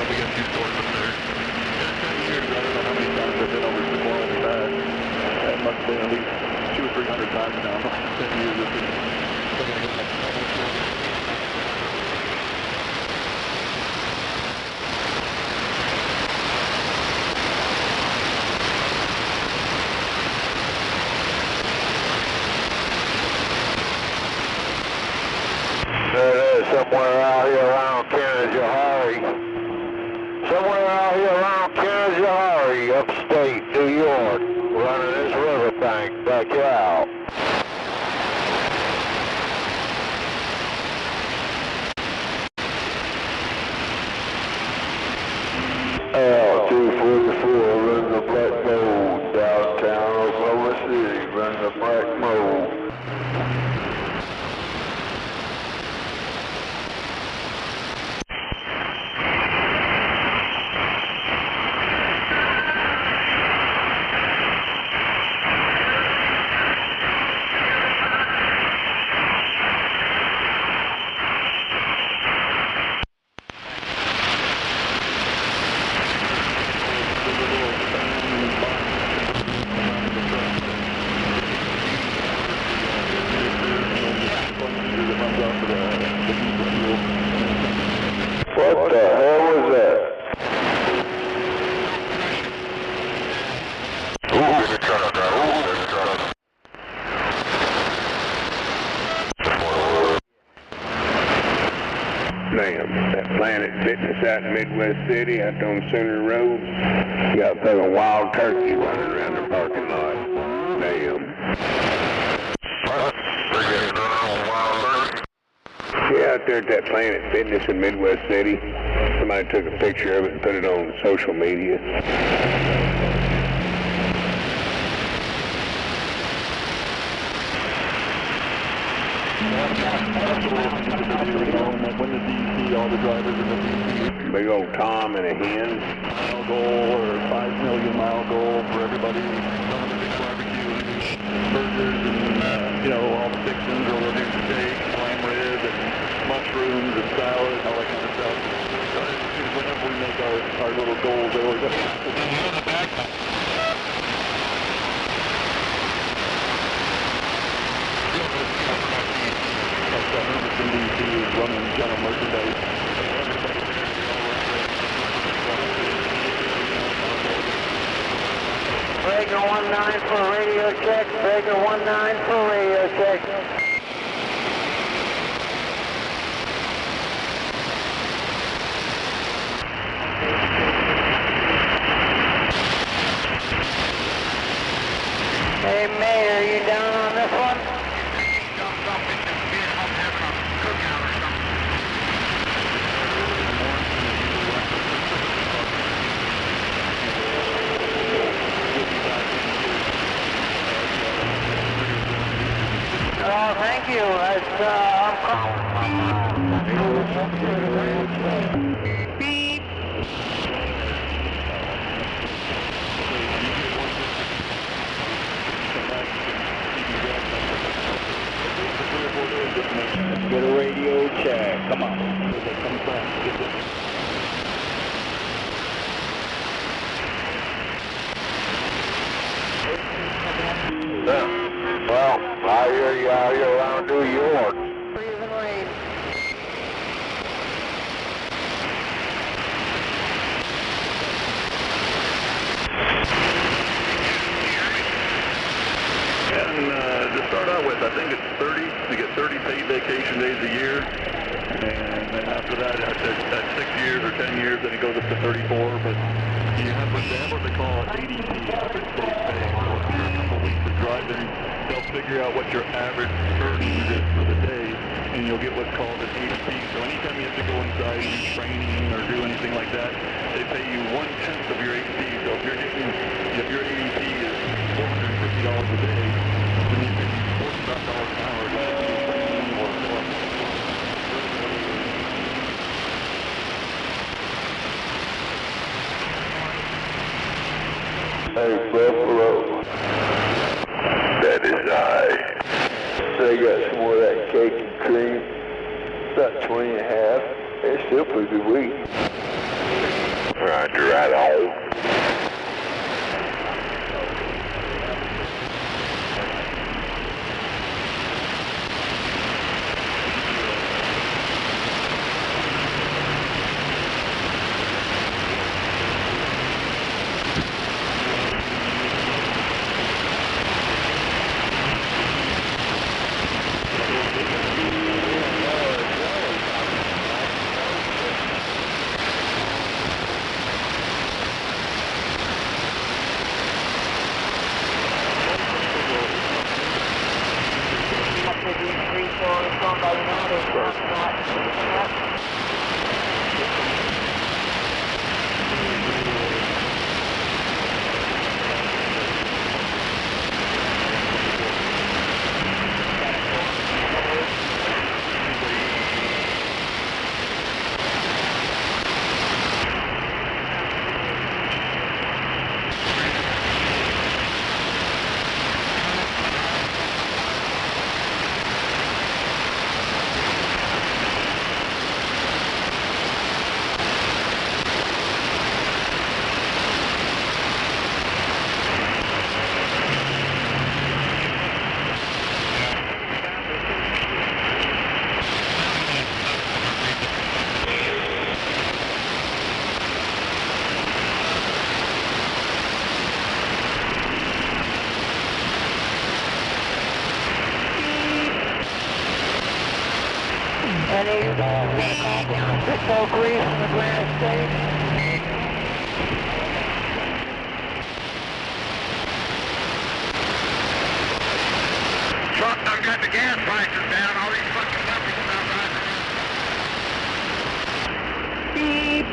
We got 2 stores up there. I don't know how many times I've been over to the quality bag. That must have been at least 200 or 300 times now in the last 10 years.
There it is, somewhere out here around Kanajahari. Somewhere out here around Kanajahari, upstate New York, running this riverbank back out.
L244, run the black mode, downtown Oklahoma City, run the black mode. What the hell was that? Damn, that Planet Fitness out in Midwest City, out on Center Road, got a fucking wild turkey running around the parking lot. Damn. Yeah, out there at that Planet Fitness in Midwest City. Somebody took a picture of it and put it on social media.
When the DC, all the drivers in the DC.
Big old Tom and a hen.
Mile goal or 5 million mile goal for everybody. Some of the big barbecue burgers and, all the fixings, or whether it's steak, prime rib, and mushrooms and salad and all that kind of stuff. So whenever we make our little goals, they always have do is running general merchandise.
Breaker 19 for radio check. Breaker 19 for radio check. Hey, May, are you down on this one? Oh, thank you. I'm calling. Beep.
Get a radio check. Come on.
Well, I hear you out here around New York.
Freezing rain.
And to start out with, I think it's 30. You get 30 paid vacation days a year. And then after that, at 6 years or 10 years, then it goes up to 34. But you have what they call ADP, average days pay. So after a couple weeks of driving, they'll figure out what your average earnings is for the day, and you'll get what's called an ADP. So anytime you have to go inside and do training or do anything like that, they pay you 1/10 of your ADP. So if your ADP is $450 a day, then you pay $45 an hour to do training or
Hey, Buffalo.
That is I.
They got some more of that cake and cream. About 20 and a half. It's still pretty good week.
Roger, right on.
Any smoke grease in the Granite State?
Truck done got the gas prices down. All these fucking companies stop rising.
Beep.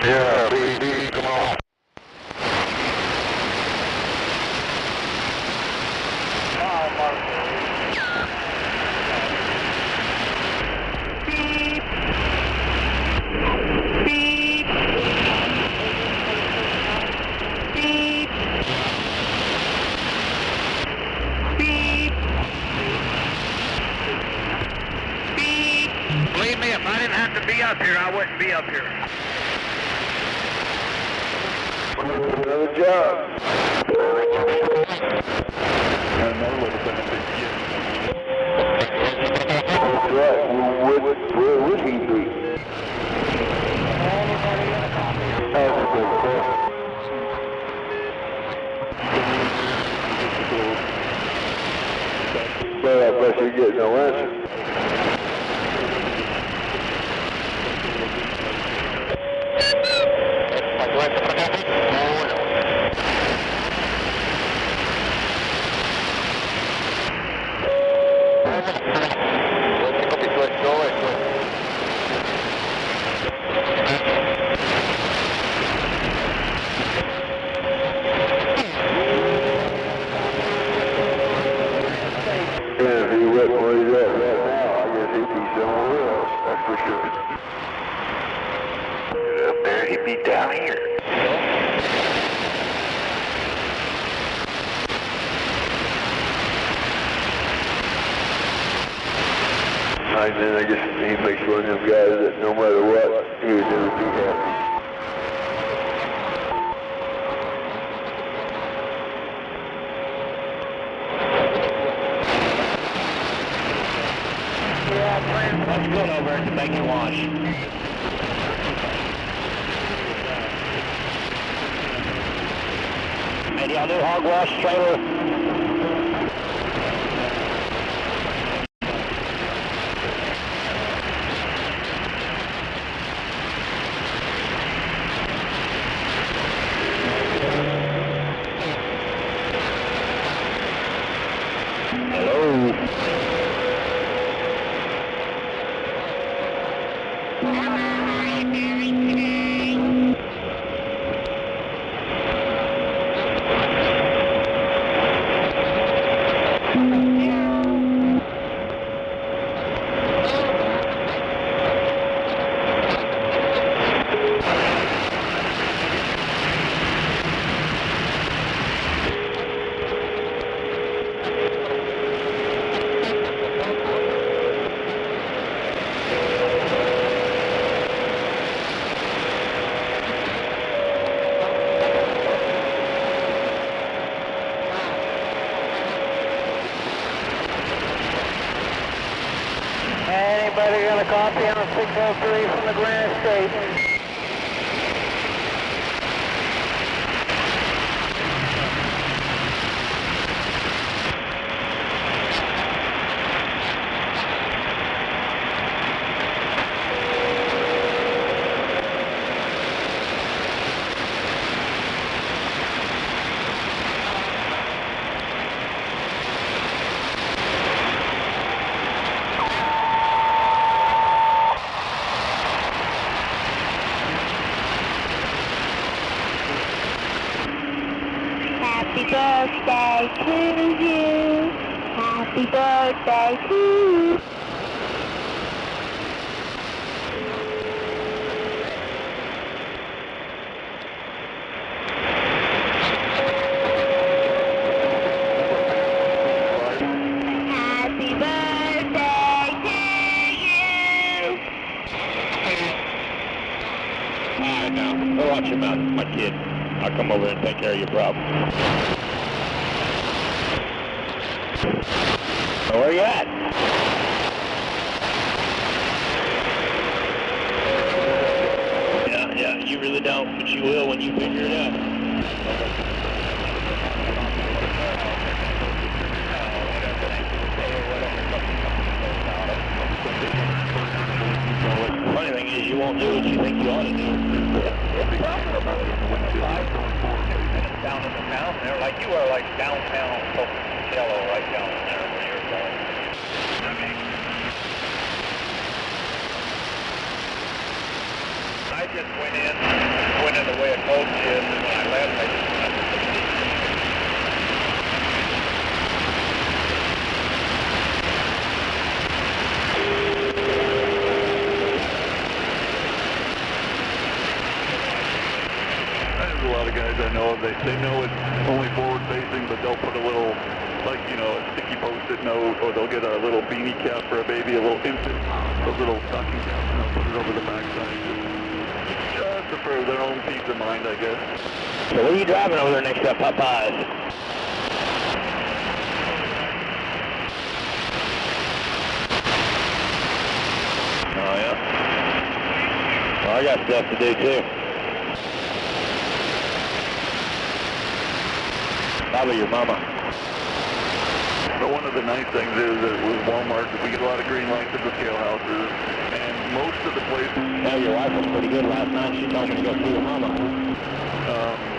Yeah, BD, come on.
up here, I wouldn't be up here.
Another job.
Got another little benefit to get.
That's right. Where would he be? That's a good question. But I bet you get no answer. And if he went where he's at right now, I guess he'd be somewhere else, that's for sure.
Up there, he'd be down here.
And then I guess he makes one of them guys that no matter what, he would never be happy.
Let's go over to make it wash. Hey, y'all do hogwash trailer? Anybody got a copy on 603 from the Grand State?
Happy birthday to you. Happy birthday to you. Happy birthday to you.
All right, now, go watch your mouth, my kid. I'll come over and take care of your problem. So where you at? Yeah, you really don't, but you will when you figure it out. The funny thing is, you won't do what you think you ought to do. Down in the town there, like you are, like downtown Pocatello, right down there where you're going. I just went in the way a coach is, and when I left, I just
There's a lot of guys I know, they know it's only forward facing, but they'll put a little like, you know, a sticky post-it note, or they'll get a little beanie cap for a baby, a little infant, those little stocking caps, and they'll put it over the backside. Just for their own peace of mind, I guess.
So what are you driving over there next to Popeyes? Oh, yeah. Well, I got stuff to do, too. Probably your mama.
But one of the nice things is that with Walmart, we get a lot of green lights at the scale houses, and most of the places...
Yeah, your wife was pretty good last night. She told me to go see your mama.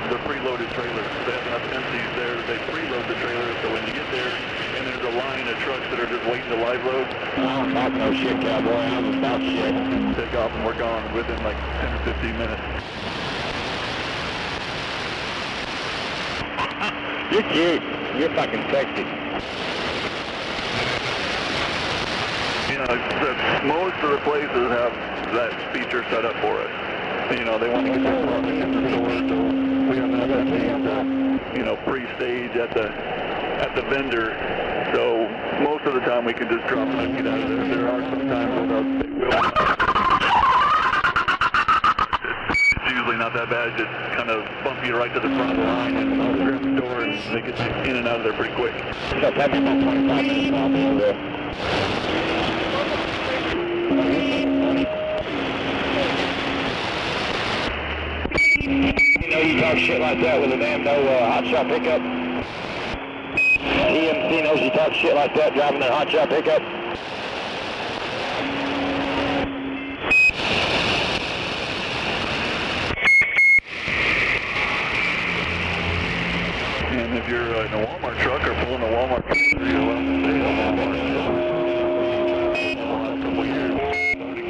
They're preloaded trailers. They have enough empties there that they preload the trailers, so when you get there, and there's a line of trucks that are just waiting to live load.
I don't talk no shit, cowboy. I'm about shit.
Take off and we're gone within like 10 or 15 minutes.
You're cute. You're fucking sexy.
You know, most of the places have that feature set up for us. You know, they want to get their product in the store, so we have enough empties to, you know, pre-stage at the vendor. So most of the time we can just drop it and get out of there. There are some times without. It's usually not that bad. Just kind of bump you right to the front of the line and grab the door, and they get you in and out of there pretty quick.
So that'd be about 25 minutes. I'll be over there. You know you talk shit like that with a damn no hotshot pickup. EMC knows you talk shit like that driving their hotshot pickup.
And if you're in a Walmart truck or pulling a Walmart truck, you're allowed to stay at Walmart. The last couple of years,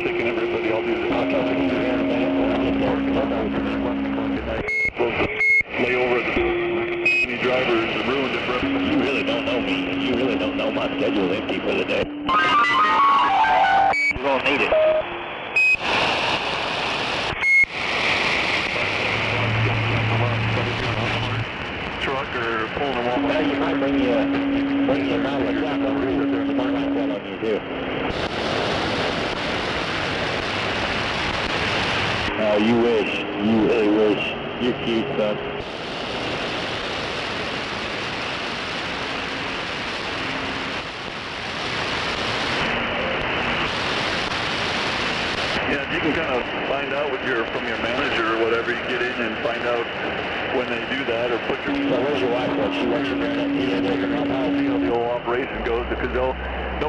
taking everybody, I'll do the hotshot pickup here in a minute. Lay over at the drivers and ruined it for everybody.
You really don't know me. You really don't know my schedule is empty for the day. You won't need it.
Truck or pulling a Walmart.
Well, you might bring you a bottle of shot over here. There's a bar like that on you too. Oh, you wish. You really wish. You're cute, son.
Yeah, you can kind of find out from your manager or whatever. You get in and find out when they do that, or put your...
So where's your wife? What, she works in there?
See how the whole operation goes, because they'll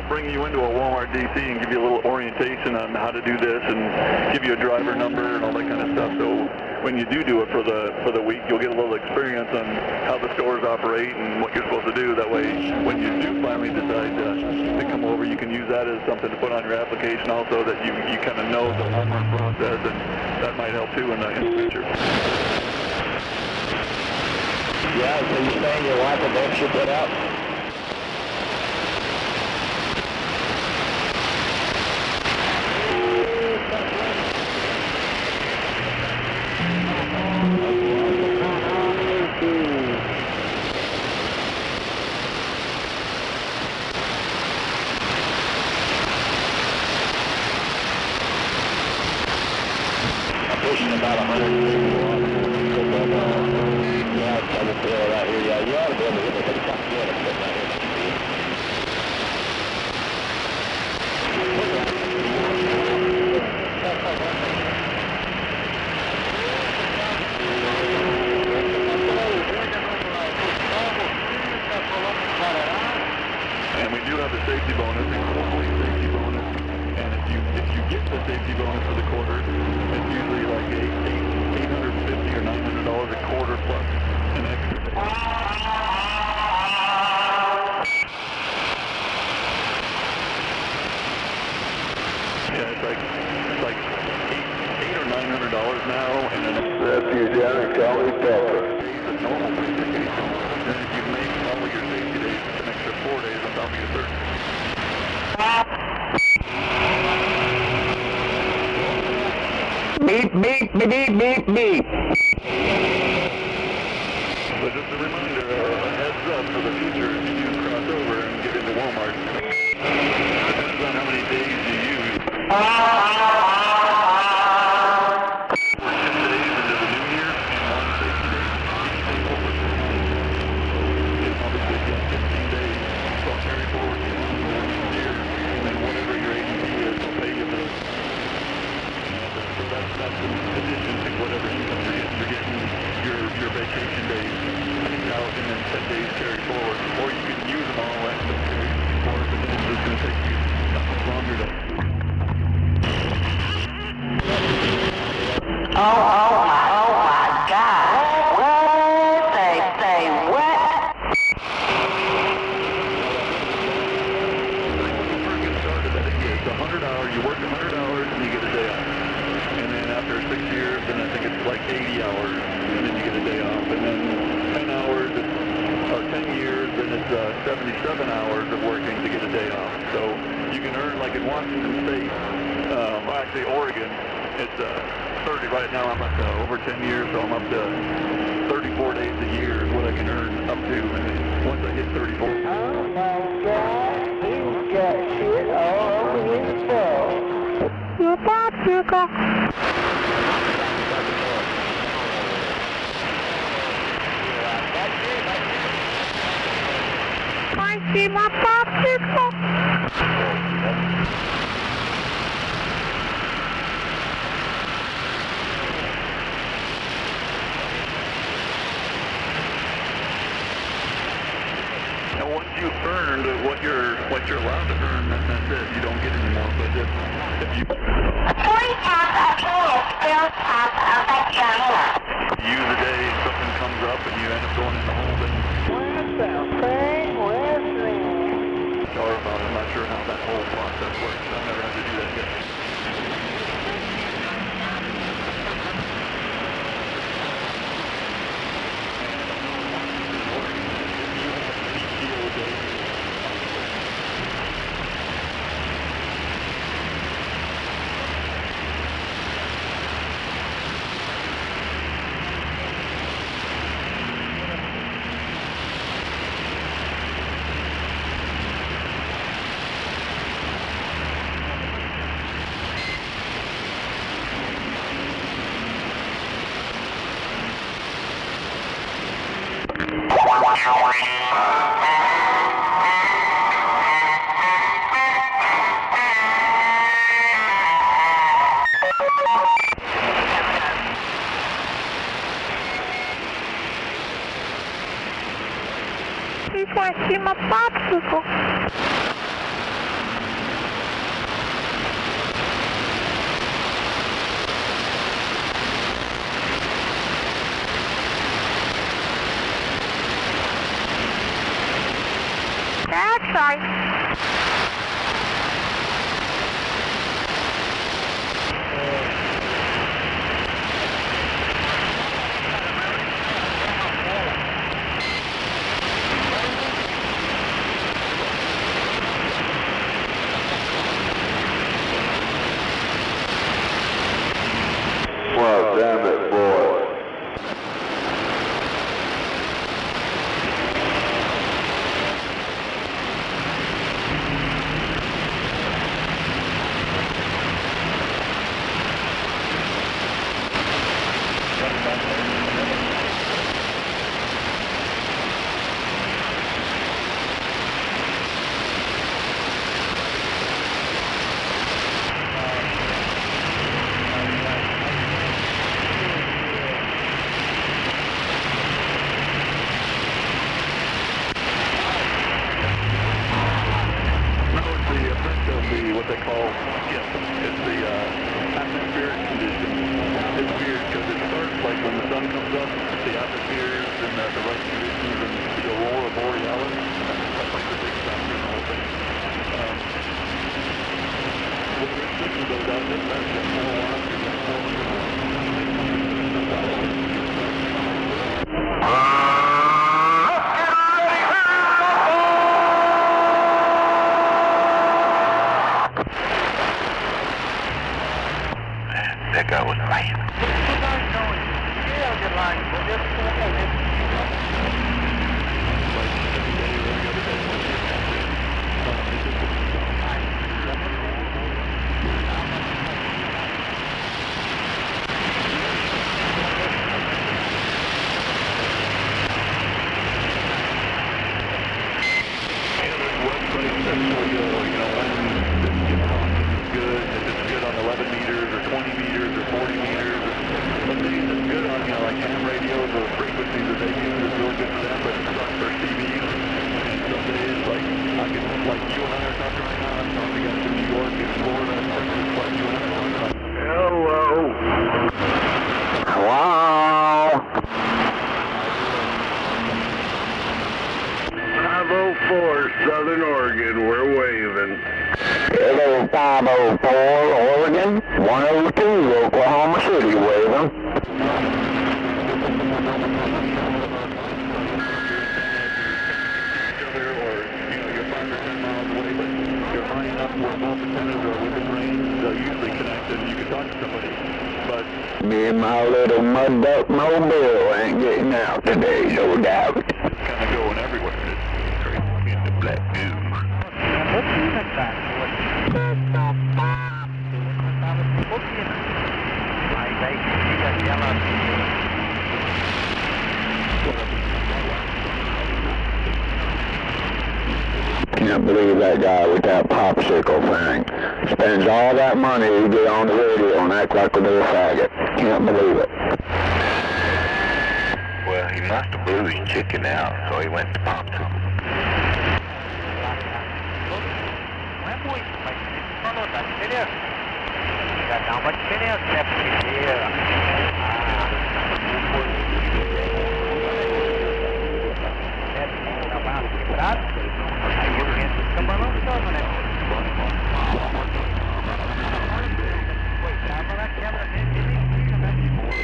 bring you into a Walmart DC and give you a little orientation on how to do this and give you a driver number and all that kind of stuff. So when you do it for the week, you'll get a little experience on how the stores operate and what you're supposed to do. That way, when you do finally decide to come over, you can use that as something to put on your application also, that you kind of know the Walmart process, and that might help too in the future.
Yeah, so you're saying your wife will bench you put out? Pushing about 100. Yeah, it's double barrel right here. Yeah, you ought to be able to hit the 35 good. I'm sitting right here.
And we do have a safety bonus, a quarterly safety bonus. And if you get the safety bonus for the quarter, it's usually like $850 or $900 a quarter plus an extra. Yeah, it's like $800 or $900 now, and then
That's you down in County Pepper.
the normal free ticket. And then if you make all of your safety days, it's an extra 4 days on top of your 30.
Beep, beep, beep, beep, beep, beep.
But just a reminder, a heads up for the future, if you do Vacation days out and then 10 days carry forward, or you can use them all and carry forward, but then it's just going to take you that much longer to...
Oh my God. What? Say what?
When you first get started, it's 100 hours, you work 100 hours and you get a day off. And then after 6 years, then I think it's like 80 hours, and then you get a day off. And then 10 hours, or 10 years, then it's 77 hours of working to get a day off. So you can earn, like in Washington State, well, actually Oregon, it's 30 right now. I'm up to over 10 years, so I'm up to 34 days a year is what I can earn up to. And then once I hit 34.
Oh my God, he's got shit all over his ball.
Your popsicle. I see my popsicle.
Now, once you've earned what you're allowed to earn, that's it. You don't get any more. But if you
40 pounds of penis fills up a vagina.
use a day, something comes up, and you end up going in the hole, then sorry about it. I'm not sure how that whole process works. I've never had to do that yet.
He's going to see my popsicle. That's right.
Well, damn it, boy.
What they call skip. It's the atmospheric condition. It's weird because it starts like when the sun comes up, the atmosphere is in the right conditions and the aurora borealis. That's like the big factor in the whole thing. When the system goes out, that's the whole lot.
That guy was lying.
Wow.
504 Southern Oregon, we're waving.
Hello, 504 Oregon, 102 Oklahoma City, waving. Me and my little mud duck mobile ain't getting out today, no doubt.
It's kind of going everywhere. It's crazy in the black goo.
Can't believe that guy with that popsicle thing spends all that money to get on the radio and act like a little faggot. Can't believe it.
Well, he must have blew his chicken out, so he went to popsicle.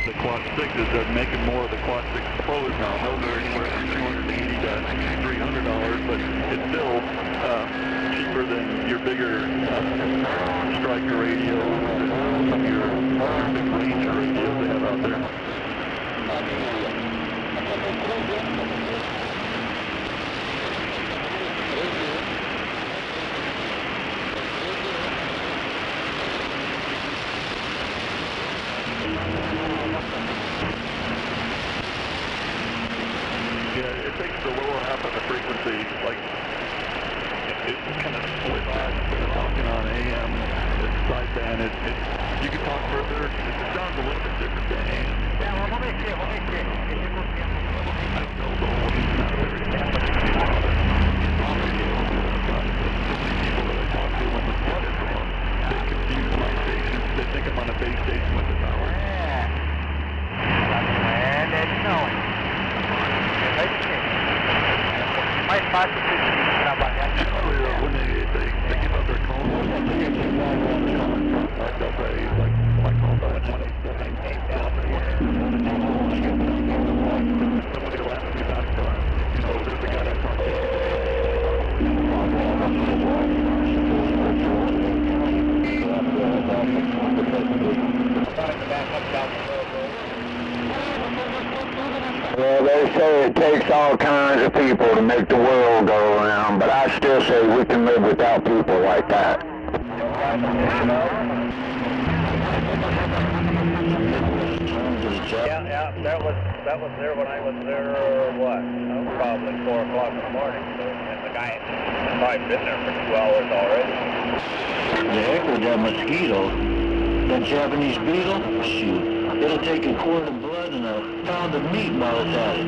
The Quad 6s are making more of the Quad 6 Pros now. Those are anywhere from $280 to $300, but it's still cheaper than your bigger Striker radios and some of your big Ranger radios they have out there. Yeah, it takes the lower half of the frequency, like, it kind of splits out instead of talking on AM, it's sideband, you can talk further, it sounds a little bit different than AM. I don't know, the whole thing's not very people that I talk to when they get it from them, they confuse my station, they think I'm on a base station with the tower.
Mais fácil de trabalhar.
When they give out their calls, they'll say, like, my call by 20, somebody will ask me about, there's a guy that's on
Well, they say it takes all kinds of people to make the world go around, but I still say we can live without people like that.
Yeah, that was there when I was there, probably 4 o'clock in the morning, so, and the guy had probably been there for 2 hours already.
The heck with that mosquito, that Japanese beetle, shoot. It'll take a quart of blood and a pound of meatballs at it.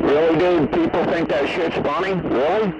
Really, dude? People think that shit's funny? Really?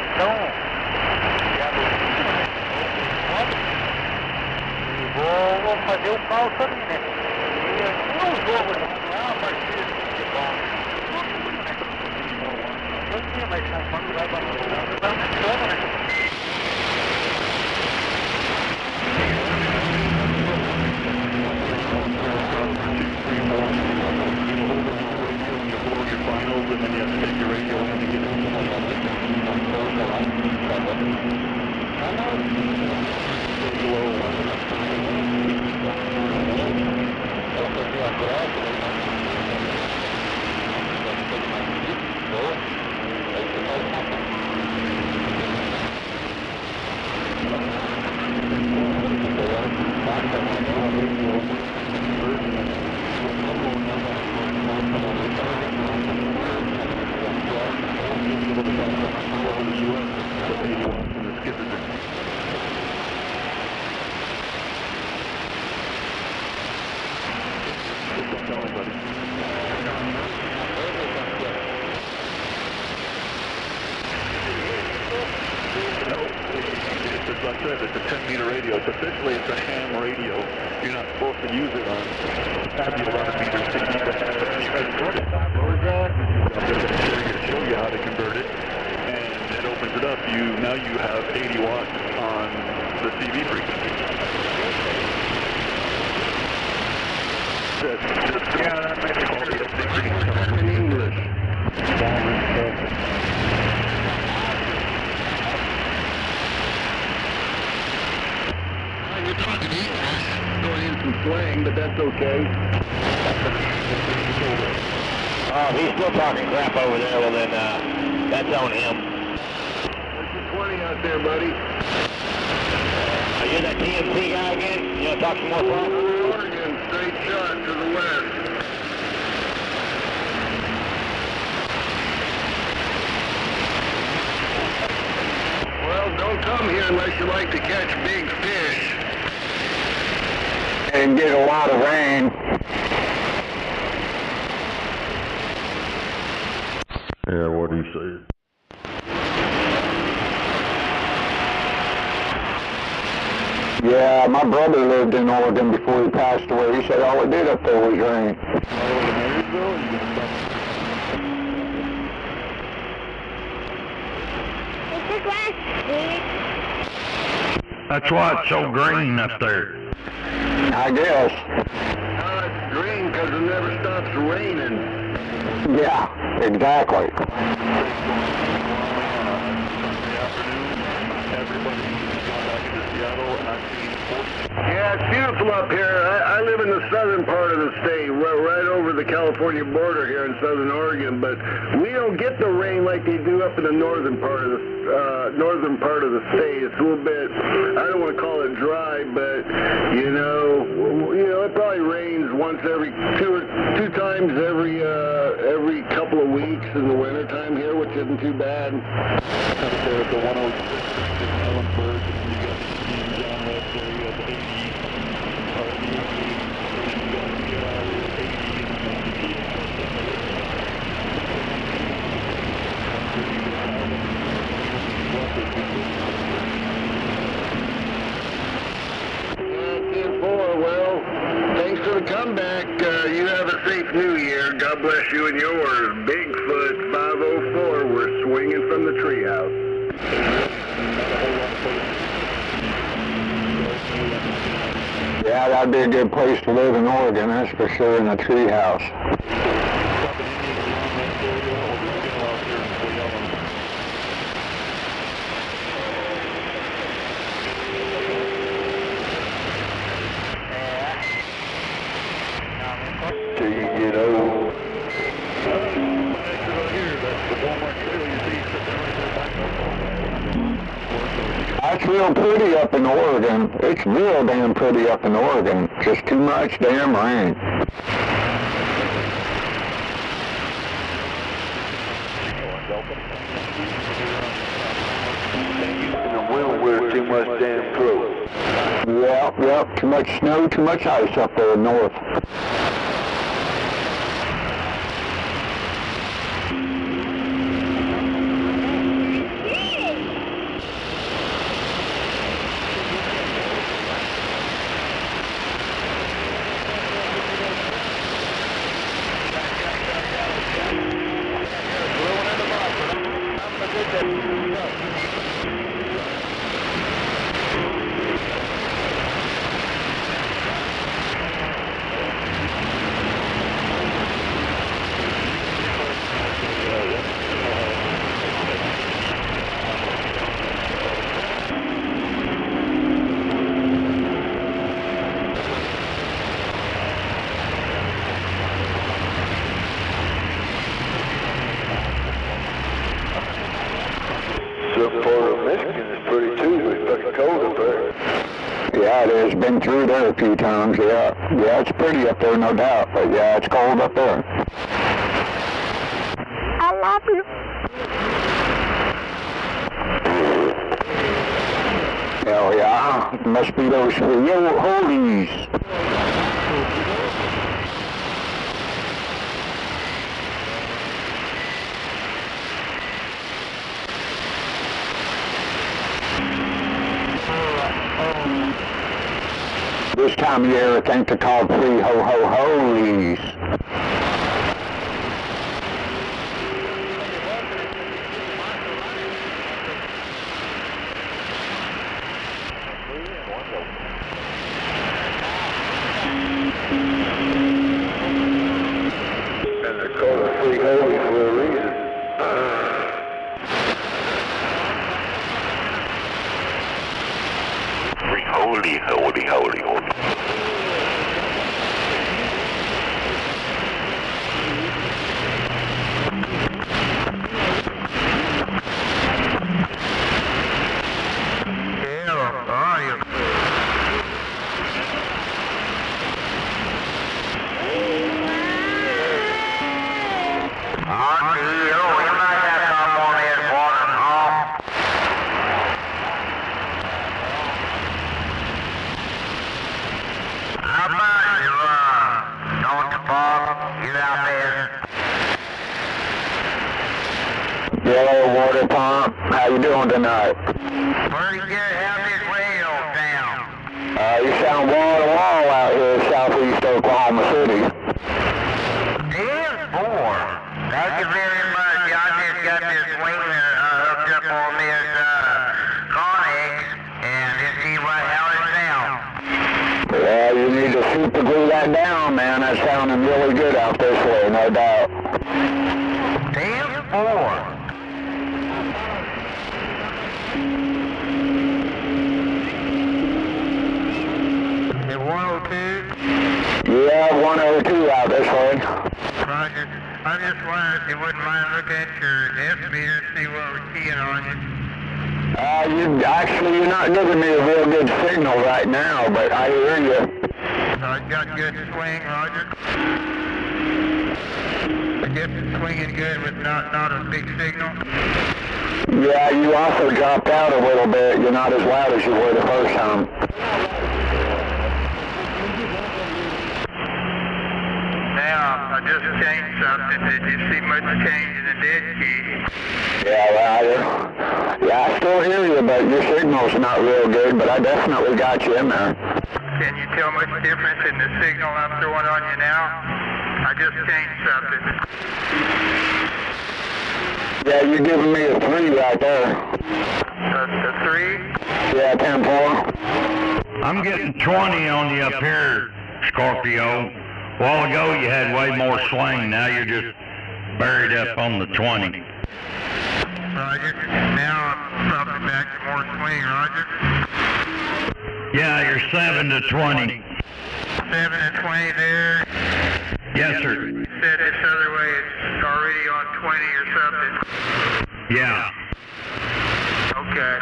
Então, vou fazer o calço ali, né? E não jogo, a partida de futebol. Não tinha, mas quando vai bater, né?
Finals, and then you have to take your radio in to get it. Like I said, it's a 10-meter radio. So essentially, it's a ham radio. You're not supposed to use it on 11 meters to keep it. What was that? I'm going to show you how to convert it, and it opens it up. Now you have 80 watts on the TV frequency. Yeah, that made it in English.
You're talking to you, going in some slang, but that's okay.
Oh, he's still talking crap over there. Well, then that's on him.
There's 20 out there, buddy.
Are you that TMC guy again? You want to talk some more fun?
Oregon, straight shot to the west. Well, don't come here unless you like to catch big fish. And get a lot of rain.
Yeah, what do you say?
Yeah, my brother lived in Oregon before he passed away. He said all it did up there was rain.
That's why it's so green up there.
I guess. It's green because it never stops raining. Yeah, exactly. Yeah, it's beautiful up here. I live in the southern part of the state, right over the California border here in southern Oregon, but we don't get the rain like they do up in the northern part of the state. It's a little bit, I don't want to call it dry, but you know, it probably rains once every two times every couple of weeks in the wintertime here, which isn't too bad.
The 106 in Ellenburg, you got the John West area, the 80,
Well, thanks for the comeback. You have a safe new year. God bless you and yours. Bigfoot 504. We're swinging from the treehouse. Yeah, that'd be a good place to live in Oregon, that's for sure, in a treehouse.
Till you get old.
That's real pretty up in Oregon. It's real damn pretty up in Oregon. Just too much damn rain.
In the winter, we're too much damn close.
Yep. Too much snow, too much ice up there north.
up part of Michigan is pretty too. It's fucking cold up there.
Yeah, it is. Been through there a few times, yeah. Yeah, it's pretty up there, no doubt, but yeah, it's cold up there.
I love you.
Hell yeah, must be those Rio holies. This time of year, I think they're called free ho-ho-holies.
And they're called a free holy for a reason.
Free holy, holy, holy, holy.
Yellow water pump, how you doing tonight?
Pretty good. How's this radio sound?
You sound wall to wall out here in southeast Oklahoma City.
10-4. Thank you very much. I just got this winger hooked up on this Connex and just see how it sounds.
Yeah, you need to super glue that down, man. That's sounding really good out this way, no doubt.
10-4.
Yeah, 102 out this way.
Roger. I just wondered if you wouldn't mind looking at your F meter and see what we're keying on you.
You're not giving me a real good signal right now, but I hear you.
I got good swing, Roger. I guess it's swinging good with not a big signal.
Yeah, you also dropped out a little bit. You're not as loud as you were the first time.
Now, I just changed something. Did you see much change in the dead key?
Yeah, I still hear you, but your signal's not real good, but I definitely got you in there.
Can you tell much difference in the signal I'm throwing on you now? I just changed something.
Yeah, you're giving me a 3 right there.
A 3?
Yeah, 10-4.
I'm getting 20 on you up here, Scorpio. A while ago you had way more swing, now you're just buried up on the 20.
Roger. Now I'm probably back to more swing, Roger.
Yeah, you're 7 to 20.
7 and 20 there.
Yes, sir.
You said this other way it's already on 20 or something.
Yeah.
Okay.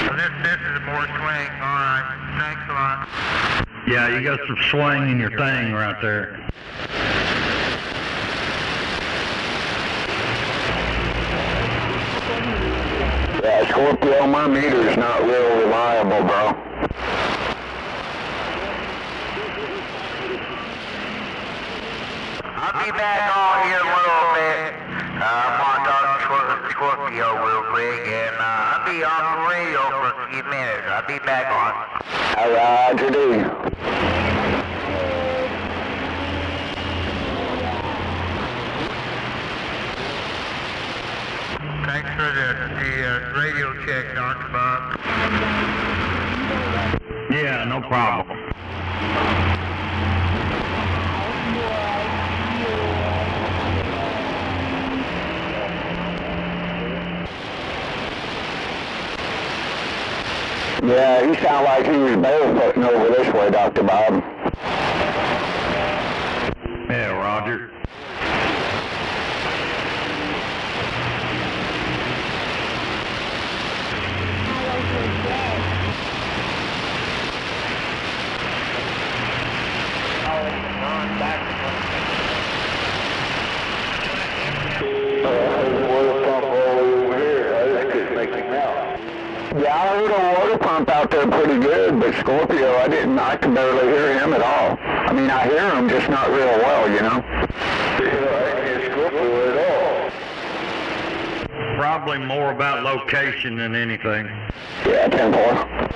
So this is more swing. All right. Thanks a lot.
Yeah, you got some swing in your thing right there.
Yeah, Scorpio, my meter's not real reliable, bro.
I'll be back on here in a little bit. I'm going to talk to Scorpio real quick, and I'll be on the radio for a few minutes. I'll be back on.
Roger, D.
Thanks for the radio check, Dr. Bob.
Yeah, no problem.
Yeah, he sounded like he was barefooting over this way, Dr. Bob.
Yeah, Roger.
Yeah, I heard a water pump out there pretty good, but Scorpio, I could barely hear him at all. I mean, I hear him, just not real well, you know?
Yeah, I ain't hear Scorpio at all.
Probably more about location than anything.
Yeah, 10-4.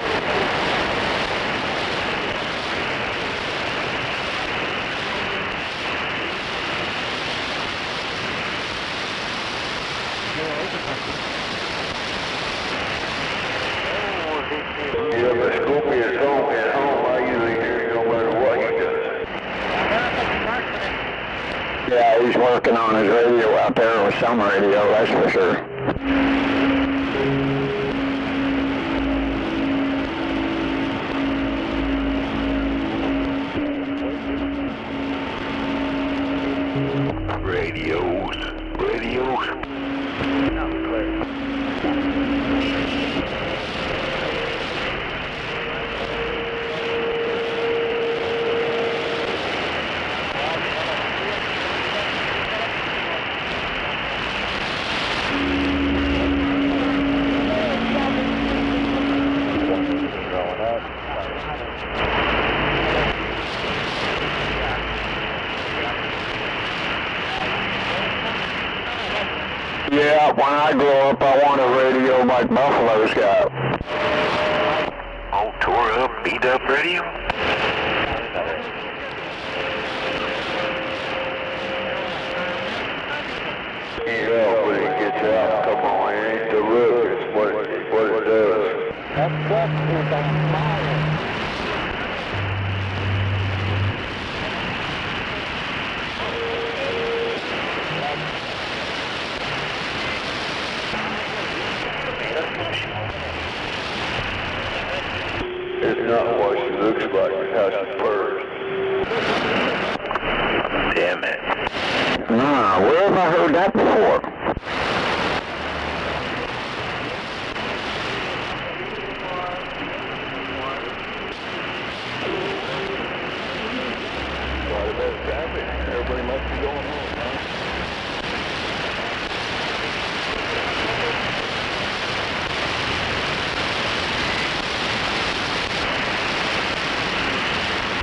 Yeah, but Scorpio's home. At home, I usually hear him no matter what he does.
Yeah, he's working on his radio out there with some radio, that's for sure.
Radios.
Yeah, when I grow up, I want a radio like Buffalo's got.
Oh, tore up, beat up radio? Yeah, when it gets out, come on, it ain't the look, it's what it does.
That truck is on fire.
It's not what she looks like, it's how she purrs. Damn it.
Nah, where have I heard that before?
Everybody must be going home, huh?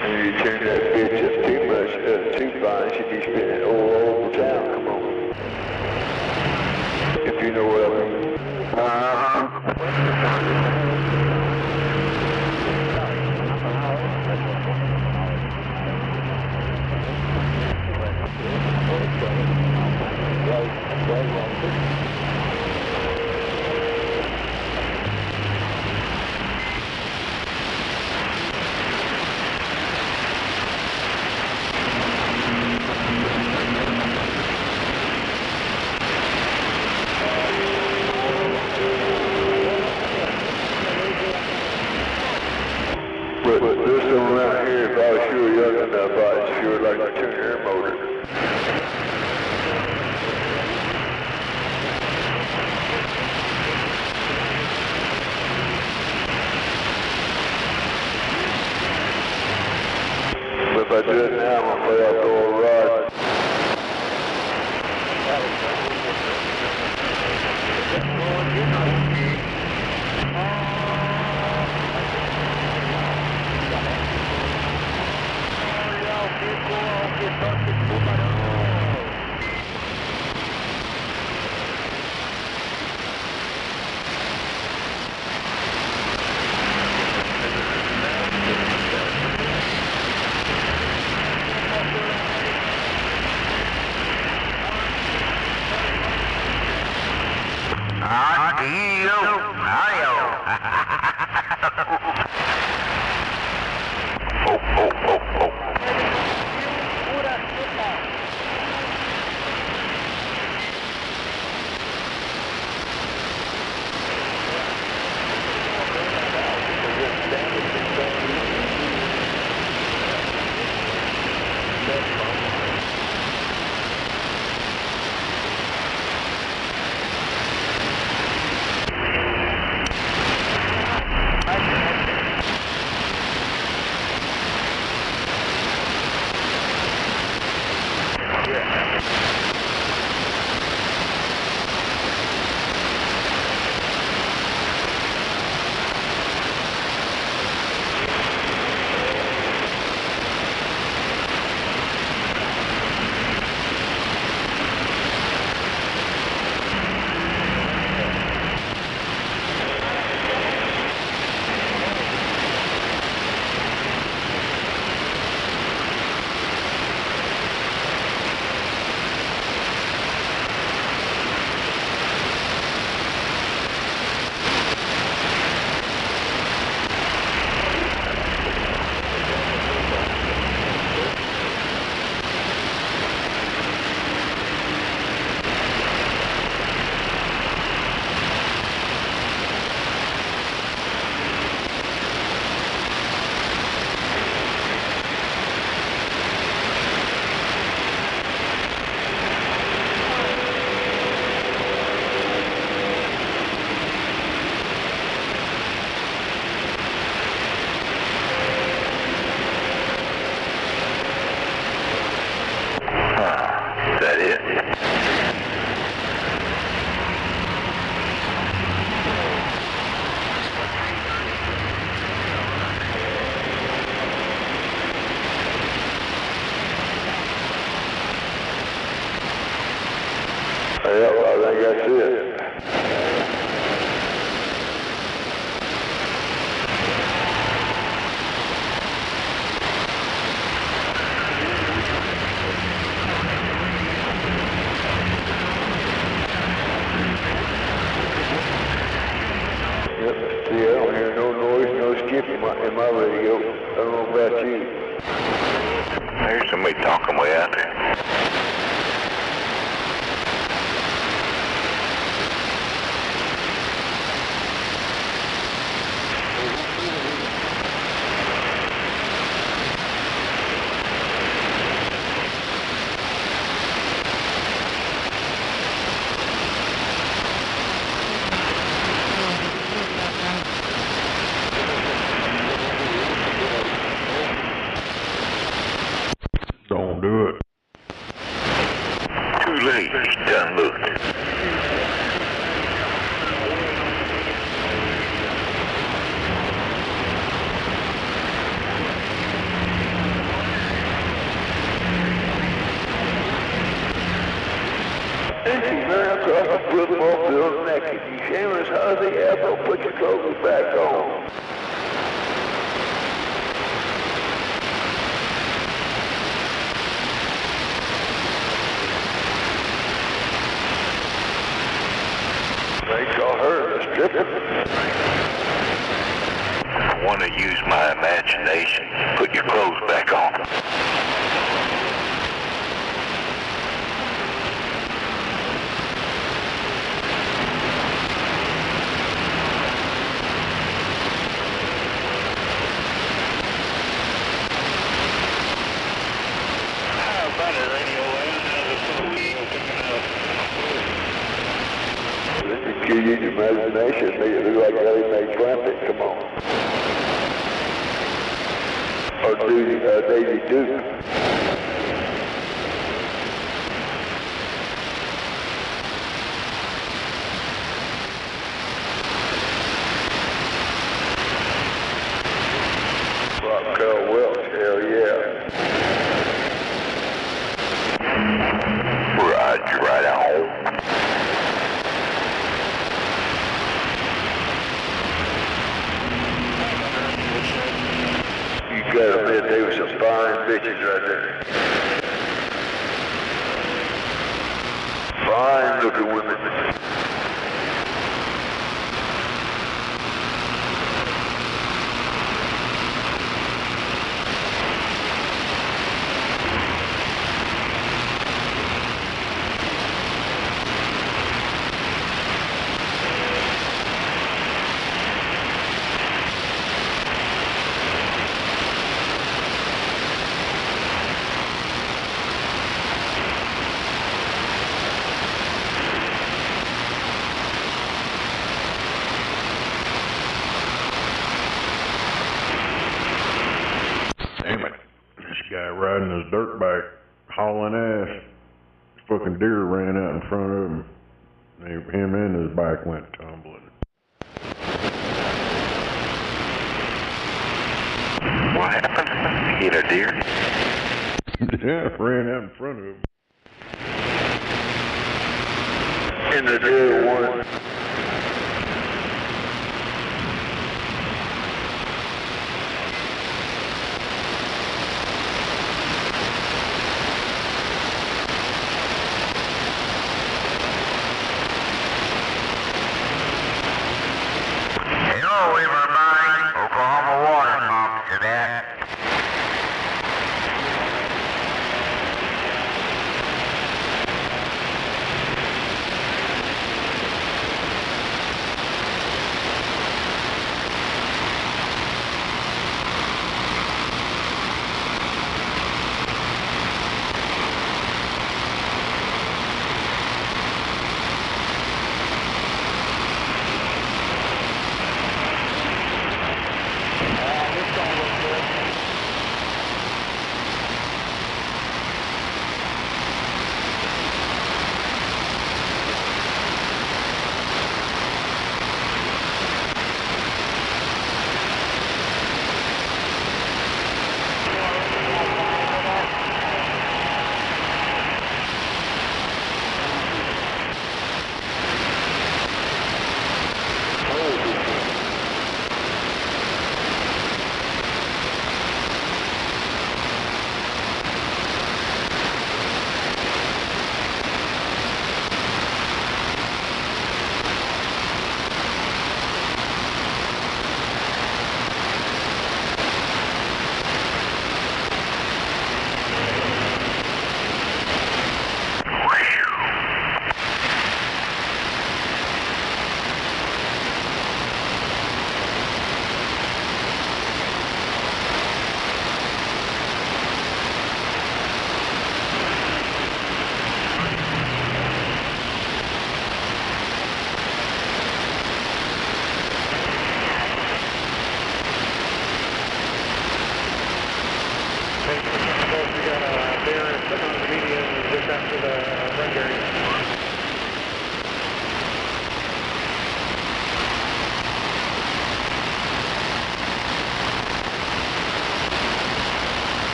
And you turn that bitch up too much, too fine, she'd be spinning all over town, come on. If you know what I mean. But this one right here, if I was sure young enough, I'd sure like to tune your motor. But if I do it now, I'm afraid I'll go a ride.
Yep. See, I don't hear no noise, no skip in my radio. I don't know about you.
There's somebody talking way out there.
Don't do it.
Too late, he's done looked.
If you run across the football field naked, you shameless husky apple, put your clothes back on. They call her a stripper.
I want to use my imagination. Put your clothes back on.
How about a radio
This is kill your imagination, make it look like Ellie Mae Trumpet, come on. Or Daisy Duke. Carl Welch, hell yeah.
Roger, right on.
You gotta admit, they were some fine bitches right there. Fine looking women.
Damn it. This guy riding his dirt bike, hauling ass. Fucking deer ran out in front of him. Him and his bike went tumbling.
What happened? You hit a deer?
Yeah, ran out in front of him.
In the deer one.
Hello, everybody. Oklahoma water pump to that.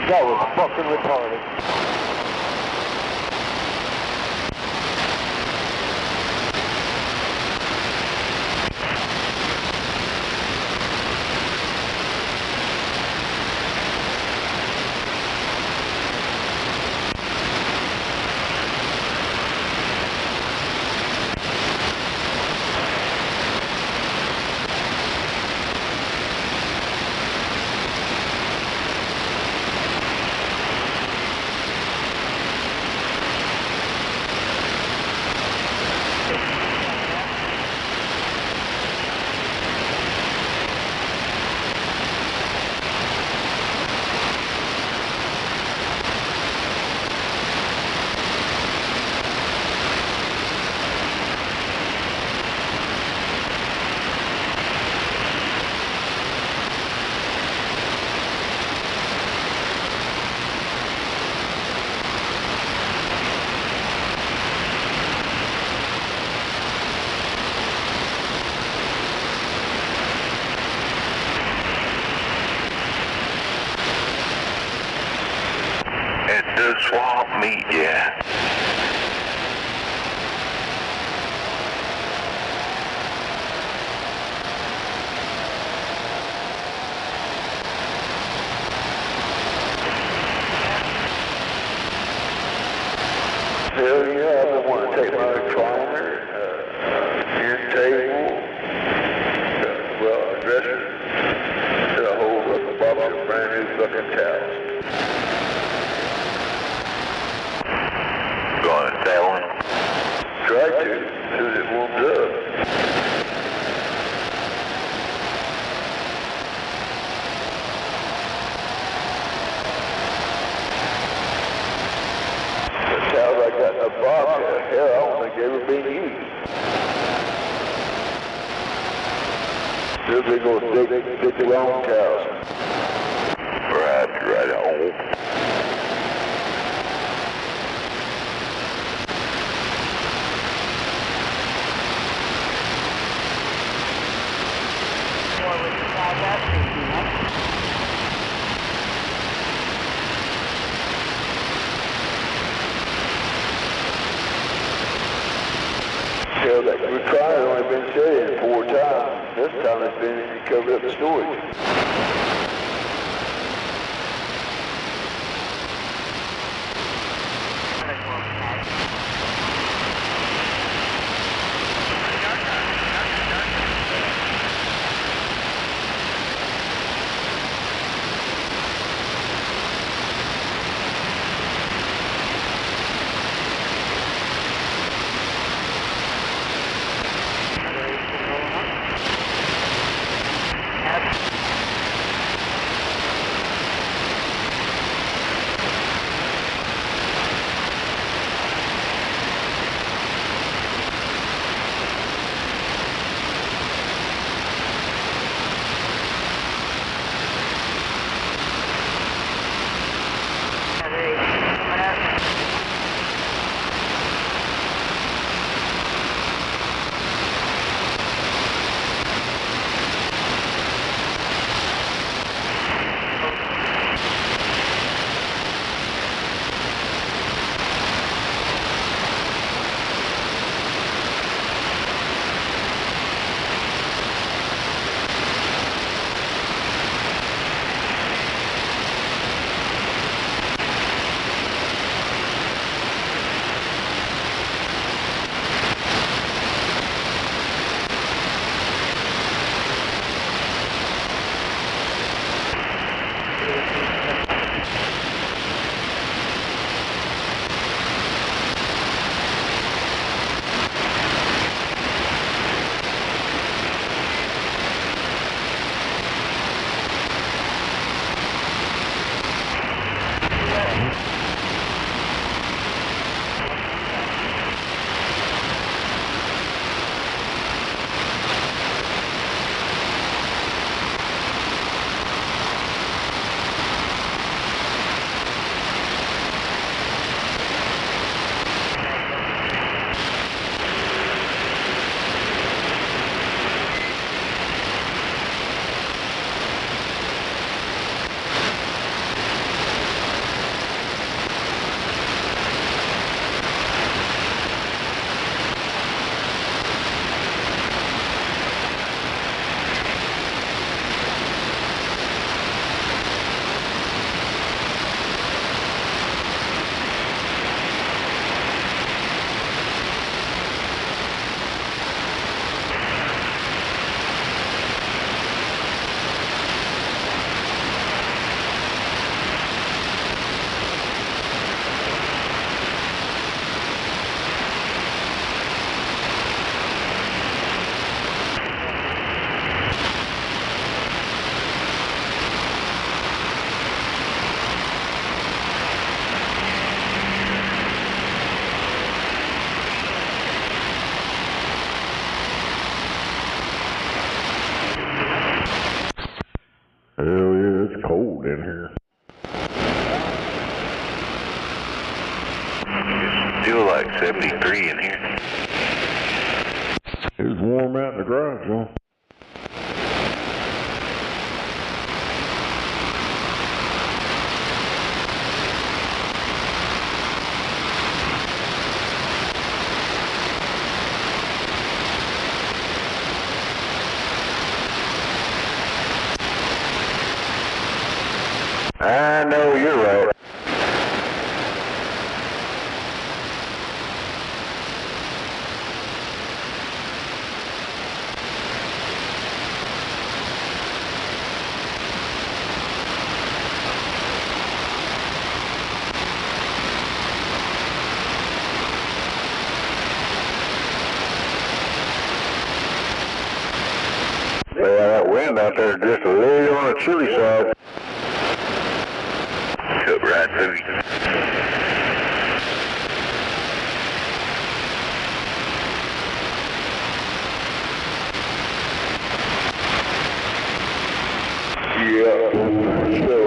That was fucking retarded.
The swamp meet, yeah.
Hell yeah, I've been wanting to take my recliner, end table, well, dresser, to a whole box of brand new fucking towels.
Going to that one?
Try to, as soon as it warms up. The towels I got in the box, hell, I don't think they've ever been used. They're big old thick long towels.
Right on.
Hell, that recliner's only been set in 4 times. This time it's been covered up the storage.
Still like 73 in here.
It was warm out in the garage, though.
I know you're right. Yeah, that wind out there just a little on the chilly side.
Cut right through you.
Yeah, sure.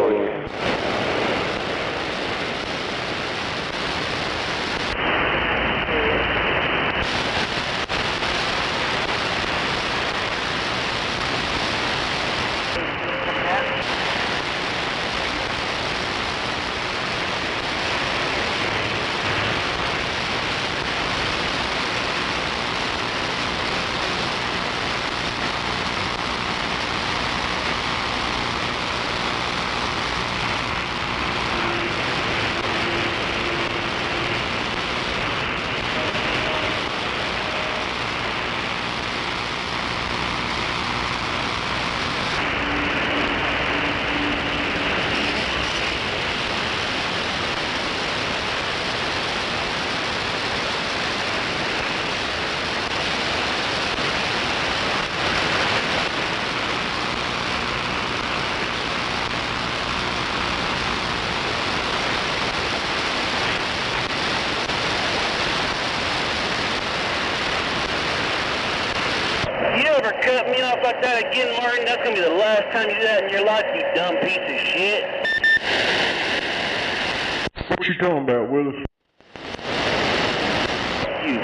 You ever cut me off like that again, Martin? That's gonna be the last time you do that in your life, you dumb piece of shit.
What you talking about, Willis?
You.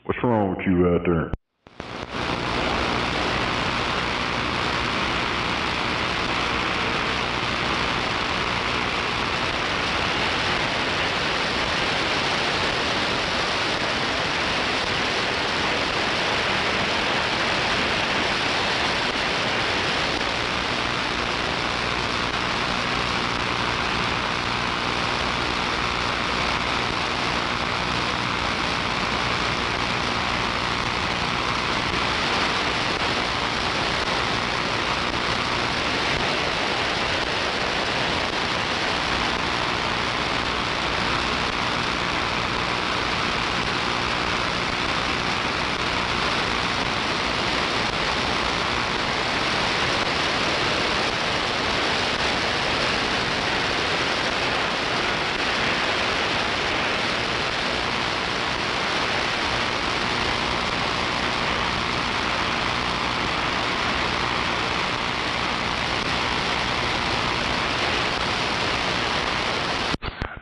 What's wrong with you out there?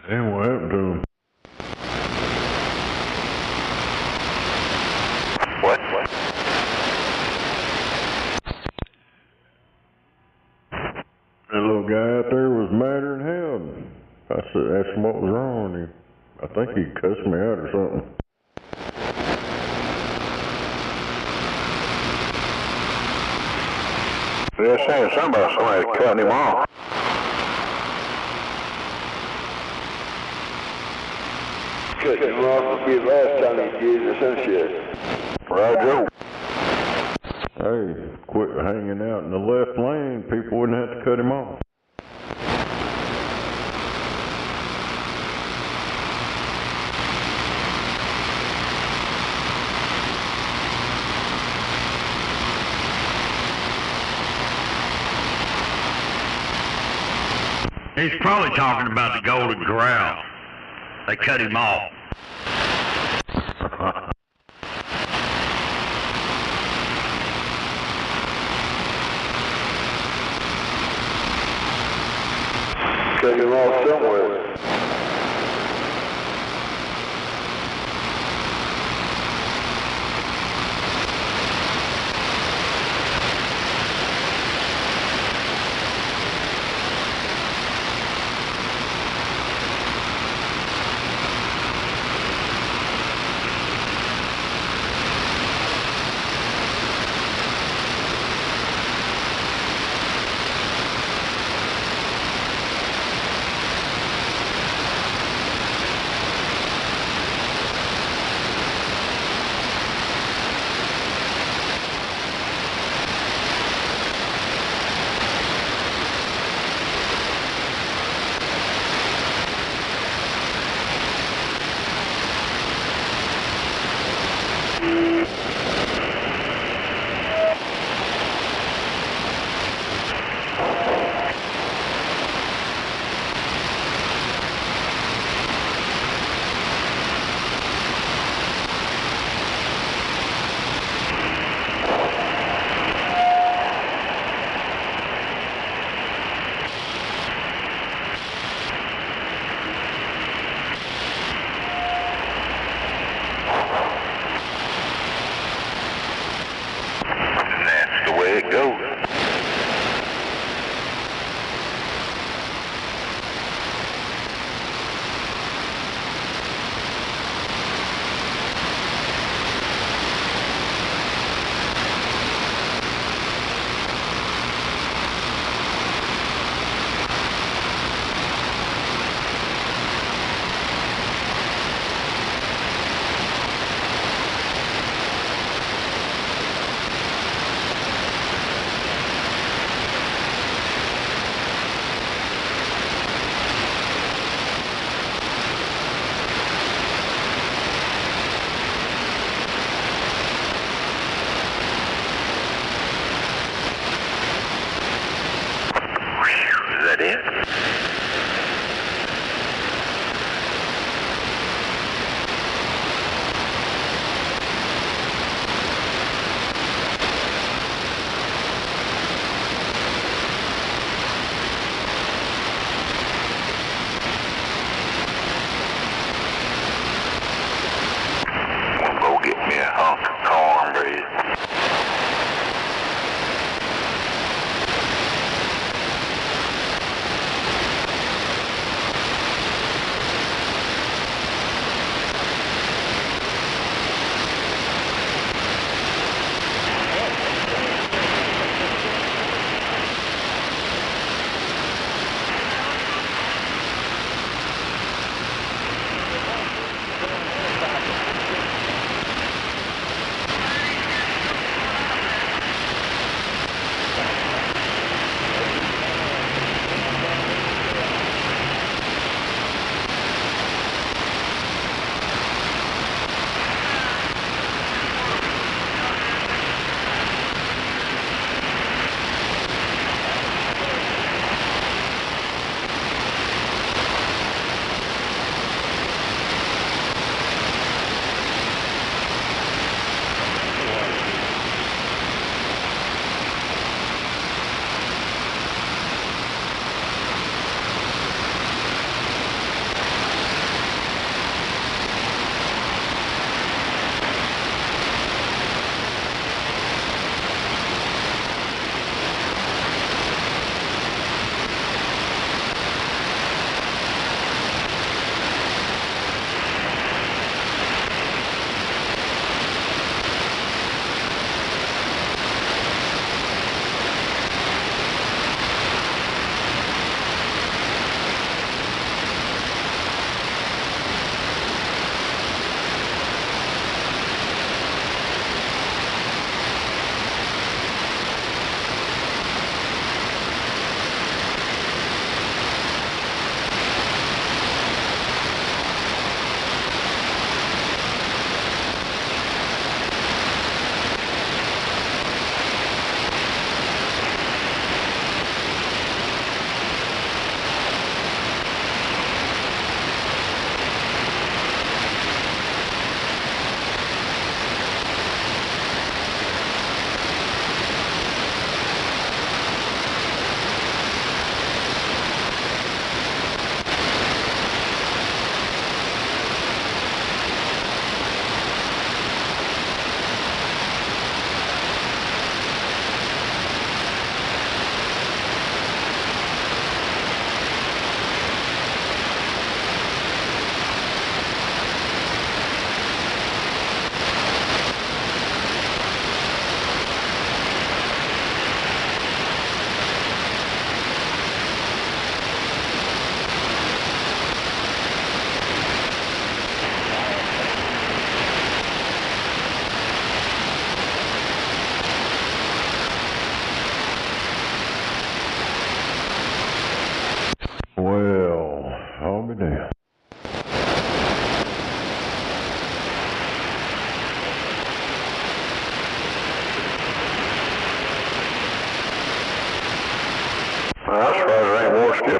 Damn, what happened to him?
What?
That little guy out there was madder than hell. I said, asked him what was wrong with him. I think he cussed me out or something.
They're saying something about somebody cutting him off.
Cutting him off would be the last time he did or some shit.
Right, Joe.
Hey, quit hanging out in the left lane. People wouldn't have to cut him off.
He's probably talking about the Golden Corral. They cut him off.
Cut him off somewhere.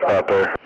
out there.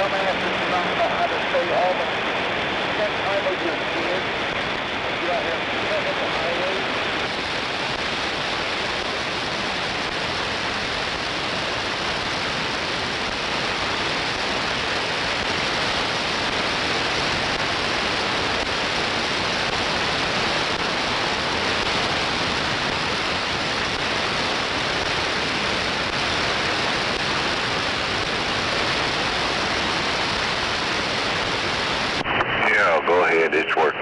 dumbasses don't know how to stay home. That time with your kids, you out here hitting the highway.
Yeah, go ahead, it's working.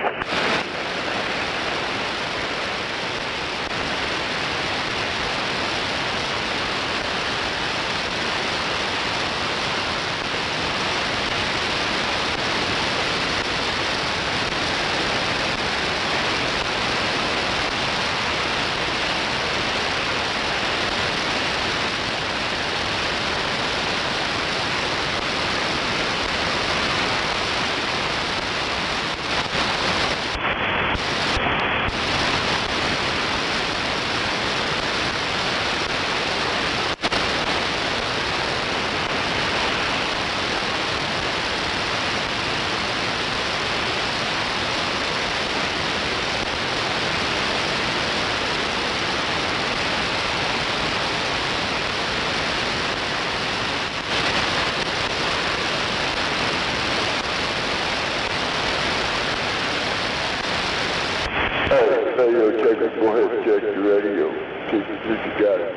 Hey, radio checker, go ahead and check the radio. See if you got it.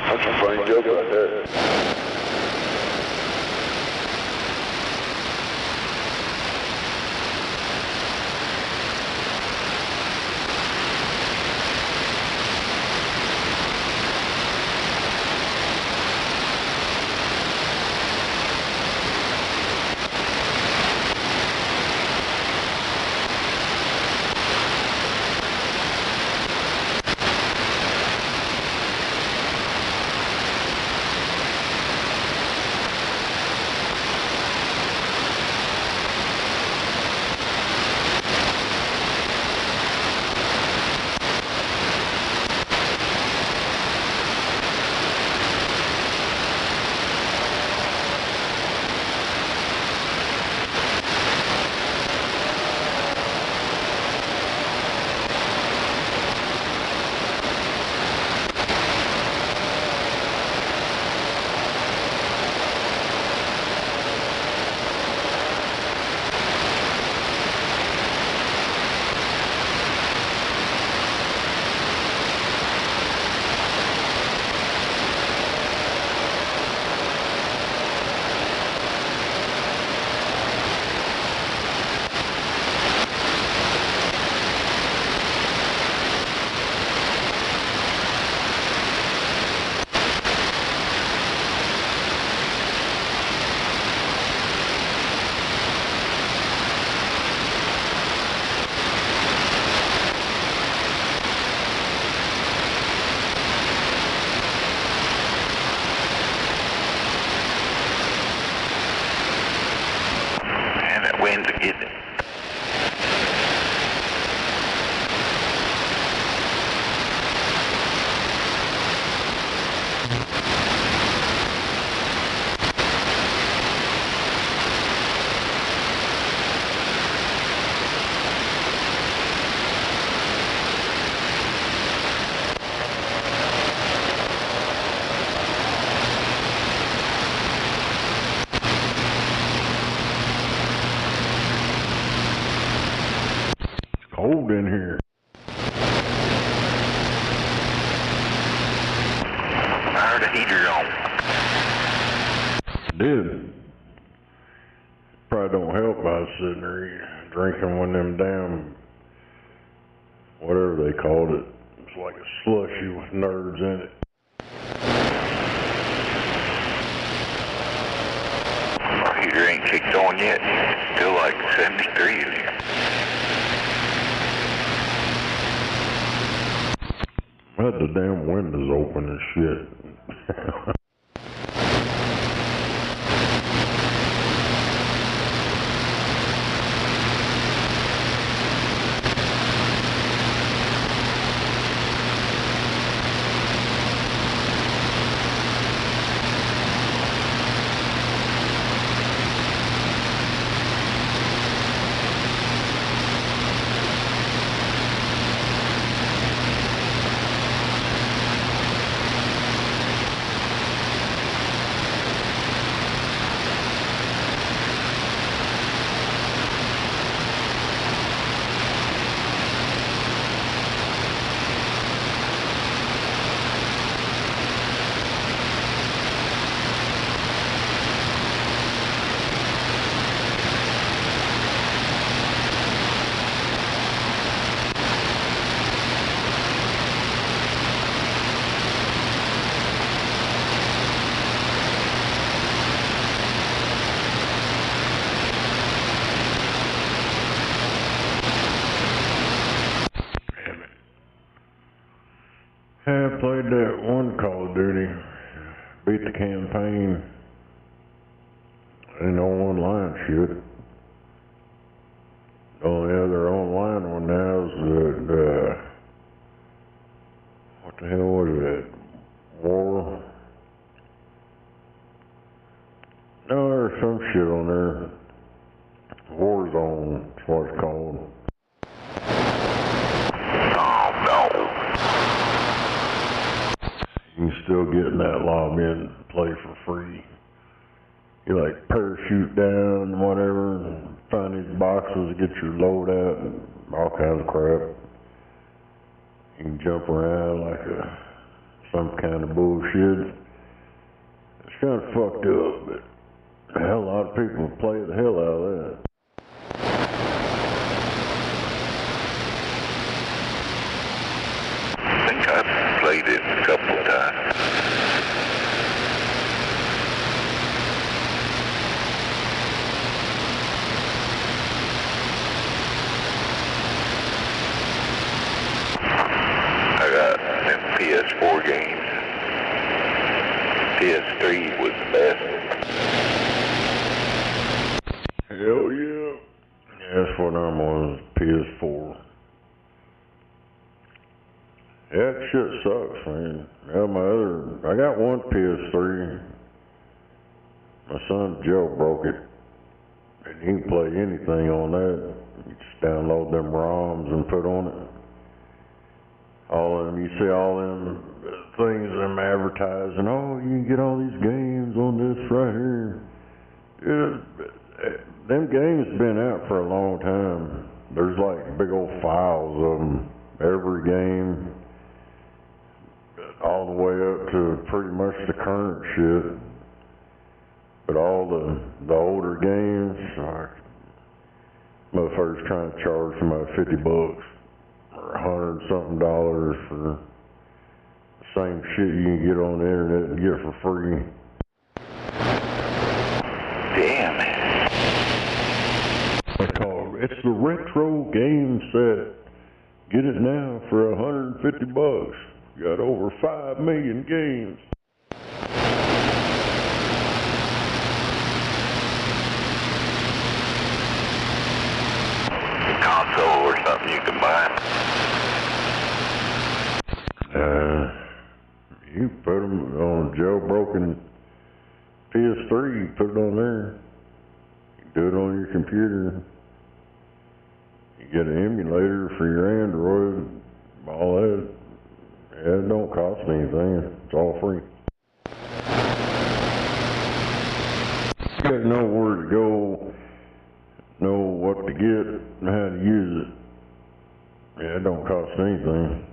That's a funny joke right there.
Wind's getting it.
Cold in here.
I heard the heater on.
Did. Probably don't help by sitting there drinking one of them damn, whatever they called it. It's like a slushy with nerds in it.
My heater ain't kicked on yet. Still like 73 in here.
I had the damn windows open and shit. I played that one Call of Duty, beat the campaign, and online shit. The only other online one now is that, what the hell was it? War? No, there's some shit on there. Warzone, that's what it's called.
Oh, no.
You can still get in that lobby and play for free. You like parachute down and whatever, and find these boxes, get your load out, and all kinds of crap. You can jump around like some kind of bullshit. It's kind of fucked up, but hell, a lot of people play the hell out of that.
I think I've played it a couple of times. I got them PS4 games. PS3 was the best.
Hell yeah. Yeah, that's what I'm on, PS4. Yeah, that shit sucks, man. Yeah, I got one PS3. My son jailbroke it. And you can play anything on that. You just download them ROMs and put on it. All of them, you see all them things them advertising, oh, you can get all these games on this right here. Yeah, them games been out for a long time. There's like big old files of them. Every game, all the way up to pretty much the current shit. But all the older games, like, motherfuckers trying to charge them about $50 or $100-something for the same shit you can get on the internet and get for free.
Damn.
It's the retro game set. Get it now for $150. Got over 5 million games.
A console or something you can buy.
You put them on a jailbroken PS3, you put it on there. You do it on your computer. You get an emulator for your Android, all that. Yeah, it don't cost anything. It's all free. You gotta know where to go, know what to get, and how to use it. Yeah, it don't cost anything.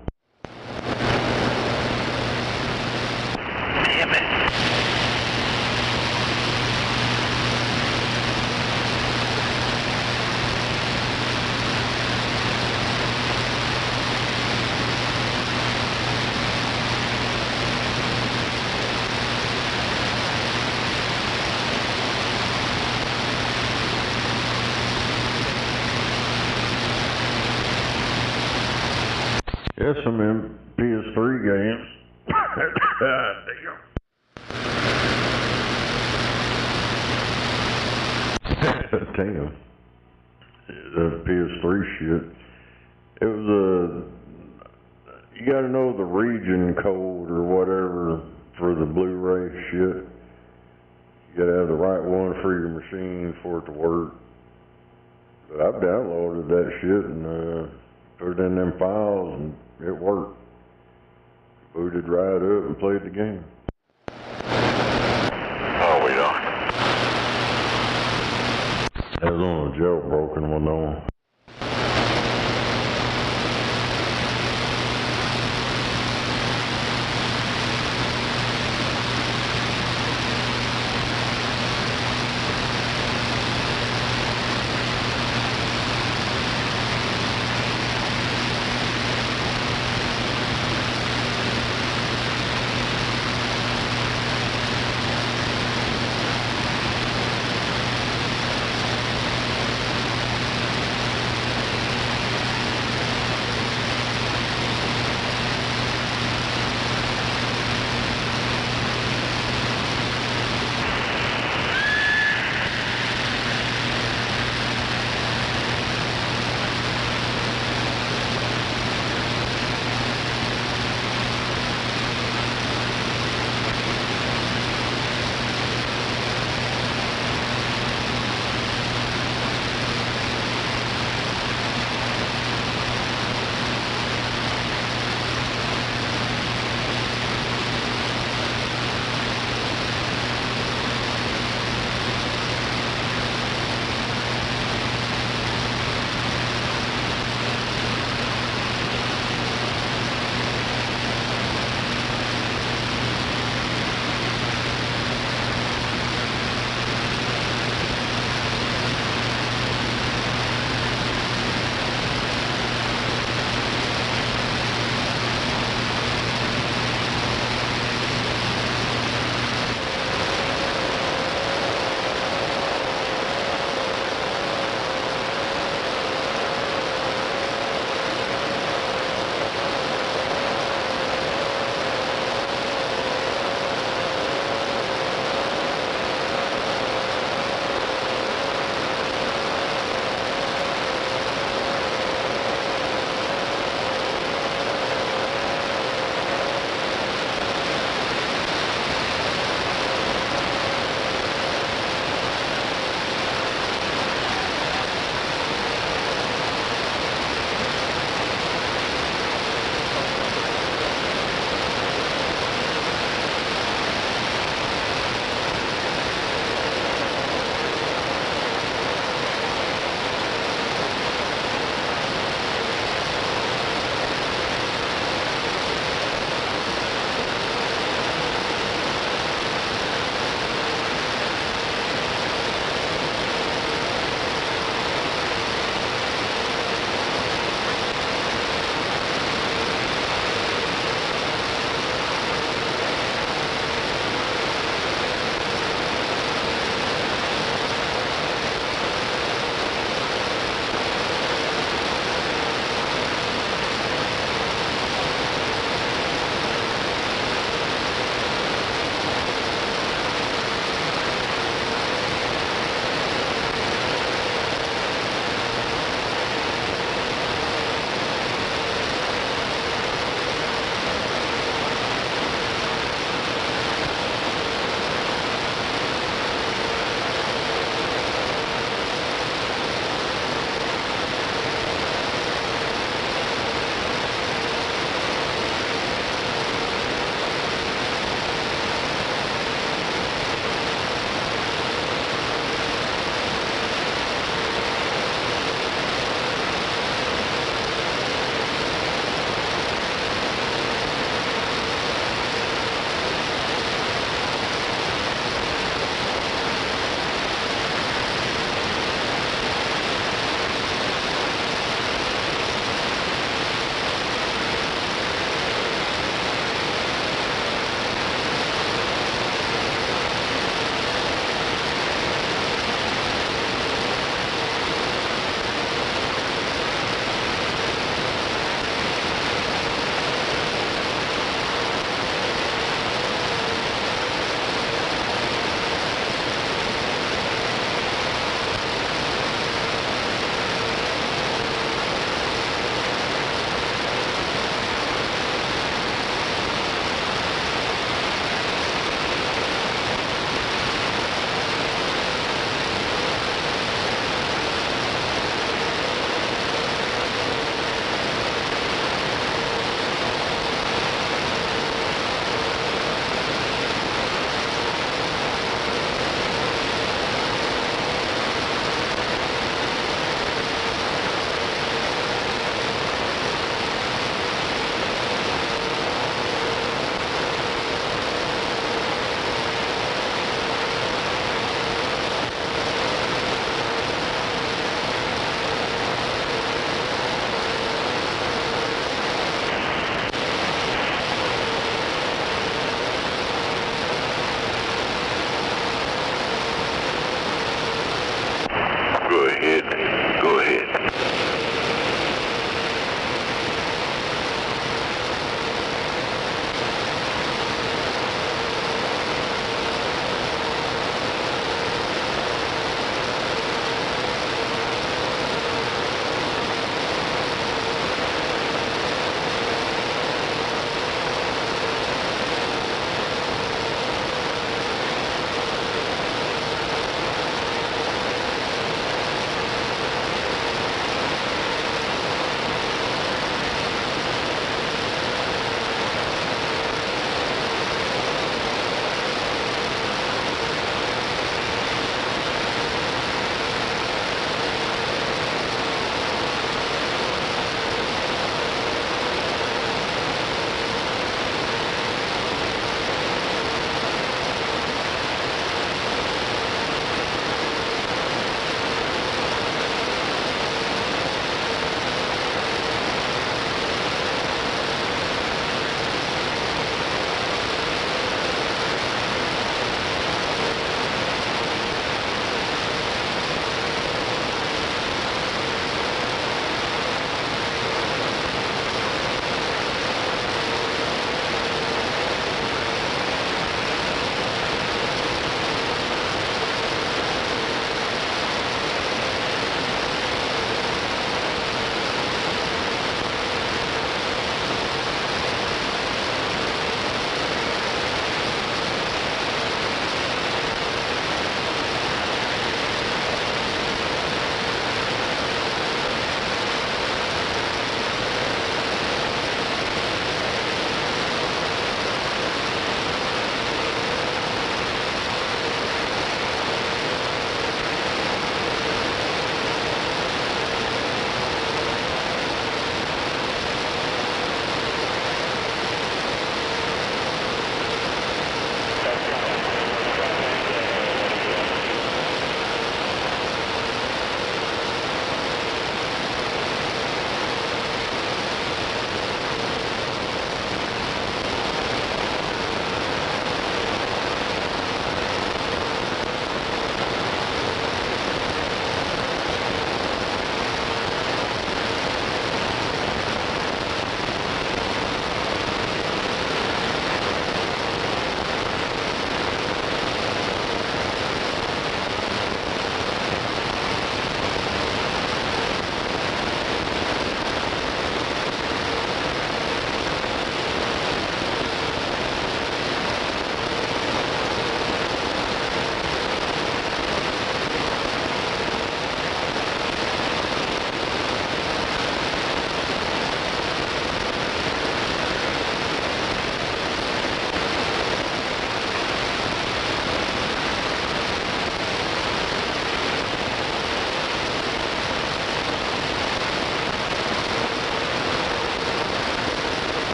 Damn it.
Yeah, some of them PS3 games. Damn. The PS3 shit. It was you gotta know the region code or whatever for the Blu-ray shit. You gotta have the right one for your machine for it to work. But I've downloaded that shit and put it in them files and it worked. Booted right up and played the game.
Oh, we don't.
That was on a jailbroken one though.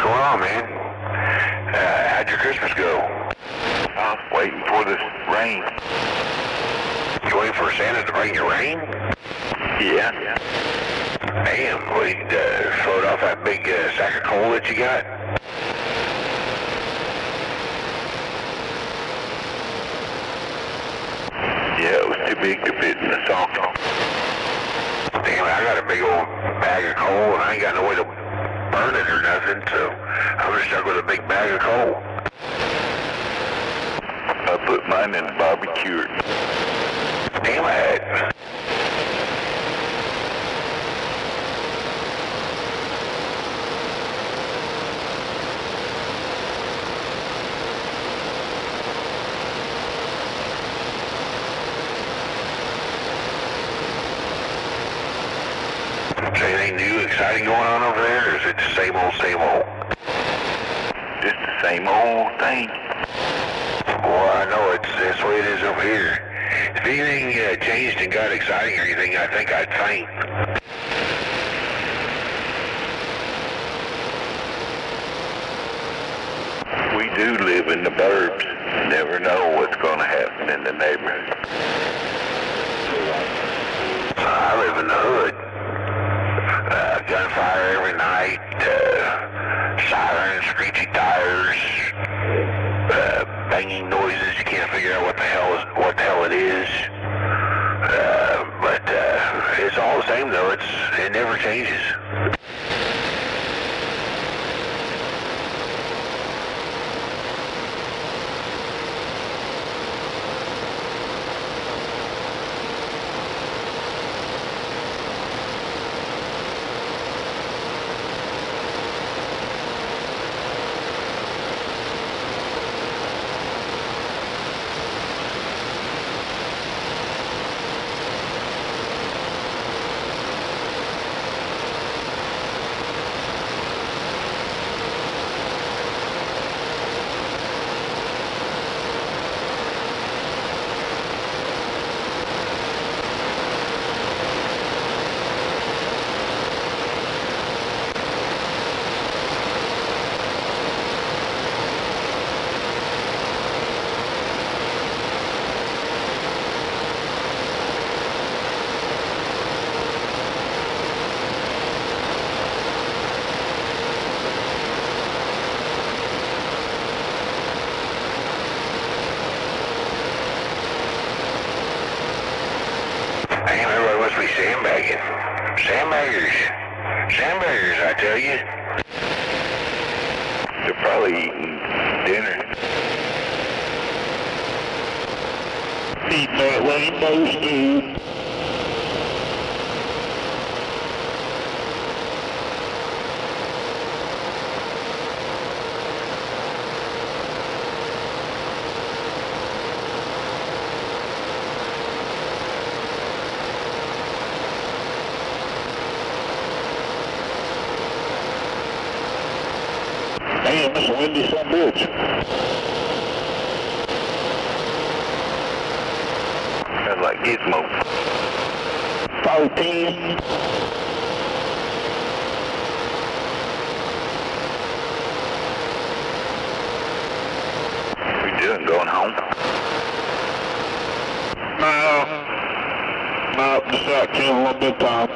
going on, man? How'd your Christmas go?
I'm waiting for this rain.
You waiting for Santa to bring you rain?
Yeah.
Damn, we float off that big sack of coal that you got?
Yeah, it was too big to fit in the sock.
Damn, I got a big old bag of coal and I ain't got no way to burn it or nothing, so I'm just stuck with a big bag of coal.
I put mine in the barbecue.
Damn it. Is anything new, exciting going on over there, or is it the same old, same old?
Just the same old thing.
Well, I know that's the way it is over here. If anything changed and got exciting or anything, I think I'd faint.
We do live in the burbs. Never know what's going to happen in the neighborhood.
I live in the hood. Gunfire every night, sirens, screechy tires, banging noises. You can't figure out what the hell it is. But it's all the same though. It never changes. Damn, everybody must be sandbagging. Sandbaggers, I tell you.
They're probably eating dinner.
Eating that rainbow stew. Damn, it's a windy son of a bitch.
That's like Gizmo.
410.
What you doing, going home?
No, just out killing a little bit of time.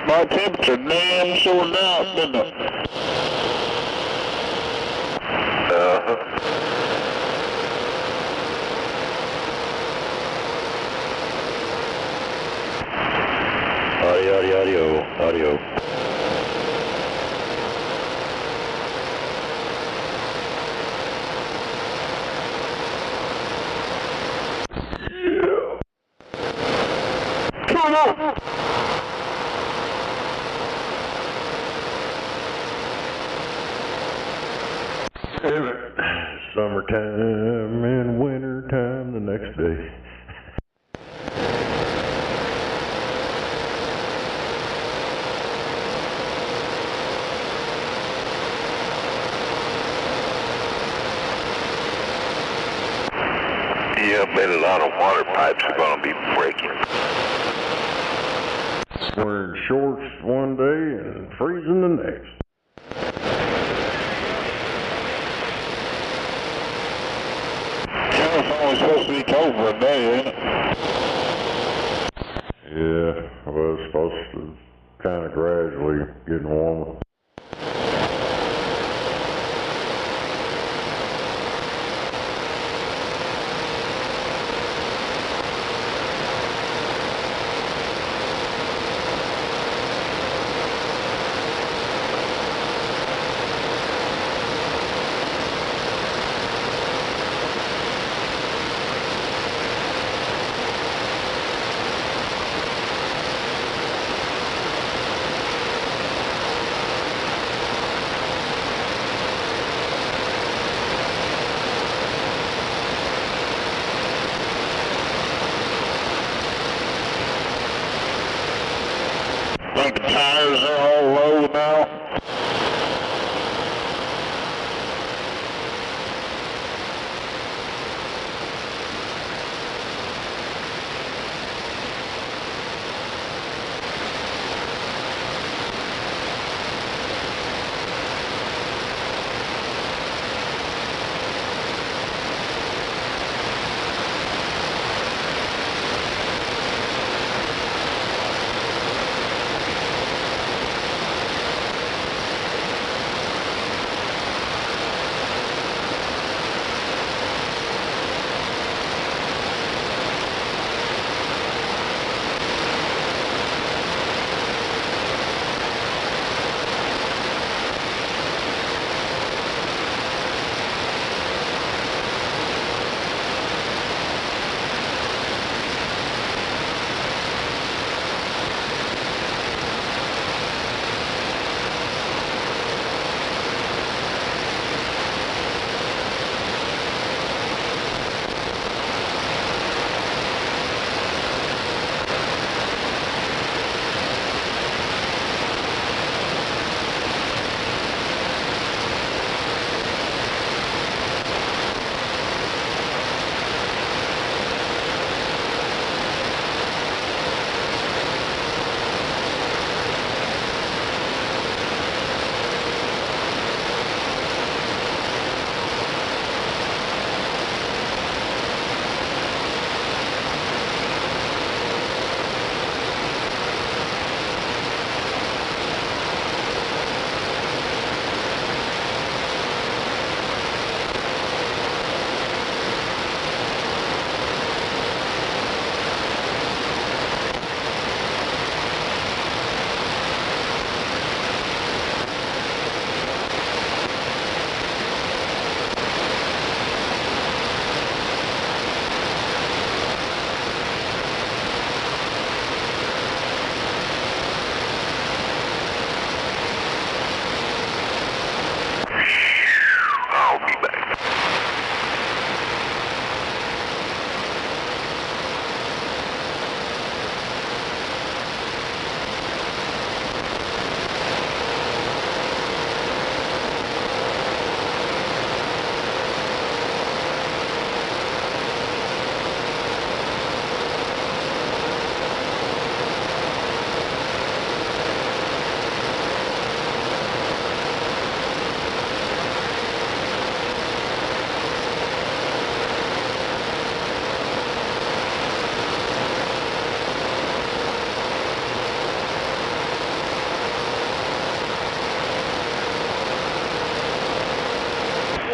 My temperature damn sure went out, didn't it?
Audio.
Zulu.
Summertime and wintertime the next day.
Yeah, I bet a lot of water pipes are going to be breaking.
Wearing shorts one day and freezing the next.
It's only supposed to be cold for a day, ain't it?
Yeah, well, it's supposed to kind of gradually getting warmer.
Think the tires are all low now?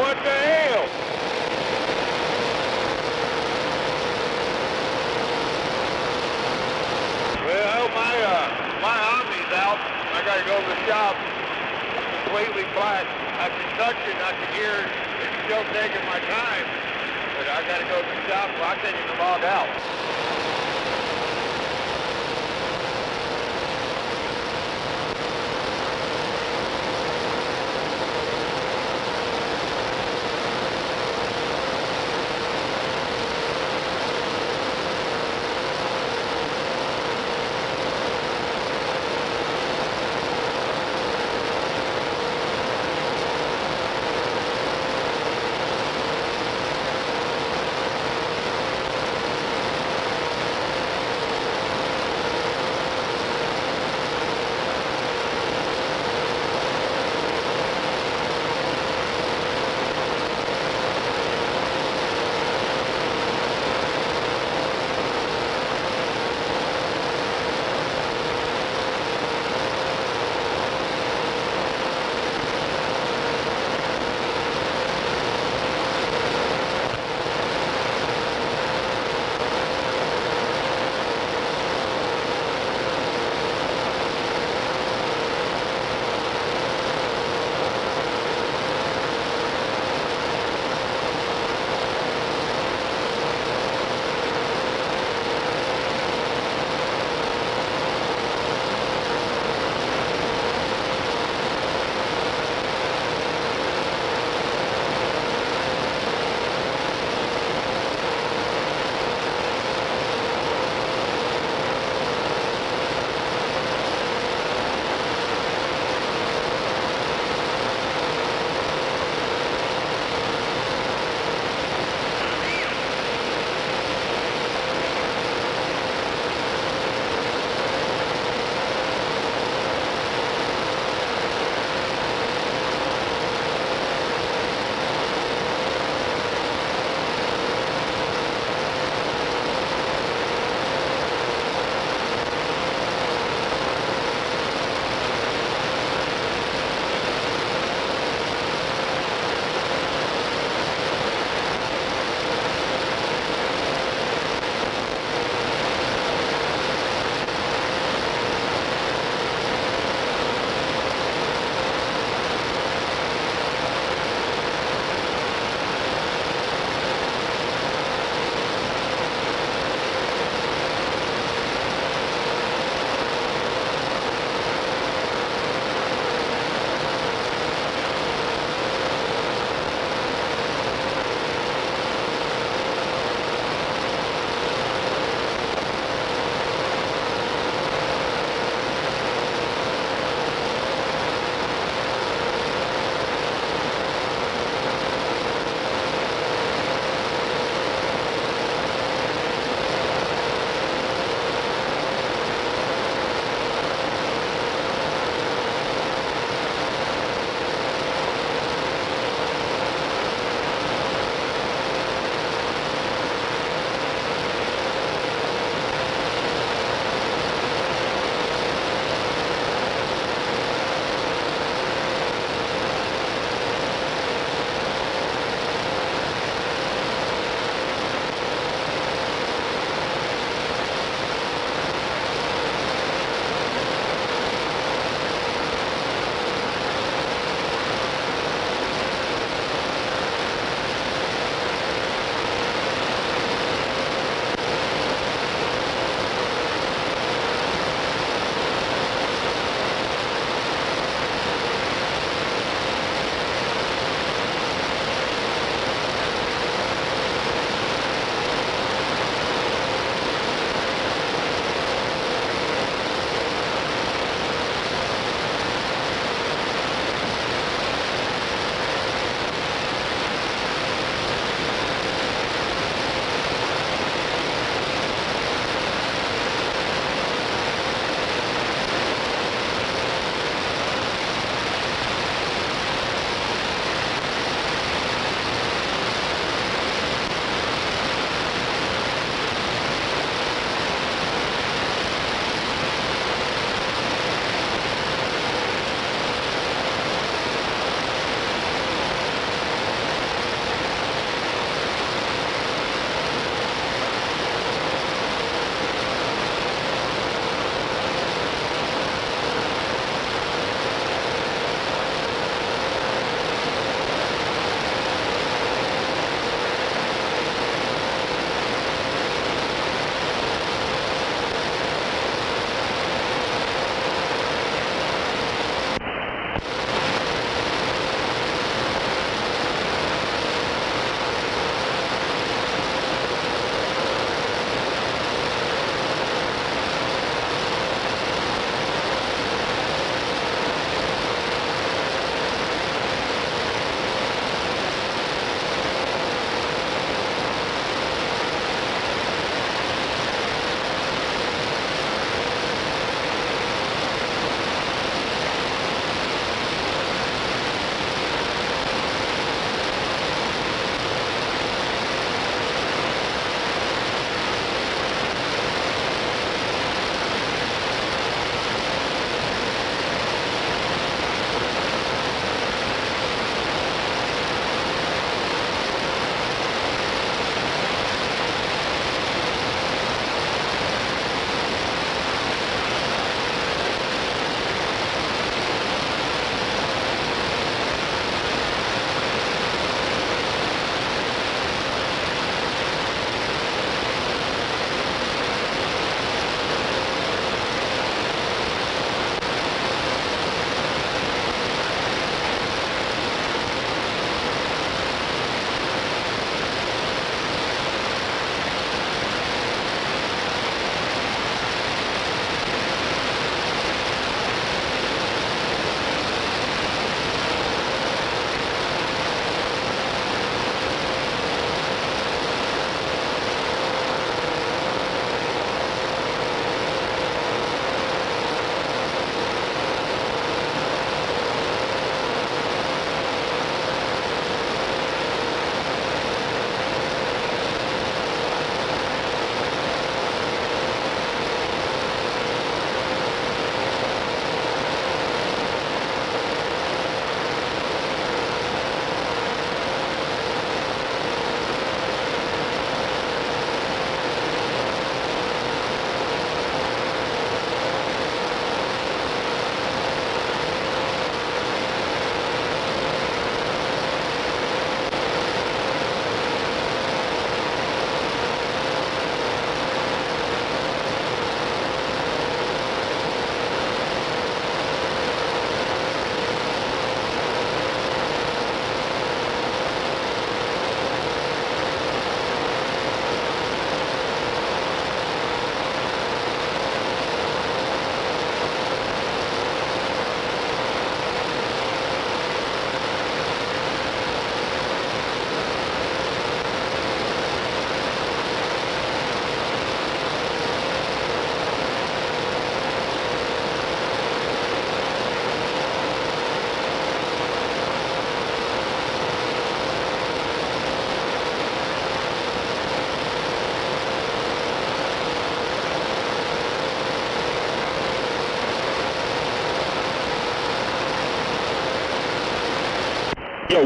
What the hell? Well, my Omni's out. I gotta go to the shop. It's completely flat. I can touch it, I can hear it. It's still taking my time. But I gotta go to the shop, so I can't even log out.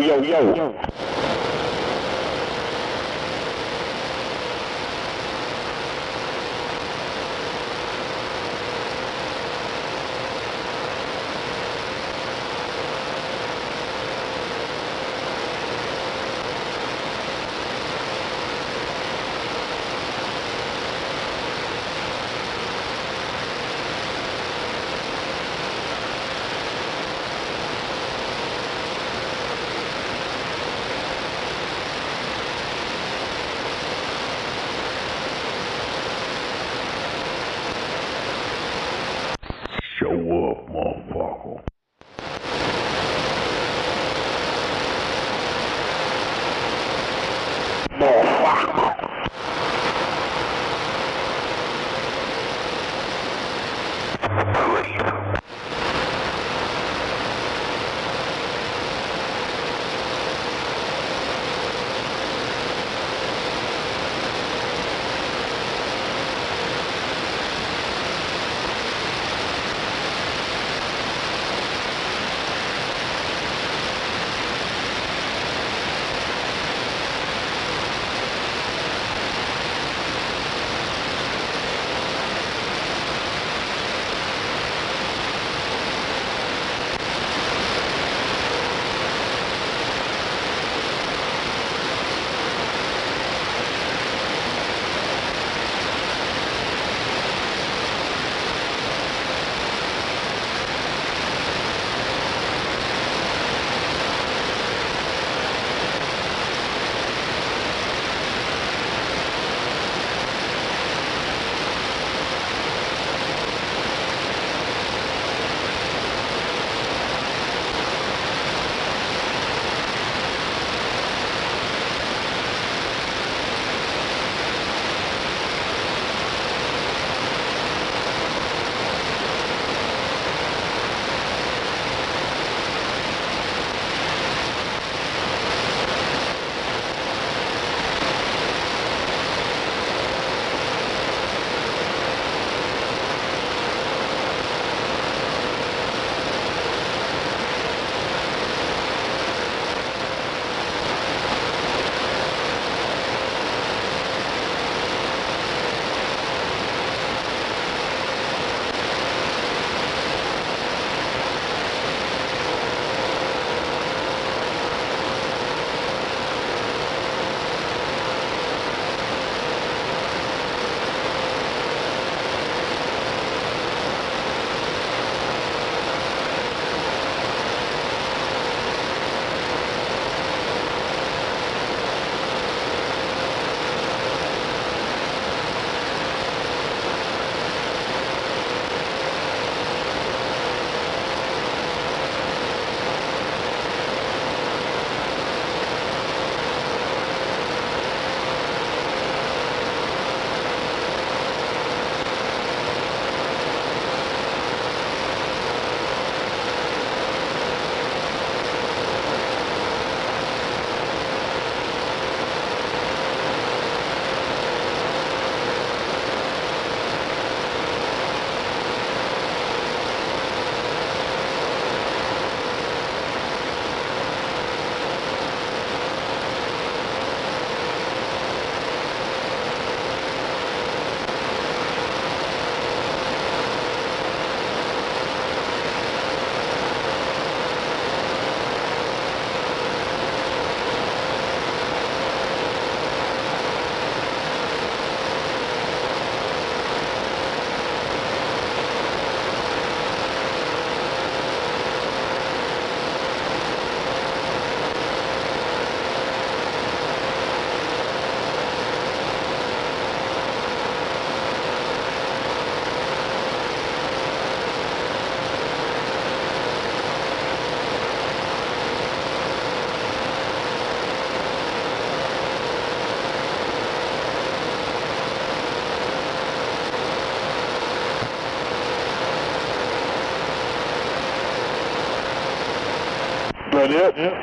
yo.
Show up, motherfucker.
That it? Yeah.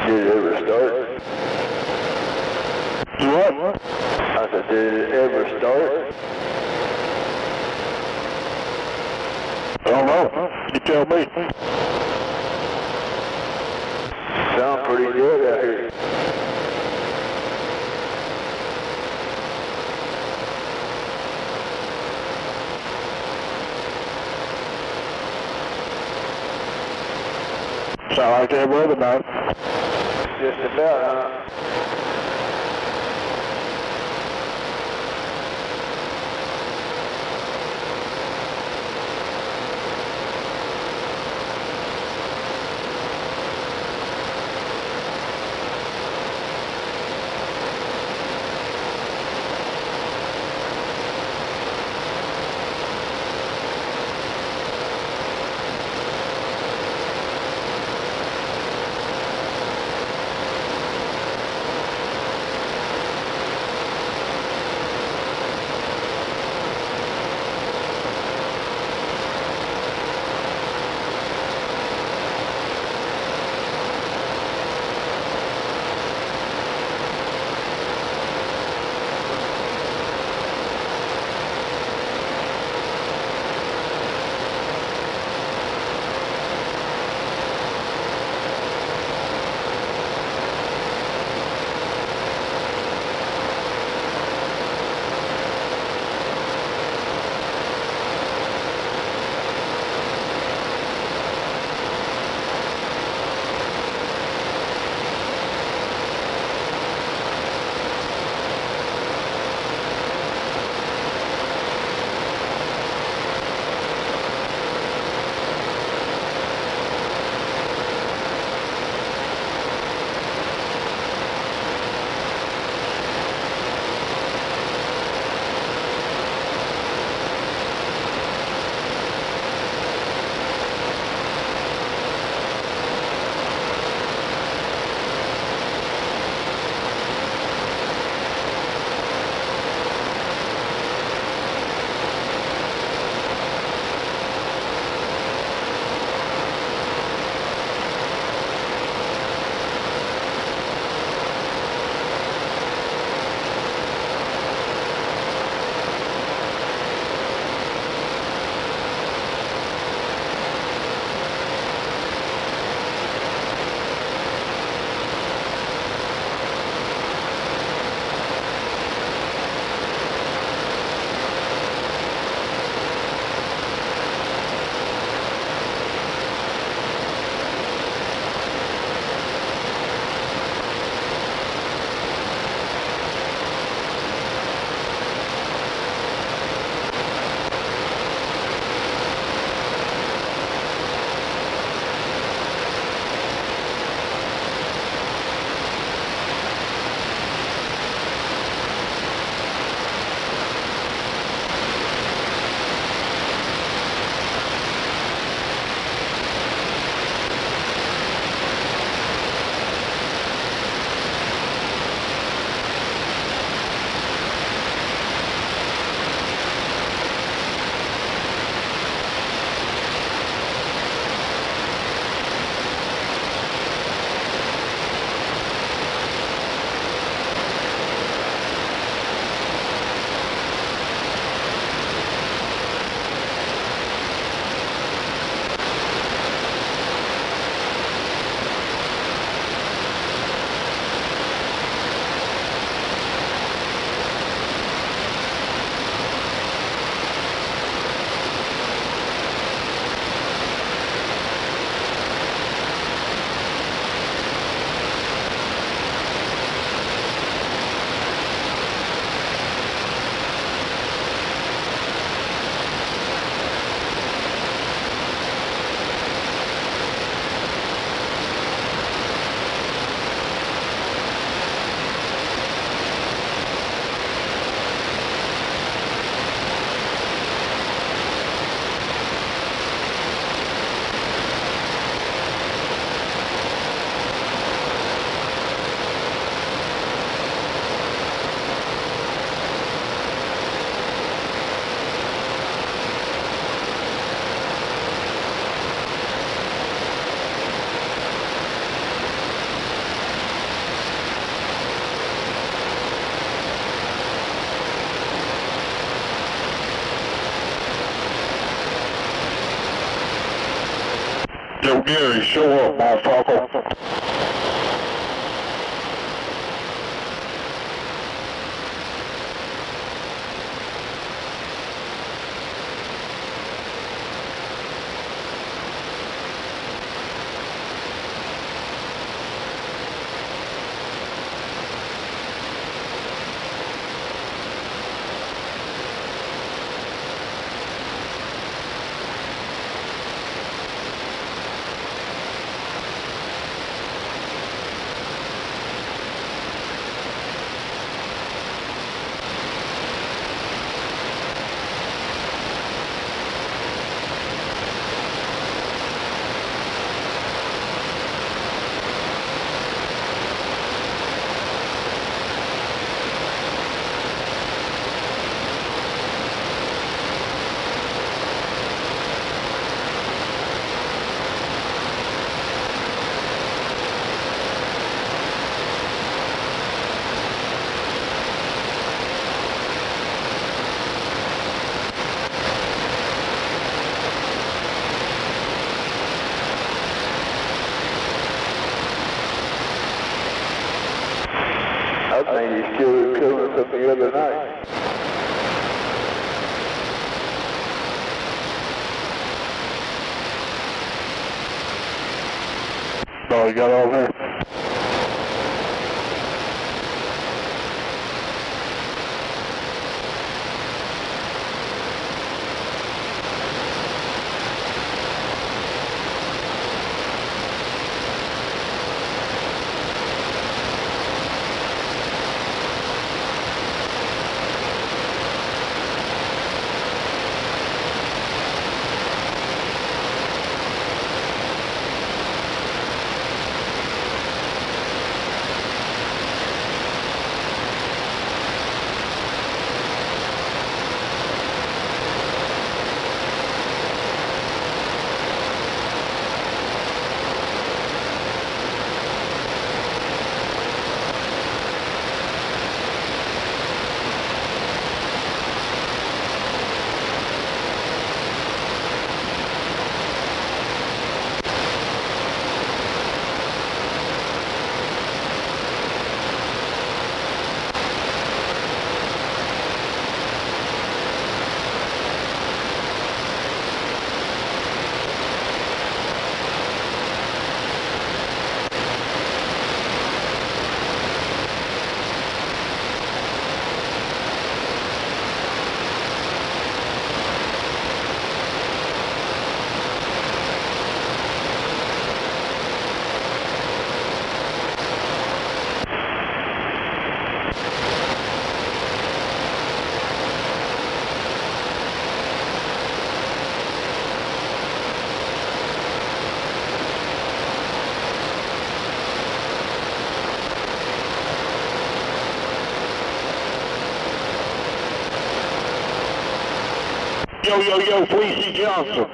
Did it ever start?
Did it ever start?
I don't know. You tell me.
Sound pretty good out here.
Sound like every other night.
Just about, huh?
Yo, Gary, show up, motherfucker. I think he's killing from the other night. Oh, you got all there? Yo, Fleecy Johnson.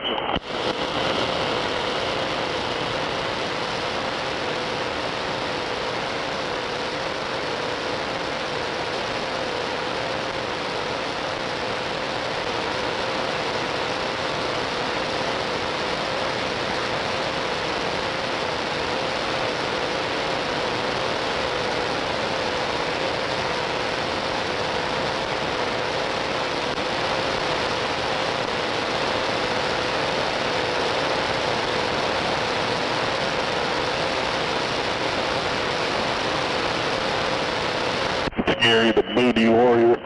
Gary, the Moody Warrior.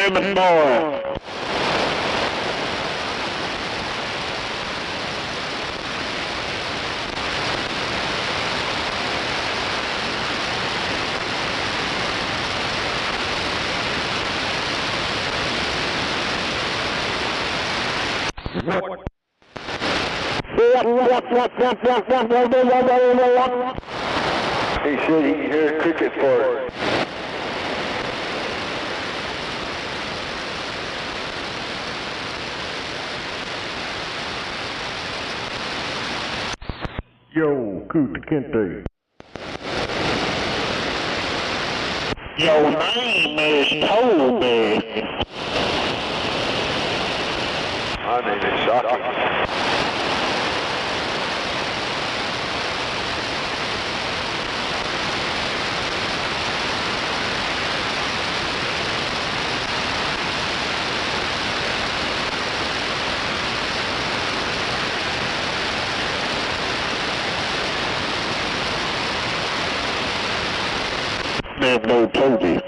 Plymouth North.
He said he can hear a cricket fart.
Yo, Kuta Kente.
Your name is Toby.
My name is Shocky.
There's no Toby.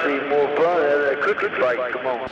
see more fun out of that cooking fight. Come on.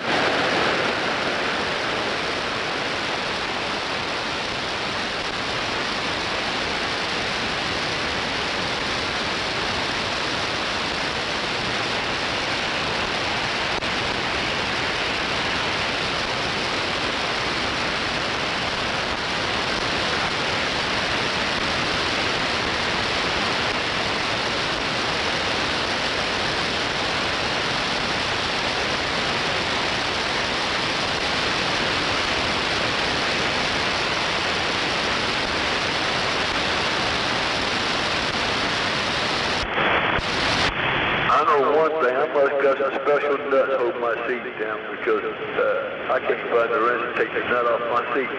I know one thing, I must got some special nuts holding my seat down because I can't find the wrench to take the nut off my seat.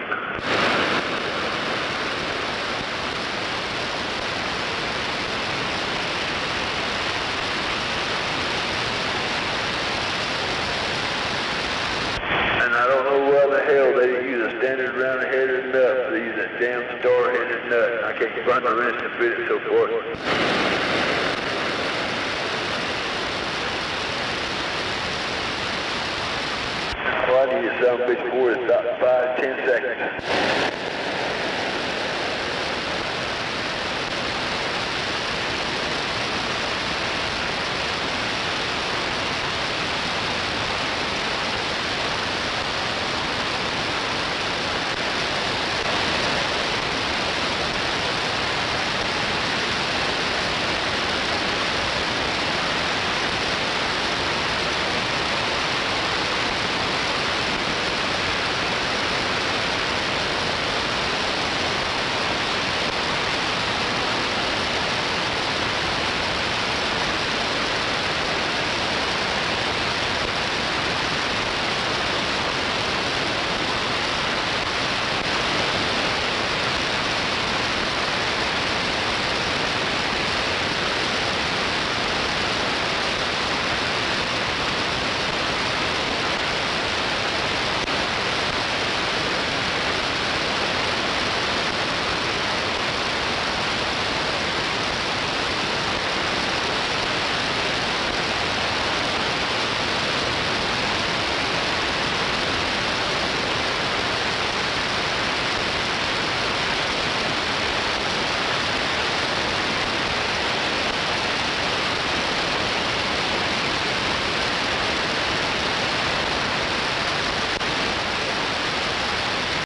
And I don't know why the hell they didn't use a standard round-headed nut, they use a damn star-headed nut, and I can't find the wrench to fit it so far. Well, I need to sound bitch for it about 5-10 seconds.